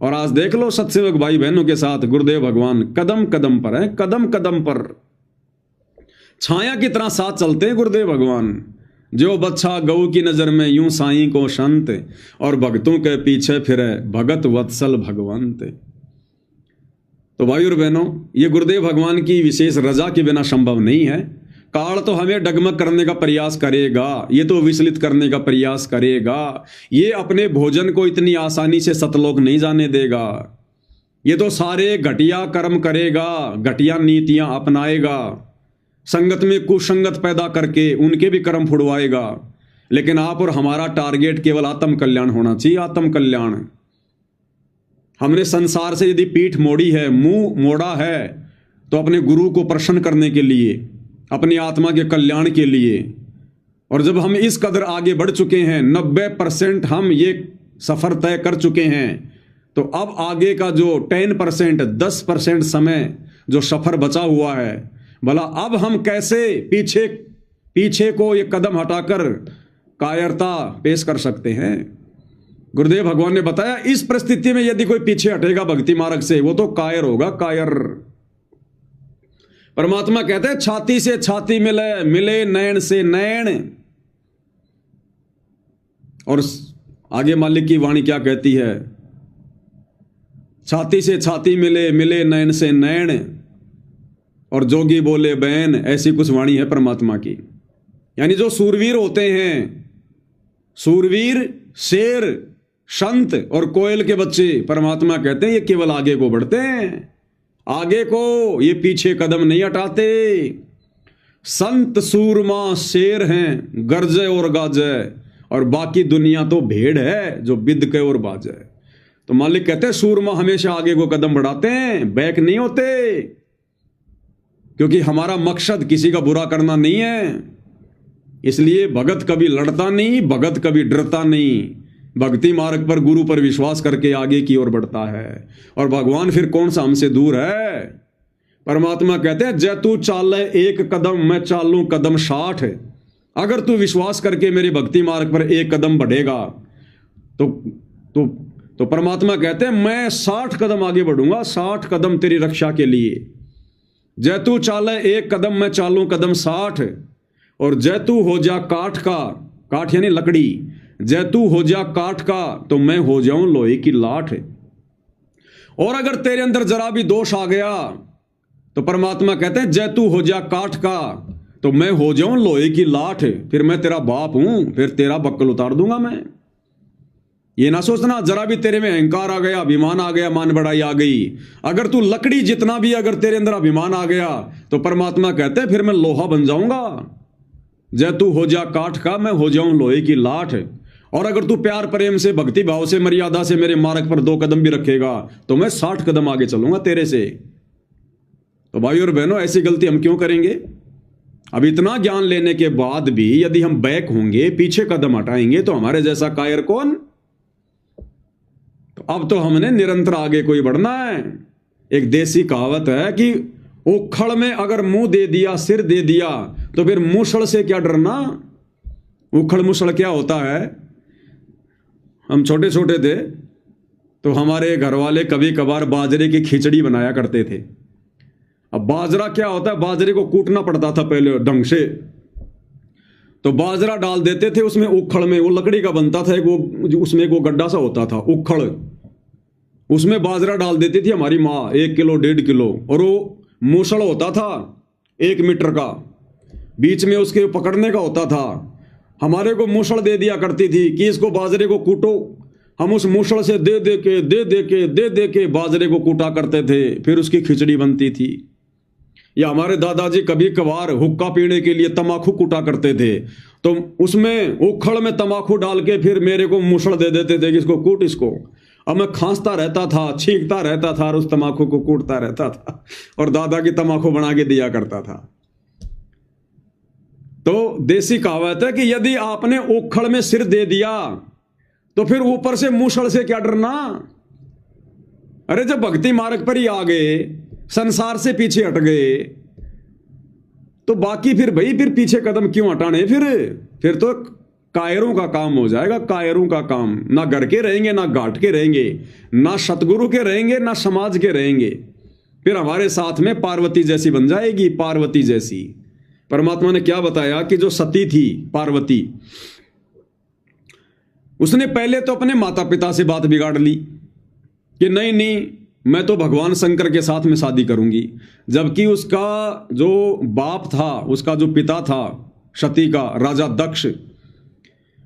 और आज देख लो सत्सेवक भाई बहनों के साथ गुरुदेव भगवान कदम कदम पर है, कदम कदम पर छाया की तरह साथ चलते हैं गुरुदेव भगवान। जो बच्चा गऊ की नजर में यूं साईं को संत, और भक्तों के पीछे फिरे भगत वत्सल भगवंत। तो भाई और बहनों, ये गुरुदेव भगवान की विशेष रजा के बिना संभव नहीं है। काल तो हमें डगमग करने का प्रयास करेगा, ये तो विचलित करने का प्रयास करेगा, ये अपने भोजन को इतनी आसानी से सतलोक नहीं जाने देगा, ये तो सारे घटिया कर्म करेगा, घटिया नीतियां अपनाएगा, संगत में कुसंगत पैदा करके उनके भी कर्म फुड़वाएगा। लेकिन आप और हमारा टारगेट केवल आत्म कल्याण होना चाहिए, आत्म कल्याण। हमने संसार से यदि पीठ मोड़ी है, मुंह मोड़ा है, तो अपने गुरु को प्रसन्न करने के लिए, अपनी आत्मा के कल्याण के लिए। और जब हम इस कदर आगे बढ़ चुके हैं, 90% हम ये सफर तय कर चुके हैं, तो अब आगे का जो 10%, 10% समय जो सफर बचा हुआ है, भला अब हम कैसे पीछे को ये कदम हटाकर कायरता पेश कर सकते हैं। गुरुदेव भगवान ने बताया, इस परिस्थिति में यदि कोई पीछे हटेगा भक्ति मार्ग से, वो तो कायर होगा, कायर। परमात्मा कहते हैं, छाती से छाती मिले, मिले नैन से नैन। और आगे मालिक की वाणी क्या कहती है, छाती से छाती मिले, मिले नैन से नैन, और जोगी बोले बैन। ऐसी कुछ वाणी है परमात्मा की। यानी जो सूरवीर होते हैं, सूरवीर, शेर, संत और कोयल के बच्चे, परमात्मा कहते हैं ये केवल आगे को बढ़ते हैं, आगे को, ये पीछे कदम नहीं हटाते। संत सूरमा शेर हैं, गरजे और गाजे, और बाकी दुनिया तो भेड़ है जो बिदके और बाजे। तो मालिक कहते हैं सूरमा हमेशा आगे को कदम बढ़ाते हैं, बैक नहीं होते, क्योंकि हमारा मकसद किसी का बुरा करना नहीं है। इसलिए भगत कभी लड़ता नहीं, भगत कभी डरता नहीं, भक्ति मार्ग पर गुरु पर विश्वास करके आगे की ओर बढ़ता है। और भगवान फिर कौन सा हमसे दूर है। परमात्मा कहते हैं, जय तू चाले एक कदम, मैं चालूं कदम 60। अगर तू विश्वास करके मेरे भक्ति मार्ग पर एक कदम बढ़ेगा तो परमात्मा कहते हैं मैं 60 कदम आगे बढ़ूंगा, 60 कदम तेरी रक्षा के लिए। जय तू चाले एक कदम, मैं चालूं कदम 60। और जय तू हो जा काठ का, काठ यानी लकड़ी, जय तू हो जा काठ का, तो मैं हो जाऊं लोहे की लाठ। और अगर तेरे अंदर जरा भी दोष आ गया, तो परमात्मा कहते हैं जय तू हो जा काठ का, तो मैं हो जाऊं लोहे की लाठ। फिर मैं तेरा बाप हूं, फिर तेरा बक्कल उतार दूंगा मैं। ये ना सोचना जरा भी तेरे में अहंकार आ गया, अभिमान आ गया, मान बढ़ाई आ गई। अगर तू लकड़ी जितना भी अगर तेरे अंदर अभिमान आ गया, तो परमात्मा कहते हैं फिर मैं लोहा बन जाऊंगा। जय तू हो जा काठ का, मैं हो जाऊं लोहे की लाठ। और अगर तू प्यार प्रेम से, भक्ति भाव से, मर्यादा से मेरे मार्ग पर 2 कदम भी रखेगा, तो मैं 60 कदम आगे चलूंगा तेरे से। तो भाई और बहनों, ऐसी गलती हम क्यों करेंगे। अब इतना ज्ञान लेने के बाद भी यदि हम बैक होंगे, पीछे कदम हटाएंगे, तो हमारे जैसा कायर कौन। तो अब तो हमने निरंतर आगे कोई बढ़ना है। एक देसी कहावत है कि उखड़ में अगर मुंह दे दिया, सिर दे दिया, तो फिर मूसल से क्या डरना। उखड़ मुसल क्या होता है। हम छोटे छोटे थे तो हमारे घर वाले कभी कभार बाजरे की खिचड़ी बनाया करते थे। अब बाजरा क्या होता है, बाजरे को कूटना पड़ता था पहले ढंग से। तो बाजरा डाल देते थे उसमें उखड़ में, वो लकड़ी का बनता था, उसमें वो गड्ढा सा होता था उखड़, उसमें बाजरा डाल देती थी हमारी माँ, 1 किलो 1.5 किलो। और वो मूसल होता था 1 मीटर का, बीच में उसके पकड़ने का होता था। हमारे को मूसल दे दिया करती थी कि इसको बाजरे को कूटो। हम उस मूसल से दे दे के बाजरे को कूटा करते थे, फिर उसकी खिचड़ी बनती थी। या हमारे दादाजी कभी कभार हुक्का पीने के लिए तमाकू कूटा करते थे, तो उसमें उखड़ में तमाकू डाल के फिर मेरे को मूसल दे देते थे कि इसको कूट इसको। अब मैं खांसता रहता था, छींकता रहता था और उस तमाकू को कूटता रहता था, और दादा की तमाकू बना के दिया करता था। तो देसी कहावत है कि यदि आपने उखड़ में सिर दे दिया, तो फिर ऊपर से मूसड़ से क्या डरना। अरे जब भक्ति मार्ग पर ही आ गए, संसार से पीछे हट गए, तो बाकी फिर भाई फिर पीछे कदम क्यों हटाने। फिर तो कायरों का काम हो जाएगा, कायरों का काम। ना घर के रहेंगे, ना घाट के रहेंगे, ना सतगुरु के रहेंगे, ना समाज के रहेंगे। फिर हमारे साथ में पार्वती जैसी बन जाएगी, पार्वती जैसी। परमात्मा ने क्या बताया कि जो सती थी पार्वती, उसने पहले तो अपने माता पिता से बात बिगाड़ ली कि नहीं नहीं मैं तो भगवान शंकर के साथ में शादी करूंगी। जबकि उसका जो बाप था, उसका जो पिता था सती का, राजा दक्ष,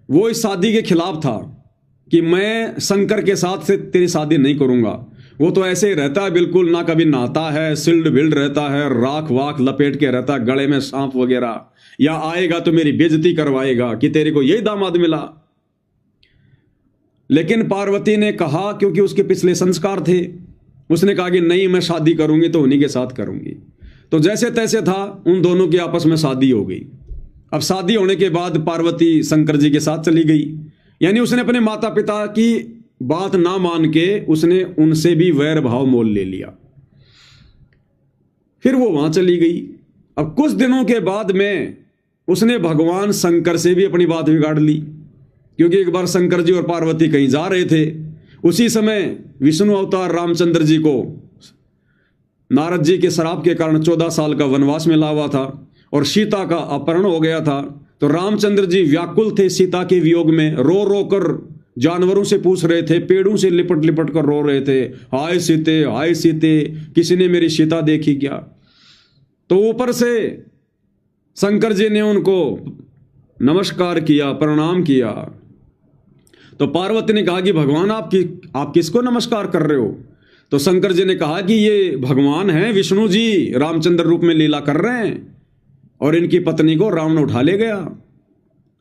वो इस शादी के खिलाफ था कि मैं शंकर के साथ से तेरी शादी नहीं करूंगा। वो तो ऐसे ही रहता है बिल्कुल, ना कभी नहाता है, सिल्ड बिल्ड रहता है, राख वाख लपेट के रहता है, गले में सांप वगैरह, या आएगा तो मेरी बेइज्जती करवाएगा कि तेरे को यही दामाद मिला। लेकिन पार्वती ने कहा, क्योंकि उसके पिछले संस्कार थे, उसने कहा कि नहीं मैं शादी करूंगी तो उन्हीं के साथ करूंगी। तो जैसे तैसे था, उन दोनों की आपस में शादी हो गई। अब शादी होने के बाद पार्वती शंकर जी के साथ चली गई, यानी उसने अपने माता पिता की बात ना मान के उसने उनसे भी वैर भाव मोल ले लिया। फिर वो वहां चली गई। अब कुछ दिनों के बाद में उसने भगवान शंकर से भी अपनी बात बिगाड़ ली, क्योंकि एक बार शंकर जी और पार्वती कहीं जा रहे थे। उसी समय विष्णु अवतार रामचंद्र जी को नारद जी के श्राप के कारण 14 साल का वनवास मिला हुआ था और सीता का अपहरण हो गया था। तो रामचंद्र जी व्याकुल थे सीता के वियोग में, रो रो कर जानवरों से पूछ रहे थे, पेड़ों से लिपट लिपट कर रो रहे थे, हाय सीते हाय सीते, किसी ने मेरी सीता देखी क्या। तो ऊपर से शंकर जी ने उनको नमस्कार किया, प्रणाम किया। तो पार्वती ने कहा कि भगवान आप किसको नमस्कार कर रहे हो। तो शंकर जी ने कहा कि ये भगवान हैं विष्णु जी, रामचंद्र रूप में लीला कर रहे हैं और इनकी पत्नी को रावण उठा ले गया।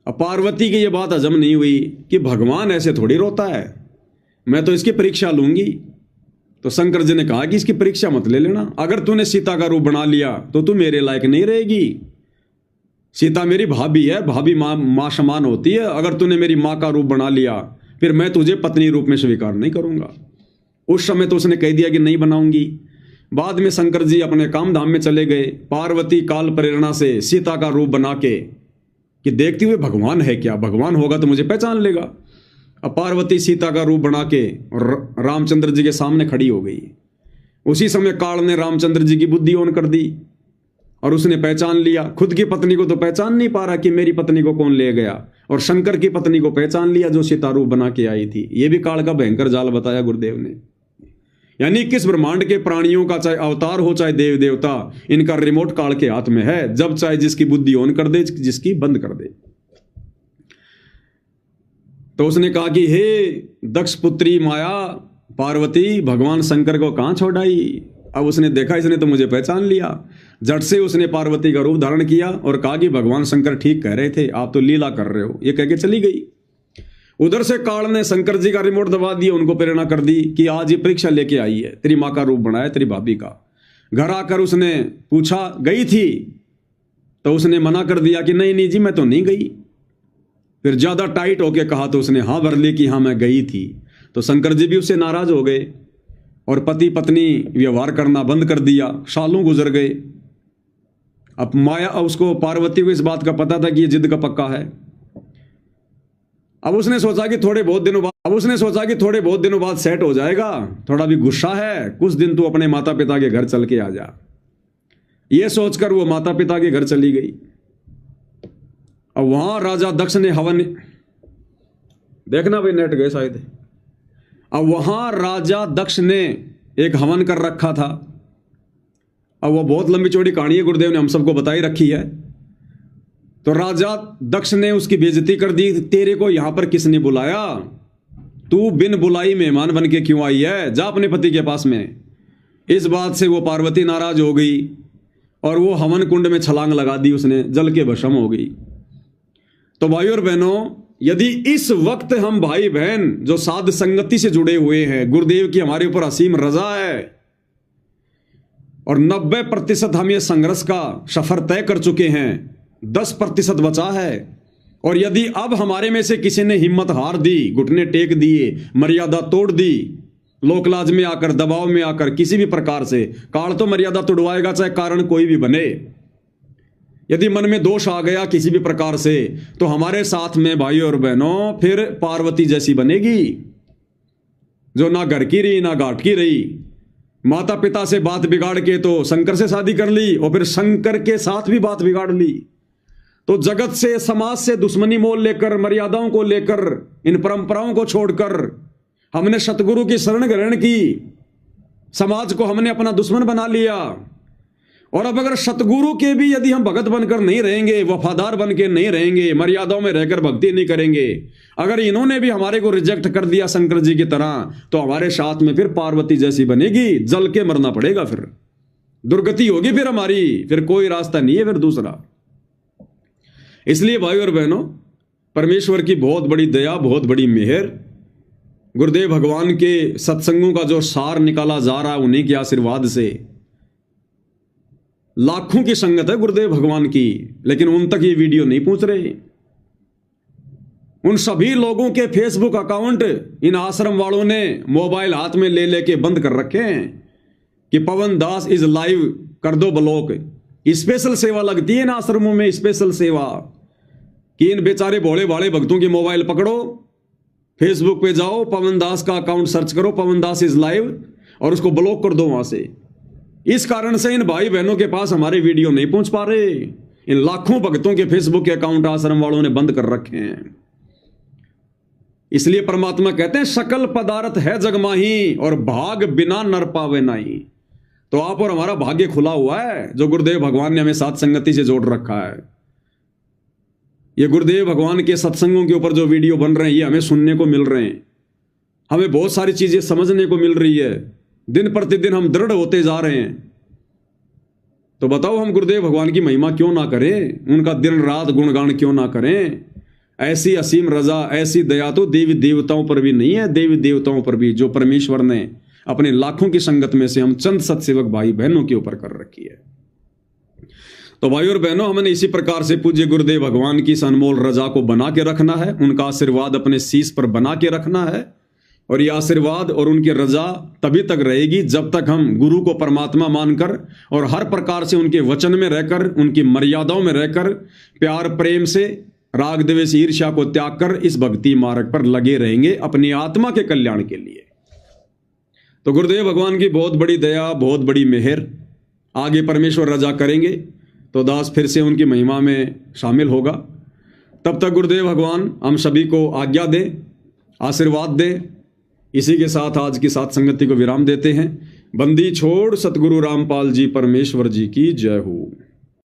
अब पार्वती की ये बात हजम नहीं हुई कि भगवान ऐसे थोड़ी रोता है, मैं तो इसकी परीक्षा लूंगी। तो शंकर जी ने कहा कि इसकी परीक्षा मत ले लेना, अगर तूने सीता का रूप बना लिया तो तू मेरे लायक नहीं रहेगी। सीता मेरी भाभी है, भाभी माँ समान होती है। अगर तूने मेरी माँ का रूप बना लिया फिर मैं तुझे पत्नी रूप में स्वीकार नहीं करूंगा। उस समय तो उसने कह दिया कि नहीं बनाऊंगी। बाद में शंकर जी अपने काम धाम में चले गए। पार्वती काल प्रेरणा से सीता का रूप बना के कि देखते हुए भगवान है क्या, भगवान होगा तो मुझे पहचान लेगा। अब पार्वती सीता का रूप बना के रामचंद्र जी के सामने खड़ी हो गई। उसी समय काल ने रामचंद्र जी की बुद्धि ऑन कर दी और उसने पहचान लिया। खुद की पत्नी को तो पहचान नहीं पा रहा कि मेरी पत्नी को कौन ले गया, और शंकर की पत्नी को पहचान लिया जो सीता रूप बना के आई थी। यह भी काल का भयंकर जाल बताया गुरुदेव ने। यानी 21 ब्रह्मांड के प्राणियों का चाहे अवतार हो चाहे देव देवता, इनका रिमोट काल के हाथ में है, जब चाहे जिसकी बुद्धि ऑन कर दे, जिसकी बंद कर दे। तो उसने कहा कि हे दक्ष पुत्री माया पार्वती, भगवान शंकर को कहां छोड़ आई। अब उसने देखा इसने तो मुझे पहचान लिया। झट से उसने पार्वती का रूप धारण किया और कहा कि भगवान शंकर ठीक कह रहे थे, आप तो लीला कर रहे हो। ये कह के चली गई। उधर से काल ने शंकर जी का रिमोट दबा दिया, उनको प्रेरणा कर दी कि आज ये परीक्षा लेके आई है, तेरी माँ का रूप बनाया तेरी भाभी का। घर आकर उसने पूछा गई थी, तो उसने मना कर दिया कि नहीं नहीं जी मैं तो नहीं गई। फिर ज्यादा टाइट होके कहा तो उसने हाँ भर ली कि हाँ मैं गई थी। तो शंकर जी भी उससे नाराज हो गए और पति पत्नी व्यवहार करना बंद कर दिया। सालों गुजर गए। अब माया उसको पार्वती को इस बात का पता था कि ये जिद का पक्का है। अब उसने सोचा कि थोड़े बहुत दिनों बाद सेट हो जाएगा, थोड़ा भी गुस्सा है, कुछ दिन तू अपने माता पिता के घर चल के आ जा। यह सोचकर वो माता पिता के घर चली गई। अब वहां राजा दक्ष ने हवन, देखना भाई नेट गए शायद। अब वहां राजा दक्ष ने एक हवन कर रखा था। अब वो बहुत लंबी चौड़ी कहानी है, गुरुदेव ने हम सबको बताई रखी है। तो राजा दक्ष ने उसकी बेइज्जती कर दी। तेरे को यहां पर किसने बुलाया, तू बिन बुलाई मेहमान बन के क्यों आई है, जा अपने पति के पास में। इस बात से वो पार्वती नाराज हो गई और वो हवन कुंड में छलांग लगा दी, उसने जल के भस्म हो गई। तो भाई और बहनों, यदि इस वक्त हम भाई बहन जो साध संगति से जुड़े हुए हैं, गुरुदेव की हमारे ऊपर असीम रजा है और 90% हम ये संघर्ष का सफर तय कर चुके हैं, 10% बचा है और यदि अब हमारे में से किसी ने हिम्मत हार दी, घुटने टेक दिए, मर्यादा तोड़ दी, लोकलाज में आकर, दबाव में आकर, किसी भी प्रकार से, काल तो मर्यादा तोड़वाएगा चाहे कारण कोई भी बने। यदि मन में दोष आ गया किसी भी प्रकार से, तो हमारे साथ में भाइयों और बहनों फिर पार्वती जैसी बनेगी, जो ना घर की रही ना घाट की रही। माता पिता से बात बिगाड़ के तो शंकर से शादी कर ली, और फिर शंकर के साथ भी बात बिगाड़ ली। तो जगत से, समाज से दुश्मनी मोल लेकर, मर्यादाओं को लेकर, इन परंपराओं को छोड़कर हमने सतगुरु की शरण ग्रहण की, समाज को हमने अपना दुश्मन बना लिया। और अब अगर सतगुरु के भी यदि हम भगत बनकर नहीं रहेंगे, वफादार बनकर नहीं रहेंगे, मर्यादाओं में रहकर भक्ति नहीं करेंगे, अगर इन्होंने भी हमारे को रिजेक्ट कर दिया शंकर जी की तरह, तो हमारे साथ में फिर पार्वती जैसी बनेगी, जल के मरना पड़ेगा, फिर दुर्गति होगी फिर हमारी, फिर कोई रास्ता नहीं है फिर दूसरा। इसलिए भाइयों और बहनों, परमेश्वर की बहुत बड़ी दया, बहुत बड़ी मेहर, गुरुदेव भगवान के सत्संगों का जो सार निकाला जा रहा है, उन्हीं के आशीर्वाद से लाखों की संगत है गुरुदेव भगवान की, लेकिन उन तक ये वीडियो नहीं पहुंच रहे। उन सभी लोगों के फेसबुक अकाउंट इन आश्रम वालों ने मोबाइल हाथ में ले लेके बंद कर रखे हैं कि पवन दास इज लाइव, कर दो ब्लॉक। स्पेशल सेवा लगती है इन आश्रमों में, स्पेशल सेवा, कि इन बेचारे भोले भाले भक्तों की मोबाइल पकड़ो, फेसबुक पे जाओ, पवन दास का अकाउंट सर्च करो, पवन दास इज लाइव, और उसको ब्लॉक कर दो वहां से। इस कारण से इन भाई बहनों के पास हमारे वीडियो नहीं पहुंच पा रहे। इन लाखों भक्तों के फेसबुक के अकाउंट आश्रम वालों ने बंद कर रखे हैं। इसलिए परमात्मा कहते हैं, सकल पदार्थ है जग माही, और भाग बिना नर पावे नाही। तो आप और हमारा भाग्य खुला हुआ है, जो गुरुदेव भगवान ने हमें साथ संगति से जोड़ रखा है। ये गुरुदेव भगवान के सत्संगों के ऊपर जो वीडियो बन रहे हैं, ये हमें सुनने को मिल रहे हैं, हमें बहुत सारी चीजें समझने को मिल रही है, दिन प्रतिदिन हम दृढ़ होते जा रहे हैं। तो बताओ, हम गुरुदेव भगवान की महिमा क्यों ना करें, उनका दिन रात गुणगान क्यों ना करें। ऐसी असीम रजा, ऐसी दया तो देवी देवताओं पर भी नहीं है, देवी देवताओं पर भी, जो परमेश्वर ने अपने लाखों की संगत में से हम चंद सत्सेवक भाई बहनों के ऊपर कर रखी है। तो भाई और बहनों, हमने इसी प्रकार से पूज्य गुरुदेव भगवान की इस अनमोल रजा को बना के रखना है, उनका आशीर्वाद अपने शीश पर बना के रखना है। और ये आशीर्वाद और उनकी रजा तभी तक रहेगी जब तक हम गुरु को परमात्मा मानकर और हर प्रकार से उनके वचन में रहकर, उनकी मर्यादाओं में रहकर, प्यार प्रेम से, राग द्वेष ईर्ष्या को त्याग कर इस भक्ति मार्ग पर लगे रहेंगे अपनी आत्मा के कल्याण के लिए। तो गुरुदेव भगवान की बहुत बड़ी दया, बहुत बड़ी मेहर, आगे परमेश्वर रजा करेंगे तो दास फिर से उनकी महिमा में शामिल होगा। तब तक गुरुदेव भगवान हम सभी को आज्ञा दें, आशीर्वाद दें। इसी के साथ आज की साथ संगति को विराम देते हैं। बंदी छोड़ सतगुरु रामपाल जी परमेश्वर जी की जय हो।